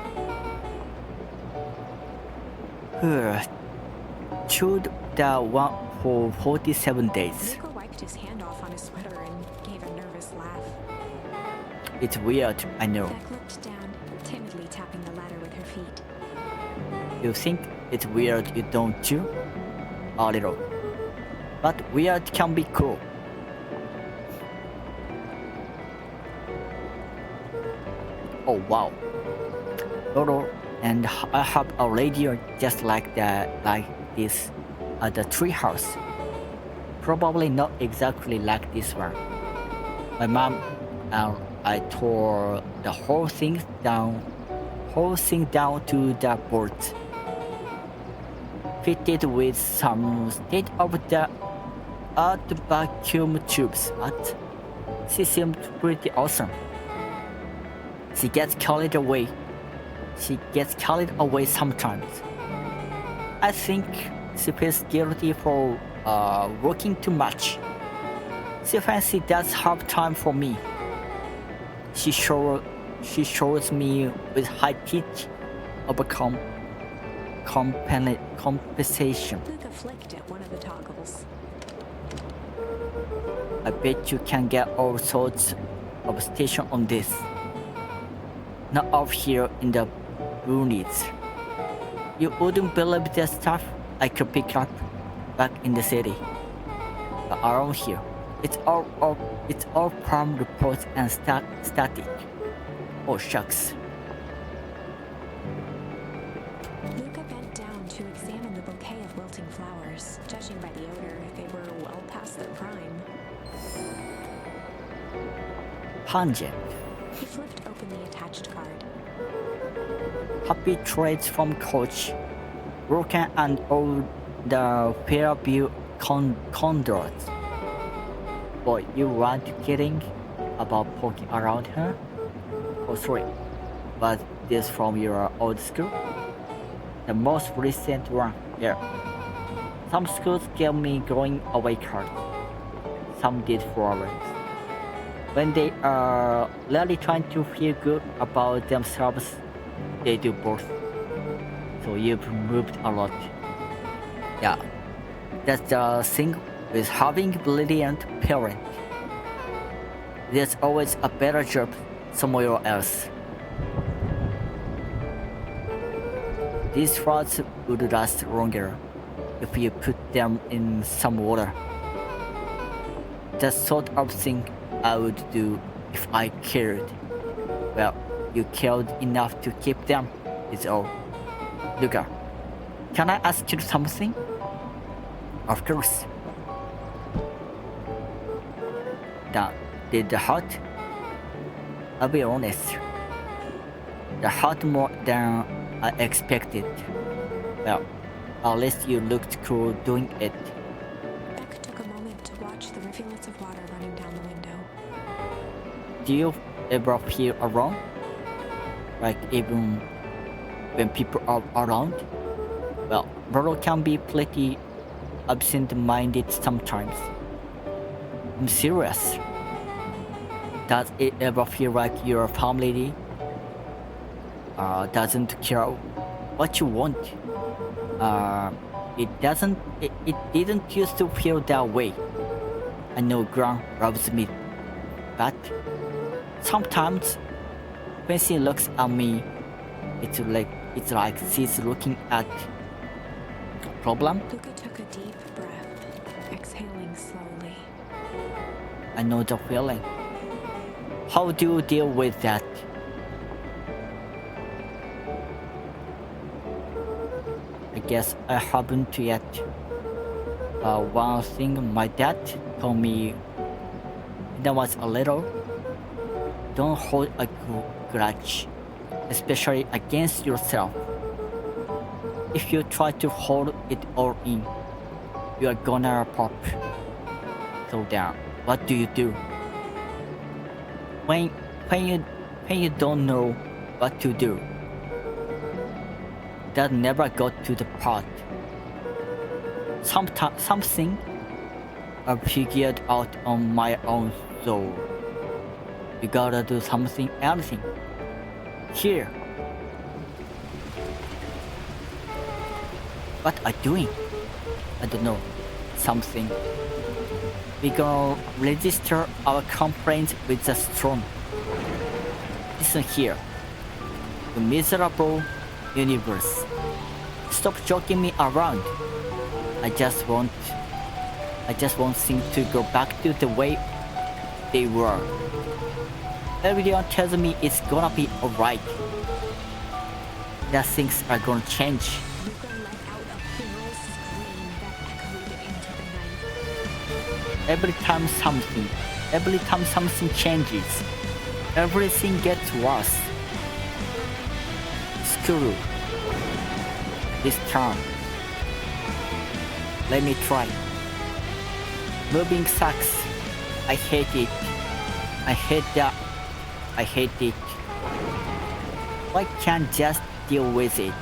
Chewed the one for 47 days. Luca wiped his hand off on his sweater and gave a nervous laugh. It's weird, I know. Beck looked down, timidly tapping the ladder with her feet. You think it's weird you don't chew? A little. But weird can be cool. Oh wow. Lolo, and I have a radio just like this at the treehouse. Probably not exactly like this one. My mom and I tore the whole thing down to the boards. Fitted with some state-of-the-art vacuum tubes. But she seemed pretty awesome. She gets carried away sometimes. I think she feels guilty for working too much. She fancy does have time for me. She shows me with high pitch of compensation. Luca flicked at one of the toggles. I bet you can get all sorts of station on this. Not off here in the boonies. You wouldn't believe the stuff I could pick up back in the city. But around here, it's all farm reports and static. Oh shucks. Luca bent down to examine the bouquet of wilting flowers. Judging by the odor, they were well past their prime. Pungent. He flipped open the attached card. Happy trades from Coach. Broken and all the Fairview Condors. Boy, you weren't kidding about poking around her? Oh, sorry. Was this from your old school? The most recent one, yeah. Some schools gave me going away cards. Some did flowers. When they are really trying to feel good about themselves, they do both. So you've moved a lot. Yeah, that's the thing with having brilliant parents. There's always a better job somewhere else. These flowers would last longer if you put them in some water. The sort of thing I would do if I cared. Well, you cared enough to keep them, is all. Luca, can I ask you something? Of course. Did the hurt? I'll be honest. The hurt more than I expected. Well, at least you looked cool doing it. Beck took a moment to watch the rivulets of water running down the window. Do you ever feel alone? Like even when people are around? Well, Roro can be pretty absent-minded sometimes. I'm serious. Does it ever feel like your family doesn't care what you want? It didn't used to feel that way. I know Gran loves me, but sometimes when she looks at me, it's like she's looking at a problem. Luca took a deep breath, exhaling slowly. I know the feeling. How do you deal with that? I guess I haven't yet. One thing my dad told me when I was a little, don't hold a grudge, especially against yourself. If you try to hold it all in, you are gonna pop. So then, what do you do? When you don't know what to do? That never got to the part. Something I figured out on my own, so you gotta do something, anything. Here. What are you doing? I don't know. Something. We're gonna register our complaints with the storm. Listen here. You miserable universe. Stop joking me around. I just want things to go back to the way they were. Everyone tells me it's gonna be alright. That things are gonna change. Luca let out a feral scream that echoed into the night. Every time something changes, everything gets worse. Screw this town. Let me try. Moving sucks. I hate it. I hate that. I hate it. Why can't just deal with it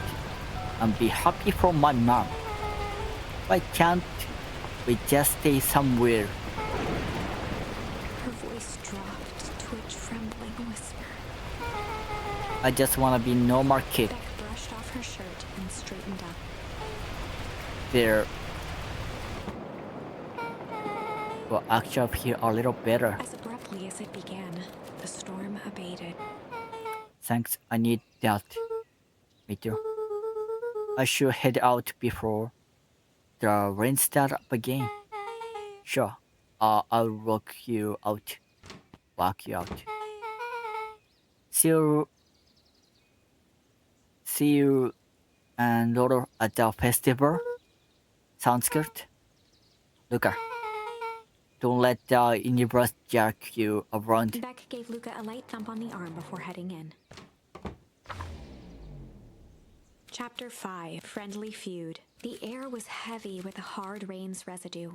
and be happy for my mom? Why can't we just stay somewhere? Her voice dropped to a trembling whisper. I just wanna be normal kid. Beck brushed off her shirt and straightened up. There. Well, actually up here a little better. As abruptly as it began, the storm abated. Thanks, I need that. Me too. I should head out before the rain starts up again. Sure. I'll walk you out. Walk you out. See you and Laura at the festival. Sounds good. Luca, don't let the universe jerk you around. Beck gave Luca a light thump on the arm before heading in. Chapter 5, Friendly Feud. The air was heavy with the hard rain's residue,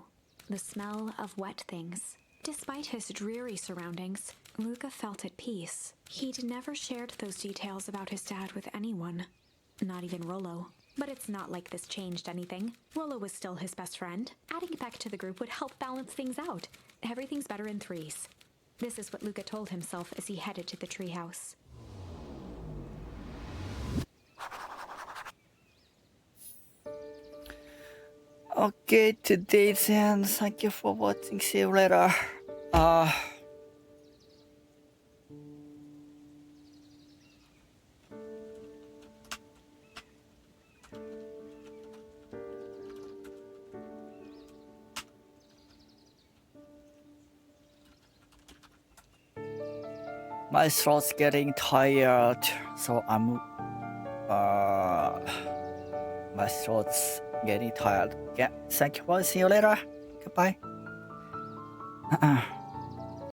the smell of wet things. Despite his dreary surroundings, Luca felt at peace. He'd never shared those details about his dad with anyone, not even Rollo. But it's not like this changed anything. Rollo was still his best friend. Adding Beck to the group would help balance things out. Everything's better in threes. This is what Luca told himself as he headed to the treehouse. Okay, today's end. Thank you for watching. See you later. My throat's getting tired, so I'm my throat's getting tired. Yeah, thank you for see you later. Goodbye.